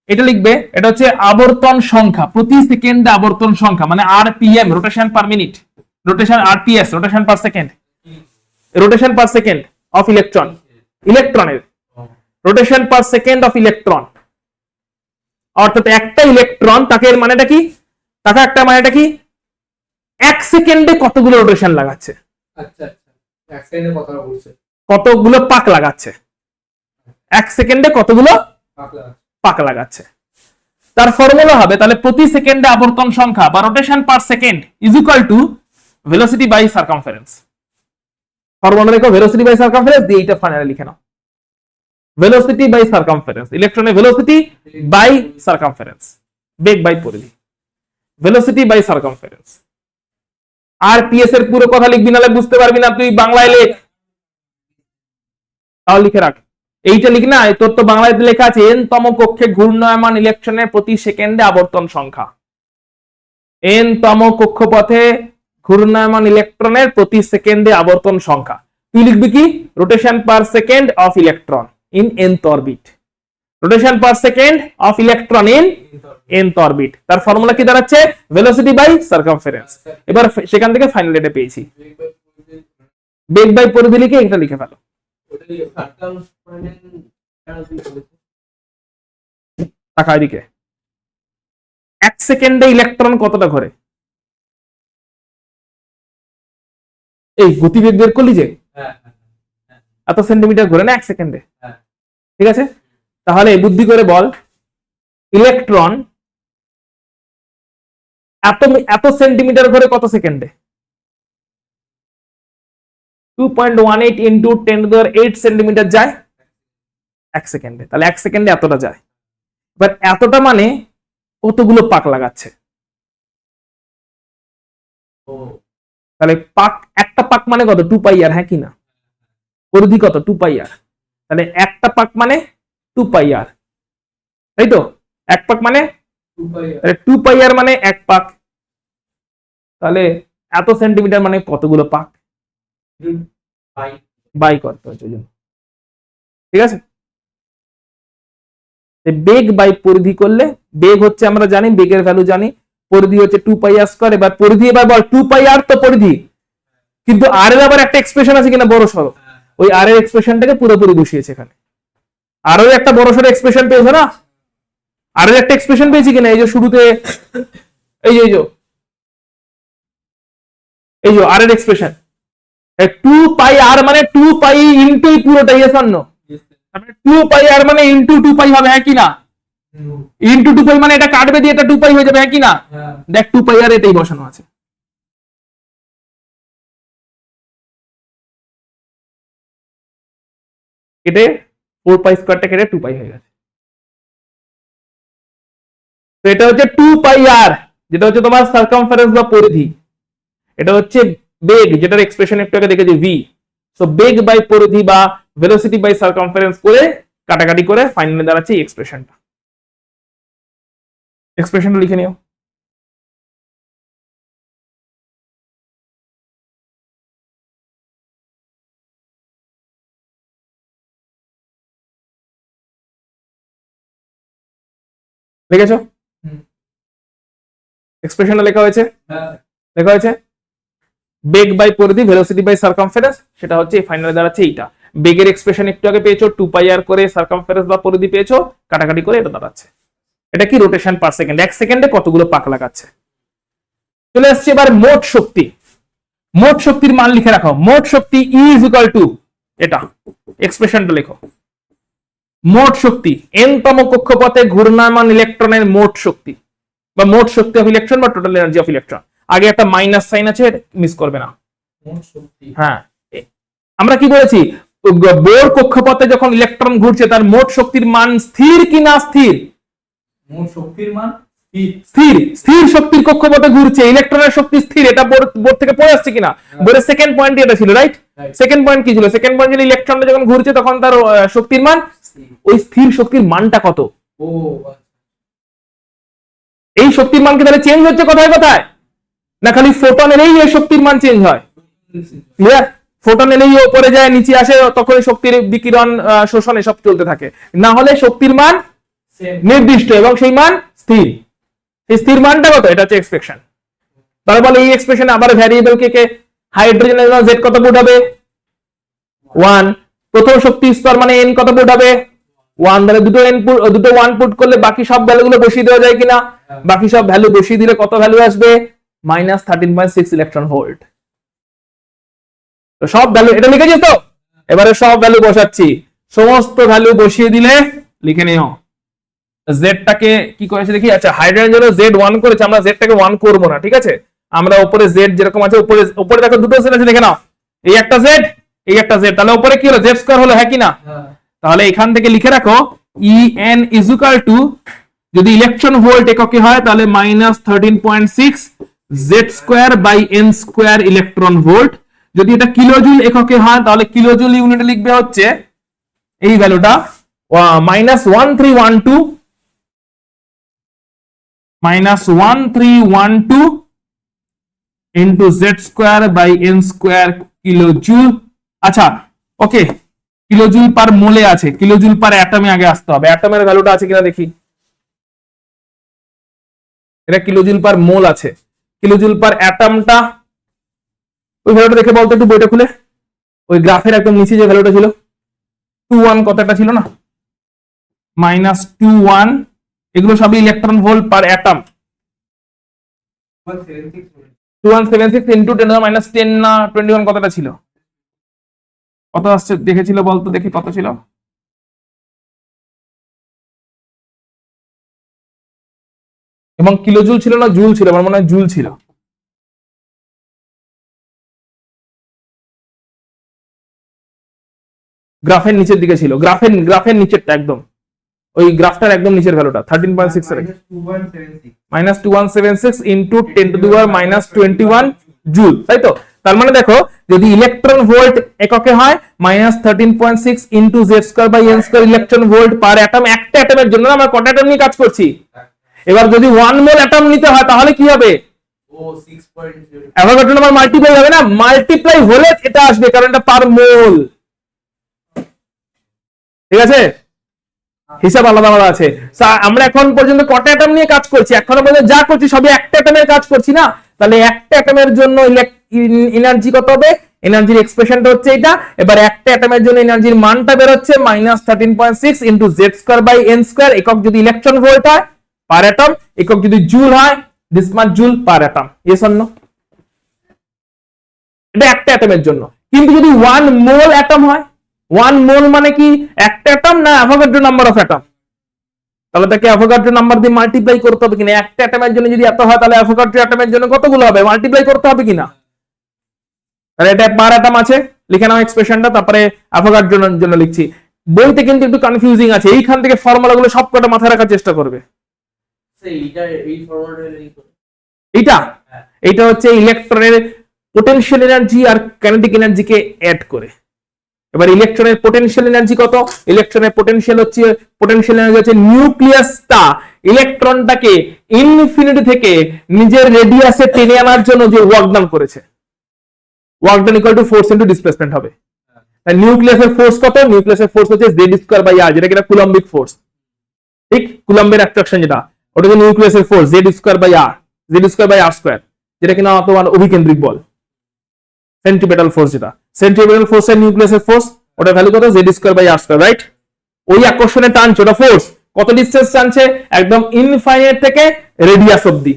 এটা লিখবে, এটা হচ্ছে আবর্তন সংখ্যা, প্রতি সেকেন্ডে আবর্তন সংখ্যা মানে rpm, rotation per minute, rotation rps, rotation per second, rotation per second of electron, ইলেকট্রনের rotation per second of electron. অর্থাৎ একটা ইলেকট্রন, তাকে এর মানেটা কি, তাকে একটা মানেটা কি, এক সেকেন্ডে কতগুলো রোটেশন লাগাচ্ছে, আচ্ছা আচ্ছা, এক সেকেন্ডে কতটা ঘুরছে, কতগুলো পাক লাগাচ্ছে, এক সেকেন্ডে কতগুলো পাক লাগাচ্ছে। পাক লাগাচ্ছে। তার ফর্মুলা হবে তাহলে প্রতি সেকেন্ডে আবর্তন সংখ্যা বা rotation per second is equal to velocity by circumference. Formula দেখো ভেলোসিটি বাই সারকামফারেন্স দিয়ে এটা ফাইনালি লিখে নাও, ভেলোসিটি বাই সারকামফারেন্স, ইলেকট্রনের ভেলোসিটি বাই সারকামফারেন্স, বেগ বাই পরিধি, velocity by circumference. R PS এর পুরো কথা লিখবি নালে বুঝতে পারবি না, তুই বাংলায় লেখ, তাও লিখে রাখ, এইটা লিখ না, তোর তো বাংলায় লেখা আছে n তম কক্ষে ঘূর্ণায়মান ইলেকট্রনের প্রতি সেকেন্ডে আবর্তন সংখ্যা, n তম কক্ষপথে ঘূর্ণায়মান ইলেকট্রনের প্রতি সেকেন্ডে আবর্তন সংখ্যা। তুই লিখবি কি, rotation per second of electron in nth orbit, rotation per second of electron in nth orbit. তার ফর্মুলা কি দাঁড়াচ্ছে, ভেলোসিটি বাই সারকামফারেন্স। এবার সেখান থেকে ফাইনাল এটা পেয়েছি, বেগ বাই পরিধি লিখে এটা লিখে ফেলো। টাকা এদিকে, এক সেকেন্ডে ইলেকট্রন কতটা ঘোরে, এই গতিবেগ বের করলি যে এত সেন্টিমিটার ঘোরে না এক সেকেন্ডে, ঠিক আছে? তাহলে বুদ্ধি করে বল, ইলেকট্রন এত সেন্টিমিটার ঘোরে কত সেকেন্ডে? 2.18 ইন্টু 10⁸ সেন্টিমিটার যায় 1 সেকেন্ডে, তাহলে 1 সেকেন্ডে এতটা যায়। এবার এতটা মানে কতগুলো পাক লাগাচ্ছে, ও তাহলে পাক, একটা পাক মানে কত 2 পাই আর, হ্যাঁ কি না? পরিধি কত 2 পাই আর, তাহলে একটা পাক মানে 2 পাই আর, তাই তো? এক পাক মানে 2 পাই আর মানে এক পাক, তাহলে এত সেন্টিমিটার মানে কতগুলো পাক বাই করতে হচ্ছে, ঠিক আছে? বেগ বাই পরিধি করলে, বেগ হচ্ছে আমরা জানি, বেগের ভ্যালু জানি, পরিধি হচ্ছে 2 পাই আর স্কয়ার। এবার পরিধি, এবার বল 2 পাই আর তো পরিধি, কিন্তু আর এর আবার একটা এক্সপ্রেশন আছে কিনা বড় সড়ো, ওই আর এর এক্সপ্রেশনটাকে পুরোপুরি বসিয়েছে এখানে। আরো একটা বড় সড়ো এক্সপ্রেশন পেয়েছো না, আর এর একটা এক্সপ্রেশন পেয়েছি কিনা, এই যে শুরুতে এই যে আর এর এক্সপ্রেশন 2 পাই আর মানে 2 পাই ইনটু পুরোটাই, এস অন্য 2 পাই আর মানে ইনটু 2 পাই হবে, হ্যাঁ কি না? ইনটু 2 পাই মানে এটা কাটবে দিয়ে এটা 2 পাই হয়ে যাবে, হ্যাঁ কি না? দেখ 2 পাই আর এটাই বসানো আছে। কেটে 4 পাই স্কয়ারটা কেটে 2 পাই হয়ে গেছে। তো এটা হচ্ছে 2 পাই আর, যেটা হচ্ছে তোমার সারকামফারেন্স বা পরিধি। এটা হচ্ছে বেগ, যেটার এক্সপ্রেশন একটু আগে দেখেছি ভি। সো বেগ বাই পরিধি বা ভেলোসিটি বাই সারকামফারেন্স করে কাটাকাটি করে ফাইনালি দাঁড়াচ্ছে এই এক্সপ্রেশনটা। এক্সপ্রেশনটা লিখে নিও। লিখেছো? এক্সপ্রেশনটা লেখা হয়েছে, লেখা হয়েছে বেগ বাই পরিধি ভেলোসিটি বাই সারকামফারেন্স, সেটা হচ্ছে ফাইনালি দাঁড়াচ্ছে এইটা। বেগের এক্সপ্রেশন একটু আগে পেয়েছো 2 পাই আর করে, সারকামফারেন্স বা পরিধি পেয়েছো, কাটাকাটি করে এটা দাঁড়াচ্ছে। এটা কি রোটেশন পার সেকেন্ড, 1 সেকেন্ডে কতগুলো পাক লাগাচ্ছে। চলে আসছে এবার মোট শক্তি। মোট শক্তির মান লিখে রাখো, মোট শক্তি E ইজ ইকুয়াল টু, এটা এক্সপ্রেশনটা লেখো। মোট শক্তি n তম কক্ষপথে ঘূর্ণায়মান ইলেকট্রনের মোট শক্তি, বা মোট শক্তি অফ ইলেকট্রন বা টোটাল এনার্জি অফ ইলেকট্রন। আগে একটা মাইনাস সাইন আছে, মিস করবে না। হ্যাঁ, আমরা কি বলেছি, বোর কক্ষপথে যখন ইলেকট্রন ঘুরছে তার মোট শক্তির মান স্থির কি না স্থির? মোট শক্তির মান স্থির। স্থির শক্তির কক্ষপথে ঘুরছে, ইলেকট্রনের শক্তি স্থির, এটা বোর্ড থেকে পড়ে আসছে কিনা? বোর্ডের সেকেন্ড পয়েন্ট এটা ছিল, রাইট? সেকেন্ড পয়েন্ট কি ছিল? সেকেন্ড পয়েন্ট ছিল ইলেকট্রনটা যখন ঘুরছে তখন তার শক্তির মান, ওই স্থির শক্তির মানটা কত? ও এই শক্তির মান কি তাহলে চেঞ্জ হচ্ছে কোথায় কোথায়, না খালি ফোটন এলেই এই শক্তির মান চেঞ্জ হয়? ক্লিয়ার? ফোটন এলেই উপরে যায় নিচে আসে, তখন শক্তির বিকিরণ শোষণ এসব চলতে থাকে, না হলে শক্তির মান নির্দিষ্ট এবং সেই মান স্থির। এই স্থির মানটা কত? এটা হচ্ছে এক্সপ্রেশন। তাহলে বলে এই এক্সপ্রেশনে আবার ভ্যারিয়েবল কে হাইড্রোজেনের জন্য জেড কত পুট হবে? 1। প্রথম শক্তি স্তর মানে n কত পুট হবে? 1। তাহলে দুটো 1 পুট করলে বাকি সব ভ্যালুগুলো বসিয়ে দেওয়া যায় কিনা? বাকি সব ভ্যালু বসিয়ে দিলে কত ভ্যালু আসবে? -13.6 ইলেকট্রন ভোল্ট। তো সব ভ্যালু এটা লিখেছিস তো, এবারে সব ভ্যালু বসাচ্ছি, সমস্ত ভ্যালু বসিয়ে দিলে লিখে নিও। জেডটাকে কি করেছে দেখি, আচ্ছা হাইড্রোজেন জন্য জেড 1 করেছে, আমরা জেডটাকে 1 করব না, ঠিক আছে? আমরা উপরে জেড যেরকম আছে, উপরে দেখো দুটো জেড আছে, দেখে নাও, এই একটা জেড, এই একটা জেড, তাহলে উপরে কি হলো? জেড স্কয়ার হলো, হ্যাঁ কি না? তাহলে এখান থেকে লিখে রাখো En ইজ ইকুয়াল টু, যদি ইলেকট্রন ভোল্ট এককে হয় তাহলে -13.6 Z square by N square electron volt. যদি এটা কিলোজুল এককে হয় তাহলে কিলোজুল ইউনিটে লিখবে হচ্ছে এই ভ্যালুটা -1312 into Z square by N square kilojoule. আচ্ছা ওকে, কিলোজুল পার মোলে আছে, কিলোজুল পার অ্যাটমে আগে আসতে হবে, অ্যাটমের ভ্যালুটা আছে কিনা দেখি। এটা কিলোজুল পার মোল আছে, কিলোজুল পার অ্যাটমটা ওই ভ্যালুটা দেখে বলতো একটু বইটা খুলে, ওই গ্রাফের একদম নিচে যে ভ্যালুটা ছিল 21 কত একটা ছিল না, -21, এগুলো সবই electron volt per atom. 2176 into 10⁻10 না 21 কতটা ছিল, কত আসছে দেখেছিল বলতো দেখি কত ছিল। এবং কিলোজুল ছিল না জুল ছিল, আমার মনে হয় জুল ছিল। গ্রাফের নিচের দিকে ছিল, গ্রাফের নিচেরটা একদম, ওই গ্রাফটার একদম নিচের ভ্যালুটা 13.6 এর -2176 ইন্টু 10⁻21 জুল, তাই তো? তার মানে দেখো, যদি ইলেকট্রন ভোল্ট এককে হয় -13.6 into Z square by N square electron volt per atom. একটা অ্যাটমের জন্য আমরা কত অ্যাটম নিয়ে কাজ করছি? এবার যদি 1 মোল অ্যাটম নিতে হয় তাহলে কি হবে? ও 6.0 অ্যাভোগাড্রো নাম্বার মাল্টিপ্লাই হবে না, মাল্টিপ্লাই হলে এটা আসবে, কারণ এটা পার মোল। ঠিক আছে, হিসাব আলাদা আলাদা আছে। আমরা এখন পর্যন্ত কত অ্যাটম নিয়ে কাজ করছি? এখনো পর্যন্ত যা করছি সবই একটা অ্যাটমের কাজ করছি না? তাহলে একটা অ্যাটমের জন্য এনার্জি কত হবে? এনার্জির এক্সপ্রেশনটা হচ্ছে এটা। এবার একটা অ্যাটমের জন্য এনার্জির মানটা বের হচ্ছে -13.6 into Z square by N square. একক যদি ইলেকট্রন ভোল্ট হয় পার অ্যাটম, একক যদি জুল হয় this much joule per atom. Yes or no? এটা একটা অ্যাটমের জন্য। কিন্তু যদি 1 মোল অ্যাটম হয়, 1 মোল মানে কি একটা অ্যাটম না অ্যাভোগাড্রো নাম্বার অফ অ্যাটম? তাহলে তাকে অ্যাভোগাড্রো নাম্বার দিয়ে মাল্টিপ্লাই করতে হবে কিনা? একটা অ্যাটমের জন্য যদি এত হয় তাহলে অ্যাভোগাড্রো অ্যাটমের জন্য কতগুলো হবে? মাল্টিপ্লাই করতে হবে কিনা? তাহলে এটা পার অ্যাটম আছে, লিখে নাও এক্সপ্রেশনটা, তারপরে অ্যাভোগাড্রোর জন্য লিখছি। বইতে কিন্তু একটু কনফিউজিং আছে, এইখান থেকে ফর্মুলাগুলো সবকটা মাথায় রাখার চেষ্টা করবে। এই ফরওয়ার্ড এইটা এইটা হচ্ছে ইলেকট্রনের পোটেনশিয়াল এনার্জি আর কাইনেটিক এনার্জিকে অ্যাড করে। এবার ইলেকট্রনের পোটেনশিয়াল এনার্জি কত? ইলেকট্রনের পোটেনশিয়াল এনার্জি হচ্ছে নিউক্লিয়াসটা ইলেকট্রনটাকে ইনফিনিটি থেকে নিজের রেডিয়াসে টেনে আনার জন্য যে ওয়ার্ক ডান করেছে, work done equal to force into displacement হবে। তাই নিউক্লিয়াসের ফোর্স কত? নিউক্লিয়াসের ফোর্স হচ্ছে জেড স্কয়ার বাই আর, যেটা কিনা কুলম্বিক ফোর্স। ঠিক, কুলম্বের অ্যাট্রাকশন যেটা, ওটা হচ্ছে নিউক্লিয়াসের force Z square by R, Z square by R square, যেটা কিনা তোমার অভিকেন্দ্রিক বল, সেন্ট্রিপেটাল ফোর্স। যেটা সেন্ট্রিপেটাল ফোর্স এর নিউক্লিয়াসের ফোর্স, ওটা ভ্যালু কত? Z square by R square, right? ওই আকর্ষণে টানছে, ওটা ফোর্স। কত ডিসটেন্স টানছে? একদম ইনফাইনাইট থেকে রেডিয়াস অবধি,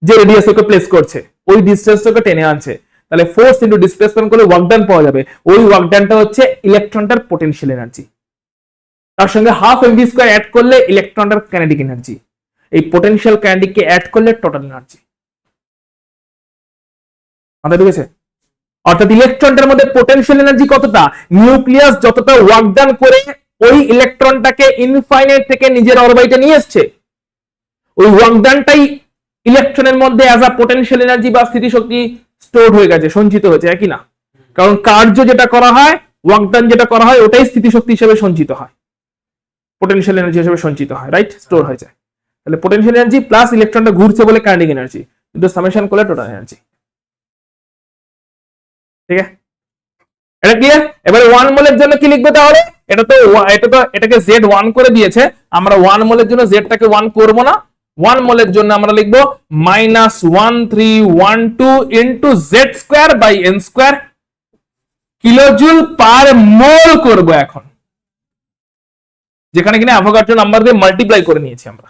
যে রেডিয়াস ওকে প্লেস করছে ওই ডিসটেন্সটাকে টেনে আনছে। তাহলে ফোর্স ইনটু ডিসপ্লেসমেন্ট করলে ওয়ার্ক ডান পাওয়া যাবে। ওই ওয়ার্ক ডানটা হচ্ছে ইলেকট্রনটার পোটেনশিয়াল এনার্জি, তার সঙ্গে হাফ এমভি স্কয়ার অ্যাড করলে ইলেকট্রনটার কাইনেটিক এনার্জি, এই পোটেনশিয়াল কাইনেটিককে অ্যাড করলে টোটাল এনার্জি। মাথায় ঢুকেছে? অর্থাৎ ইলেকট্রনটার মধ্যে পোটেনশিয়াল এনার্জি কতটা, নিউক্লিয়াস যতটা ওয়ার্ক ডান করে ওই ইলেকট্রনটাকে ইনফাইনাইট থেকে নিজের অরবিটে নিয়ে এসছে, ওই ওয়ার্ক ডানটাই ইলেকট্রনের মধ্যে অ্যাজ আ পোটেনশিয়াল এনার্জি বা স্থিতিশক্তি স্টোর হয়ে গেছে, সঞ্চিত হয়েছে, একই না? কারণ কার্য যেটা করা হয়, ওয়ার্ক ডান যেটা করা হয়, ওটাই স্থিতিশক্তি হিসেবে সঞ্চিত হয়, পোটেনশিয়াল এনার্জি হিসেবে সঞ্চিত হয়, রাইট? স্টোর হয়ে যায়। তাহলে পোটেনশিয়াল এনার্জি প্লাস ইলেকট্রনটা ঘুরছে বলে কাইনেটিক এনার্জি, দুটো সামেশন করলে টোটাল এনার্জি। ঠিক আছে, এটা ক্লিয়ার? এবারে 1 মোলের জন্য কি লিখবে তাহলে? এটাকে Z1 করে দিয়েছে, আমরা 1 মোলের জন্য জেডটাকে 1 করব না। 1 মোলের জন্য আমরা লিখব -1312 into Z square by N square, kilojoule per mole করব এখন, যেখানে কিনা অ্যাভোগাড্রো নাম্বার দিয়ে মাল্টিপ্লাই করে নিয়েছি। আমরা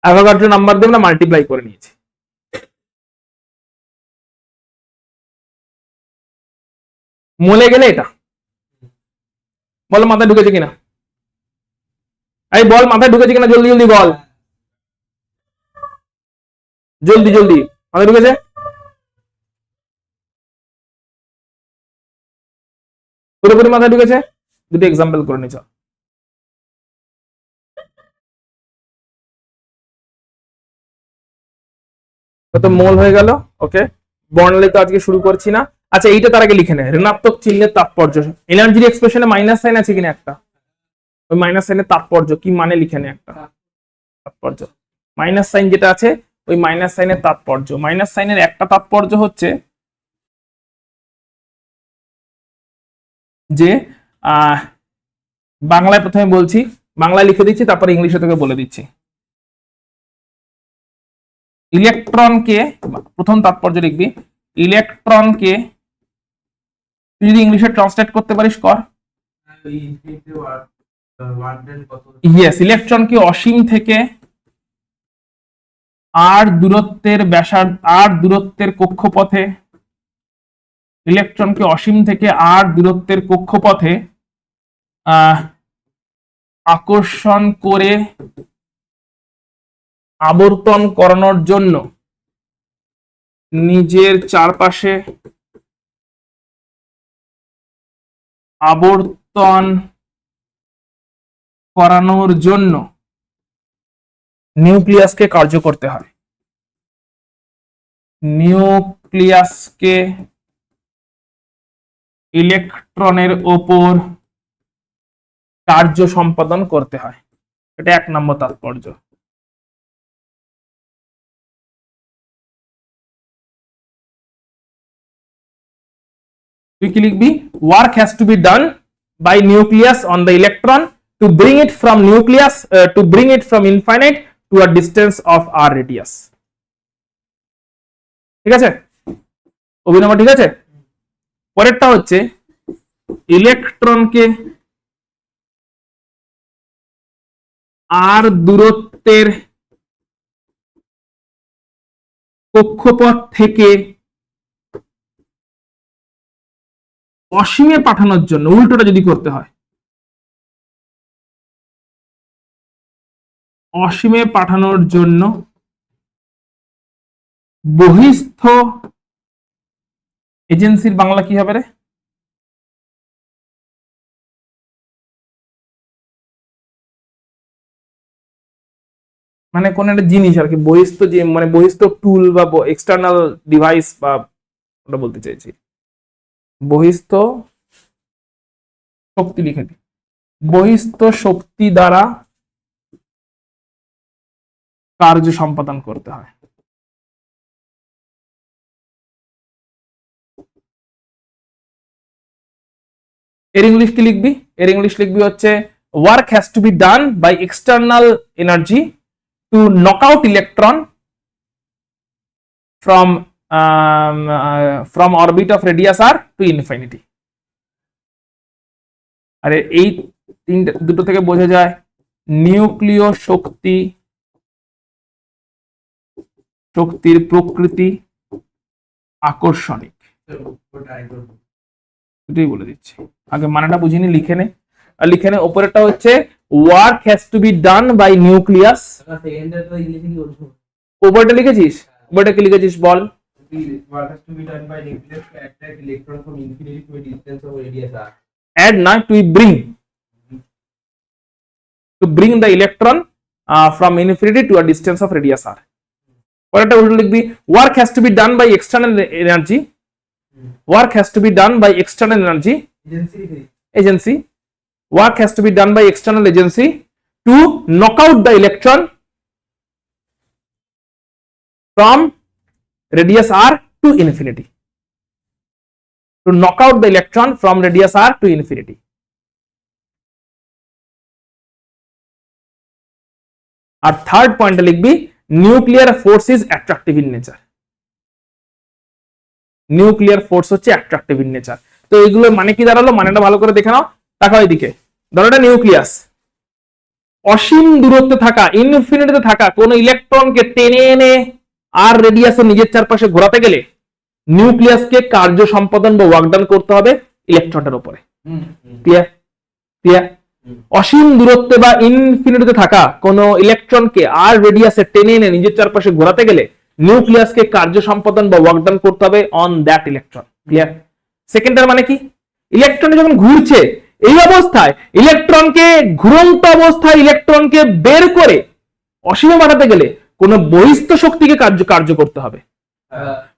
অ্যাভোগাড্রো নাম্বার দিয়ে আমরা মাল্টিপ্লাই করে নিয়েছি। মোলে গেলে এটা বল মাথায় ঢুকেছে কিনা? এই বল মাথায় ঢুকেছে কিনা, জলদি জলদি বল, জলদি জলদি। মাথায় ঢুকেছে? পুরোপুরি মাথায় ঢুকেছে? দুটো এক্সাম্পল করে নিচ্ছ। কত মোল হয়ে গেল? ওকে, বর্ণালী তো আজকে শুরু করছি না। আচ্ছা, এইটা তার আগে লিখে নে, ঋণাত্মক চিহ্নের তাৎপর্য। এনার্জির এক্সপ্রেশনে মাইনাস সাইন আছে কিনা একটা? ওই মাইনাস সাইনের তাৎপর্য কি মানে লিখে নে একটা। তাৎপর্য মাইনাস সাইন যেটা আছে, ওই মাইনাস সাইনের তাৎপর্য। মাইনাস সাইনের একটা তাৎপর্য হচ্ছে যে বাংলায় প্রথমে বলছি, বাংলায় লিখে দিচ্ছি, তারপরে ইংলিশে তোকে বলে দিচ্ছি। ইলেকট্রনকে, প্রথম তাৎপর্য লিখবি, ইলেকট্রনকে তুই যদি ইংলিশে ট্রান্সলেট করতে পারিস কর। ইয়েস, ইলেকট্রনকে অসীম থেকে আর দূরত্বের ব্যাসার্ধ, আর দূরত্বের কক্ষপথে, ইলেকট্রনকে অসীম থেকে আর দূরত্বের কক্ষপথে আকর্ষণ করে আবর্তন করানোর জন্য নিজের চারপাশে আবর্তন করানোর জন্য নিউক্লিয়াসকে কার্য করতে হয়, নিউক্লিয়াসকে ইলেকট্রনের ওপর কার্য সম্পাদন করতে হয়। এটা 1 নম্বর তাৎপর্য। তুই কি লিখবি? Work has to be done by nucleus on the electron to bring it from nucleus to bring it from infinite to a distance of R radius. ঠিক আছে অভিনব, ঠিক আছে। পরেরটা হচ্ছে ইলেকট্রনকে আর দূরত্বের কক্ষপথ থেকে অসীমে পাঠানোর জন্য, উল্টোটা যদি করতে হয়, অসীমে পাঠানোর জন্য বহিস্থ এজেন্সির বাংলা কি হবে রে? মানে কোন একটা জিনিস আর কি, বহিস্থ, যে মানে বহিস্থ টুল বা এক্সটার্নাল ডিভাইস, বা ওটা বলতে চাইছি বহিস্থ শক্তি, লিখে দিই বহিস্থ শক্তি দ্বারা কার্য সম্পাদন করতে হয়। এর ইংলিশ কি লিখবি? এর ইংলিশ লিখবি হচ্ছে work has to be done by external energy to knock out electron from orbit of radius r to infinity। আরে এই তিনটে দুটো থেকে বোঝা যায় নিউক্লিয় শক্তি, শক্তির প্রকৃতি আকর্ষণিক। এটাই বলে দিচ্ছি, আগে মানেটা বুঝিনি, লিখে নে। আর লিখে নে উপরেরটা হচ্ছে work has to be done by nucleus. উপরটা লিখেছিস? উপরটা কি লিখেছিস বল? Work has to be done by nucleus to attract electron from infinity to a distance of radius r. Add na to bring the electron from infinity to a distance of radius r. পরেরটা উল্টো লিখবি work has to be done by external energy. Work has to be done by external energy. Agency. Work has to be done by external agency to knock out the electron from radius r to infinity. To knock out the electron from radius r to infinity. আর third পয়েন্টে লিখবি nuclear force is attractive in nature. Nuclear force হচ্ছে attractive in nature. তো এইগুলো মানে কি দাঁড়ালো? মানেটা ভালো করে দেখে নাও। তাকাও এদিকে, ধরো এটা নিউক্লিয়াস, অসীম দূরত্বে থাকা, ইনফিনিটিতে থাকা কোন ইলেকট্রনকে টেনে এনে আর রেডিয়াসে নিজের চারপাশে ঘোরাতে গেলে নিউক্লিয়াসকে কার্য সম্পাদন বা ওয়ার্কডাউন করতে হবে ইলেকট্রনটার উপরে। ক্লিয়ার? ক্লিয়ার? অসীম দূরত্বে বা ইনফিনিটিতে থাকা কোন ইলেকট্রনকে আর রেডিয়াসে টেনে এনে নিজের চারপাশে ঘোরাতে গেলে নিউক্লিয়াসকে কার্য সম্পাদন বা ওয়ার্কডাউন করতে হবে অন দ্যাট ইলেকট্রন। ক্লিয়ার? সেকেন্ডটার মানে কি? ইলেকট্রন যখন ঘুরছে এই অবস্থায় ইলেকট্রনকে, ঘুরন্ত অবস্থায় ইলেকট্রনকে বের করে অসীমে পাঠাতে গেলে কোন বহিস্থ শক্তিকে কার্য করতে হবে।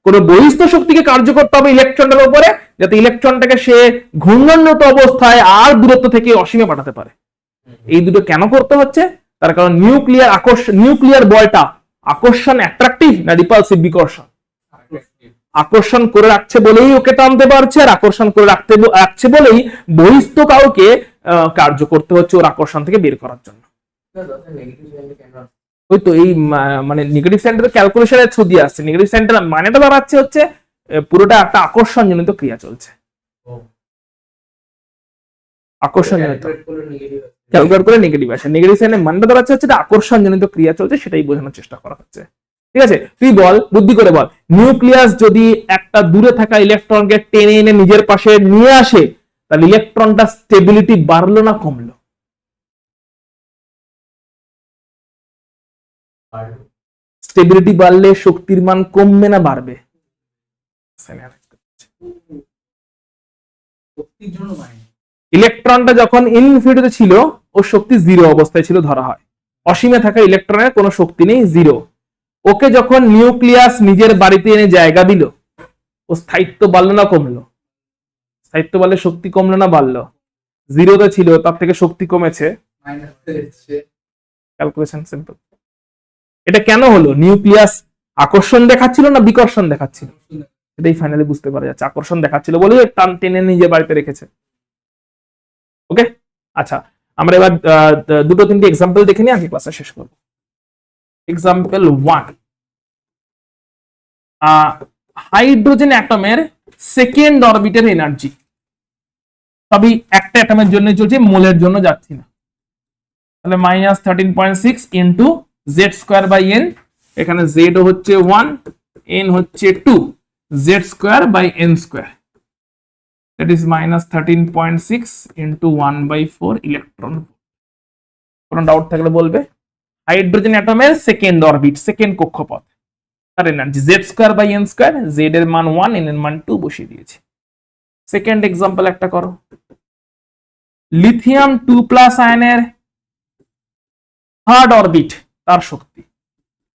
কোন বহিস্থ শক্তিকে কার্য করতে হবে ইলেকট্রনের উপরে, যাতে ইলেকট্রনটাকে সে ঘূর্ণনরত অবস্থায় আর দূরত্ব থেকে অসীমে পাঠাতে পারে। এই দুটো কেন করতে হচ্ছে? তার কারণ নিউক্লিয়ার বলটা আকর্ষণ, অ্যাট্রাকটিভ না রিপালসিভ? বিকর্ষণ। আকর্ষণ করে রাখছে বলেই ওকে টানতে পারছে, আর আকর্ষণ করে রাখছে বলেই বহিস্থ কাউকে কার্য করতে হচ্ছে ওর আকর্ষণ থেকে বের করার জন্য। ওই তো এই মানে নেগেটিভ সেন্টারের ক্যালকুলেশনের থ্রু দিয়ে আসছে। নেগেটিভ সেন্টার মানেটা দাঁড়াচ্ছে হচ্ছে পুরোটা একটা আকর্ষণ জনিত ক্রিয়া চলছে। আকর্ষণ জনিত ক্যালকুলেট করে নেগেটিভ আসে। নেগেটিভ সেন্টার মানেটা দাঁড়াচ্ছে হচ্ছে আকর্ষণ জনিত ক্রিয়া চলছে, সেটাই বোঝানোর চেষ্টা করা হচ্ছে। ঠিক আছে, তুই বল, বুদ্ধি করে বল, নিউক্লিয়াস যদি একটা দূরে থাকা ইলেকট্রনকে টেনে এনে নিজের পাশে নিয়ে আসে তাহলে ইলেকট্রনটা স্টেবিলিটি বাড়লো না কমলো? স্টেবিলিটি বাড়লে শক্তির মান কমবে না বাড়বে? শক্তির জন্য ইলেকট্রনটা যখন ইনফিনিটিতে ছিল ওর শক্তি 0 অবস্থায় ছিল ধরা হয়। অসীমে থাকা ইলেকট্রনের কোনো শক্তি নেই, 0। ওকে যখন নিউক্লিয়াস নিজের বাড়িতে এনে জায়গা দিল, ও স্থায়িত্ব বাড়লো না কমলো? স্থায়িত্ব বাড়লে শক্তি কমলো না বাড়লো? 0তে ছিল, তার থেকে শক্তি কমেছে। Calculation simple. এটা কেন হলো? নিউক্লিয়াস আকর্ষণ দেখাচ্ছিল না বিকর্ষণ দেখাচ্ছিল? এটাই ফাইনালি বুঝতে পারা যাচ্ছে, আকর্ষণ দেখাচ্ছিল বলে টান টেনে নিজের বাড়িতে রেখেছে। ওকে, আচ্ছা আমরা এবার দুটো তিনটে এক্সাম্পল দেখে নিয়ে আগে ক্লাসে শেষ করব। এক্সাম্পল 1, হাইড্রোজেন অ্যাটমের সেকেন্ড অরবিটের এনার্জি। সবই একটা অ্যাটমের জন্য চলছে, মোলের জন্য যাচ্ছি না। তাহলে -13.6 into Z square by N, এখানে জেড হচ্ছে 1, এন হচ্ছে 2, Z square by N square, that is -13.6 into 1/4 electron. কোনো ডাউট থাকলে বলবে। হাইড্রোজেন অ্যাটমের সেকেন্ড অরবিট, সেকেন্ড কক্ষপথ, তার energy Z square by N square, Z এর মান 1, এন এর মান 2 বসিয়ে দিয়েছি। সেকেন্ড এক্সাম্পল একটা করো। লিথিয়াম 2+ আয়নের থার্ড অরবিট, তার শক্তি।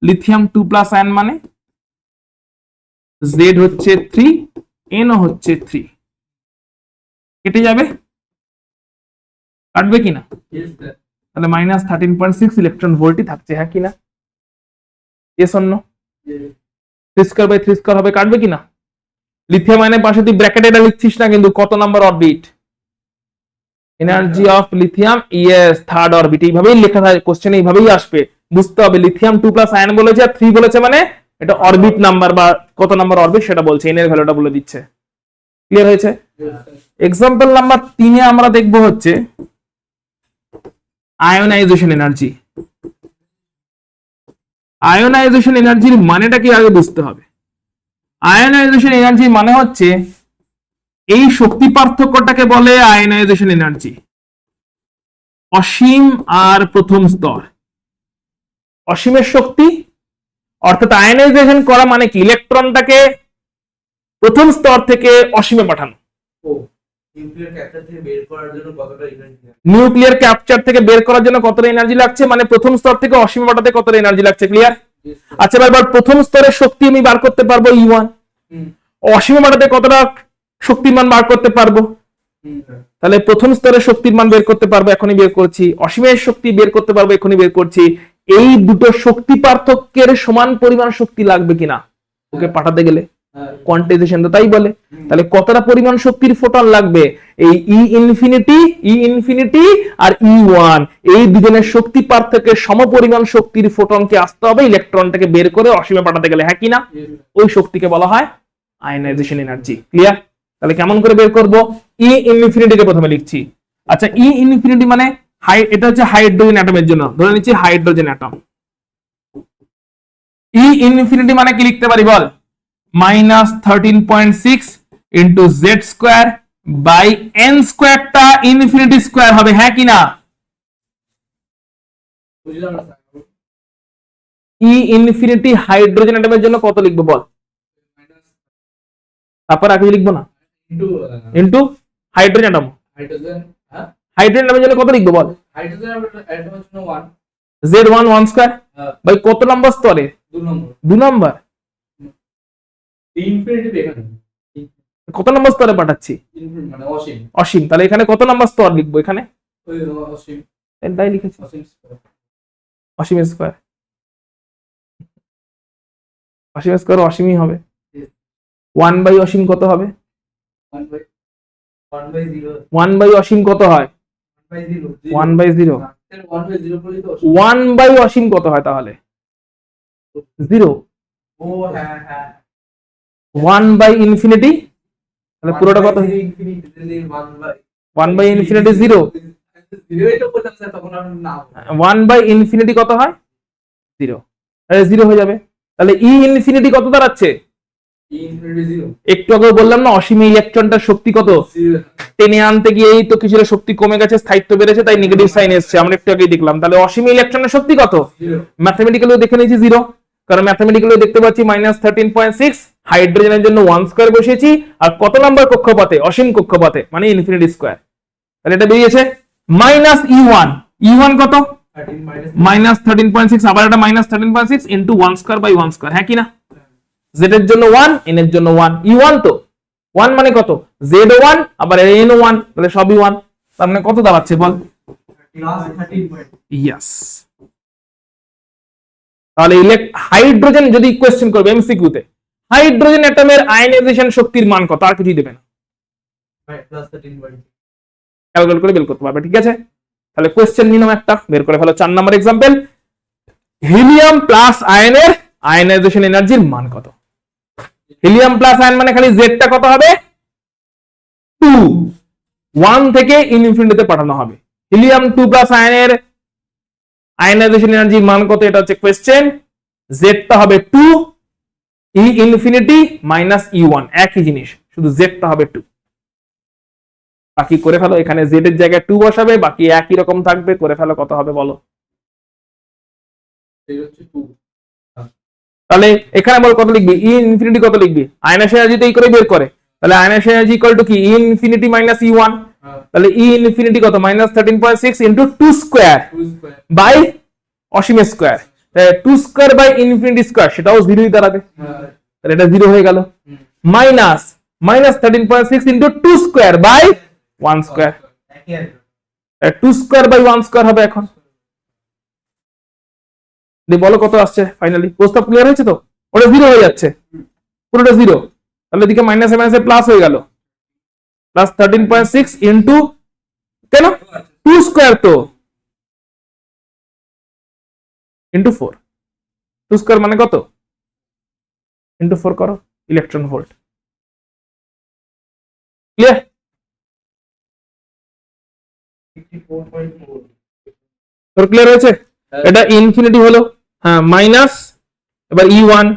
লিথিয়াম 2+ আয়ন মানে জেড হচ্ছে 3, এন হচ্ছে 3, কেটে যাবে, কাটবে কিনা? তাহলে -13.6 ইলেকট্রন ভোল্টই থাকছে, হ্যাঁ কিনা? Yes or no? 3 square by 3 square হবে, কাটবে কিনা? লিথিয়াম আয়নের পাশে তুই ব্র্যাকেটে এটা লিখছিস না কিন্তু, কত number orbit? Energy of lithium, yes third orbit. এইভাবেই লেখা থাকে কোশ্চেন, এইভাবেই আসবে, বুঝতে হবে। লিথিয়াম 2+ আয়ন বলেছে আর 3 বলেছে, মানে এটা অরবিট নাম্বার বা কত নাম্বার অরবিট সেটা বলছে, এন এর ভ্যালুটা বলে দিচ্ছে। ক্লিয়ার হয়েছে? এক্সাম্পল নাম্বার 3 আমরা দেখব হচ্ছে আয়োনাইজেশন এনার্জি। আয়োনাইজেশন এনার্জির মানেটা কি আগে বুঝতে হবে। আয়োনাইজেশন এনার্জি মানে হচ্ছে এই শক্তি পার্থক্যটাকে বলে আয়োনাইজেশন এনার্জি। অসীম আর প্রথম স্তর, অসীমের শক্তি, অর্থাৎ আয়োনাইজেশন করা মানে কি? ইলেকট্রনটাকে প্রথম স্তর থেকে অসীমে পাঠানো। নিউক্লিয়ার ক্যাপচার থেকে বের করার জন্য কতটা এনার্জি লাগছে, মানে প্রথম স্তর থেকে অসীমে পাঠাতে কতটা এনার্জি লাগছে। ক্লিয়ার? আচ্ছা এবার প্রথম স্তরের শক্তি আমি বার করতে পারবো E1, অসীমে পাঠাতে কতটা শক্তির মান বার করতে পারবো? তাহলে প্রথম স্তরের শক্তির মান বের করতে পারবো, এখনই বের করছি। অসীমের শক্তি বের করতে পারবো, এখনই বের করছি। এই দুটো শক্তি পার্থক্যের সমান পরিমাণ শক্তি লাগবে কিনা ওকে পাঠাতে গেলে? কোয়ান্টাইজেশন তো তাই বলে। তাহলে কতটা পরিমাণ শক্তির ফোটন লাগবে? এই ই ইনফিনিটি আর E1, এই দুজনের শক্তি পার্থক্যের সমপরিমাণ শক্তির ফোটনকে আসতে হবে ইলেকট্রনটাকে বের করে অসীমে পাঠাতে গেলে, হ্যাঁ কিনা? ওই শক্তিকে বলা হয় আয়োনাইজেশন এনার্জি। ক্লিয়ার? তাহলে কেমন করে বের করব? ই ইনফিনিটিকে প্রথমে লিখছি। আচ্ছা ই ইনফিনিটি মানে এটা হচ্ছে হাইড্রোজেন অ্যাটমের জন্য, ধরে নিচ্ছি হাইড্রোজেন অ্যাটম। ই ইনফিনিটি মানে কি লিখতে পারি বল? -13.6 into Z square by N স্কোয়ারটা ইনফিনিটি স্কোয়ার হবে, হ্যাঁ কিনা? ই ইনফিনিটি হাইড্রোজেন অ্যাটমের জন্য কত লিখবো বল? তারপর আগে লিখবো না, ইন্টু হাইড্রোজেন অ্যাটম। হাইড্রোজেন অ্যাটমের জন্য কত লিখবো বল? Z1 1 স্কয়ার বাই কত নম্বর স্তরে? 2 নম্বর। কত নম্বর স্তরে পাঠাচ্ছি? অসীম। তাহলে এখানে কত নম্বর স্তর লিখবো? এখানে তাই লিখেছি, অসীম স্কয়ার। অসীম স্কয়ার অসীমই হবে। 1 বাই অসীম কত হবে? 1 বাই অসীম কত হয়? 1 বাই 0। 1 বাই অসীম কত হয় তাহলে? 0। 1 বাই ইনফিনিটি, তাহলে পুরোটা কত? 1 বাই ইনফিনিটি 0। 1 বাই ইনফিনিটি কত হয়? 0। তাহলে 0 হয়ে যাবে। তাহলে ই ইনফিনিটি কত দাঁড়াচ্ছে? একটু আগে বললাম না অসীমে ইলেকট্রনটার শক্তি কত? টেনে আনতে গিয়ে এই তো কিছুটা শক্তি কমে গেছে, স্থায়িত্ব বেড়েছে, তাই নেগেটিভ সাইন এসেছে, আমরা একটু আগেই দেখলাম। তাহলে অসীমে ইলেকট্রনের শক্তি কত? ম্যাথমেটিক্যালিও দেখে নিয়েছি 0, কারণ ম্যাথমেটিক্যালিও দেখতে পাচ্ছি -13.6, হাইড্রোজেনের জন্য 1 স্কয়ার বসিয়েছি, আর কত নাম্বার কক্ষপথে? অসীম কক্ষপথে, মানে ইনফিনিটি স্কয়ার। তাহলে এটা বেরিয়েছে মাইনাস E1, E1 কত 13 মাইনাস মাইনাস 13.6, আবার এটা minus 13.6 into 1 square by 1 square, হ্যাঁ কি না? z এর জন্য 1, n এর জন্য 1, E1 তো 1 মানে কত z ও 1 আবার n ও 1, তাহলে সবই 1, তার মানে কত দাঁড়াচ্ছে বল? Plus 13 point yes. তাহলে হাইড্রোজেন যদি কোশ্চেন করবে এমসিকিউ তে, হাইড্রোজেন অ্যাটমের আয়নাইজেশন শক্তির মান কত, আর কিছুই দেবে না, প্লাস 13 পয়েন্ট ক্যালকুলেট করে বের করতে পারবে, ঠিক আছে? তাহলে কোশ্চেন নিলাম একটা, বের করে ফেলো 4 নাম্বার এক্সাম্পল, হিলিয়াম প্লাস আয়নের আয়নাইজেশন এনার্জির মান কত? হিলিয়াম প্লাস আয়ন মানে খালি জেডটা কত হবে 2, 1 থেকে ইনফিনিটিতে পাঠানো হবে। হিলিয়াম 2 প্লাস আয়নের আয়নাইজেশন এনার্জির মান কত, এটা হচ্ছে কোশ্চেন। জেডটা হবে 2, ই ইনফিনিটি মাইনাস E1 একই জিনিস, শুধু জেডটা হবে 2। বাকি করে ফেলো, এখানে জেড এর জায়গায় 2 বসাবে, বাকি একই রকম থাকবে, করে ফেলো কত হবে বলো। এই হচ্ছে 2 তাহলে এখানে বল কত লিখবি, ই ইনফিনিটি কত লিখবি, আয়নাইজেশন এনার্জি তো এই করে বের করে, তাহলে আয়নাইজেশন এনার্জি ইকুয়াল টু কি ই ইনফিনিটি মাইনাস E1, তাহলে ই ইনফিনিটি কত minus 13.6 into 2 square 2 square by অসীম square, 2 square by infinity square, সেটাও 0ই দাঁড়াবে, তাহলে এটা 0 হয়ে গেল, minus 13.6 into 2 square by 1 square, 2 square by 1 square হবে এখন। দিয়ে বলো কত আসছে ফাইনালি, প্রস্তাব ক্লিয়ার হয়েছে তো? ওটা 0 হয়ে যাচ্ছে, পুরোটা 0, তাহলে এদিকে মাইনাসে মাইনাসে প্লাস হয়ে গেল, প্লাস 13.6 ইন্টু কেন 2 স্কয়ার তো ইন্টু 4, 2 স্কয়ার মানে কত ইন্টু 4 করো, ইলেকট্রন ভোল্ট, ক্লিয়ার? 54.4 তোর ক্লিয়ার হয়েছে? এটা ইনফিনিটি হলো, হ্যাঁ মাইনাস, এবার E1,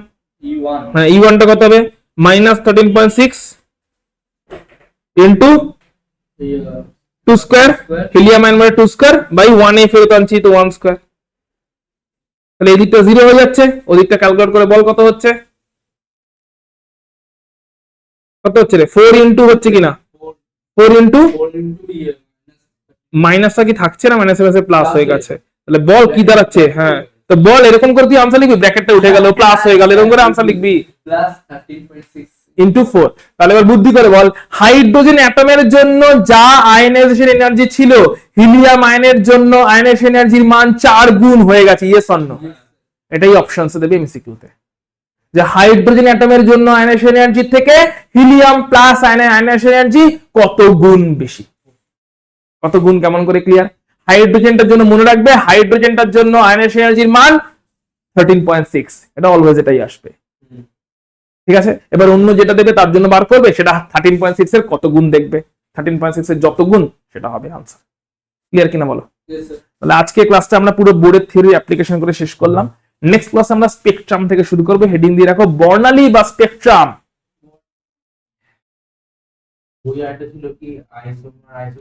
E1 হ্যাঁ E1 টা কত হবে minus 13.6 into 2 square, helium ion মানে 2 স্কয়ার বাই 1 এ ফেরত আনছি তো 1 স্কয়ার, তাহলে এই দিকটা 0 হয়ে যাচ্ছে, ওদিকটা ক্যালকুলেট করে বল কত হচ্ছে, কত হচ্ছে রে 4 ইন্টু হচ্ছে কিনা 4 ইন্টু 4 ইনটু মাইনাসটা কি থাকছে না, মাইনাসে মাইনাসে প্লাস হয়ে গেছে, তাহলে বল কি দাঁড়াচ্ছে, হ্যাঁ তো বল এরকম করে তুই আনসার লিখবি, ব্র্যাকেটটা উঠে গেল প্লাস হয়ে গেল, এরকম করে আনসার লিখবি প্লাস 13.6 ইন্টু 4। তাহলে এবার বুদ্ধি করে বল, হাইড্রোজেন অ্যাটমের জন্য যা আয়নাইজেশন এনার্জি ছিল, হিলিয়াম আয়নের জন্য আয়নাইজেশন এনার্জির মান 4 গুণ হয়ে গেছে, ইয়েস অর নো? এটাই অপশনসে দেবে এমসিকিউতে, যে হাইড্রোজেন অ্যাটমের জন্য আয়নাইজেশন এনার্জি থেকে হিলিয়াম প্লাস আয়নাইজেশন এনার্জি কত গুণ বেশি, কত গুণ কেমন করে ক্লিয়ার? হাইড্রোজেনটার জন্য মনে রাখবে, হাইড্রোজেনটার জন্য আয়নাইজেশন এনার্জির মান 13.6, এটা অলওয়েজ এটাই আসবে, ঠিক আছে? এবার অন্য যেটা দেবে তার জন্য বার করবে, সেটা 13.6 এর কত গুণ দেখবে, 13.6 এর যত গুণ সেটা হবে আনসার, ক্লিয়ার কিনা বলো? Yes, sir. তাহলে আজকে ক্লাসটা আমরা পুরো বোর্ডের থিওরি অ্যাপ্লিকেশন করে শেষ করলাম, নেক্সট ক্লাসে আমরা স্পেকট্রাম থেকে শুরু করব, হেডিং দিয়ে রাখো বর্ণালী বা স্পেকট্রাম। বই আরেকটা ছিল কি আইসো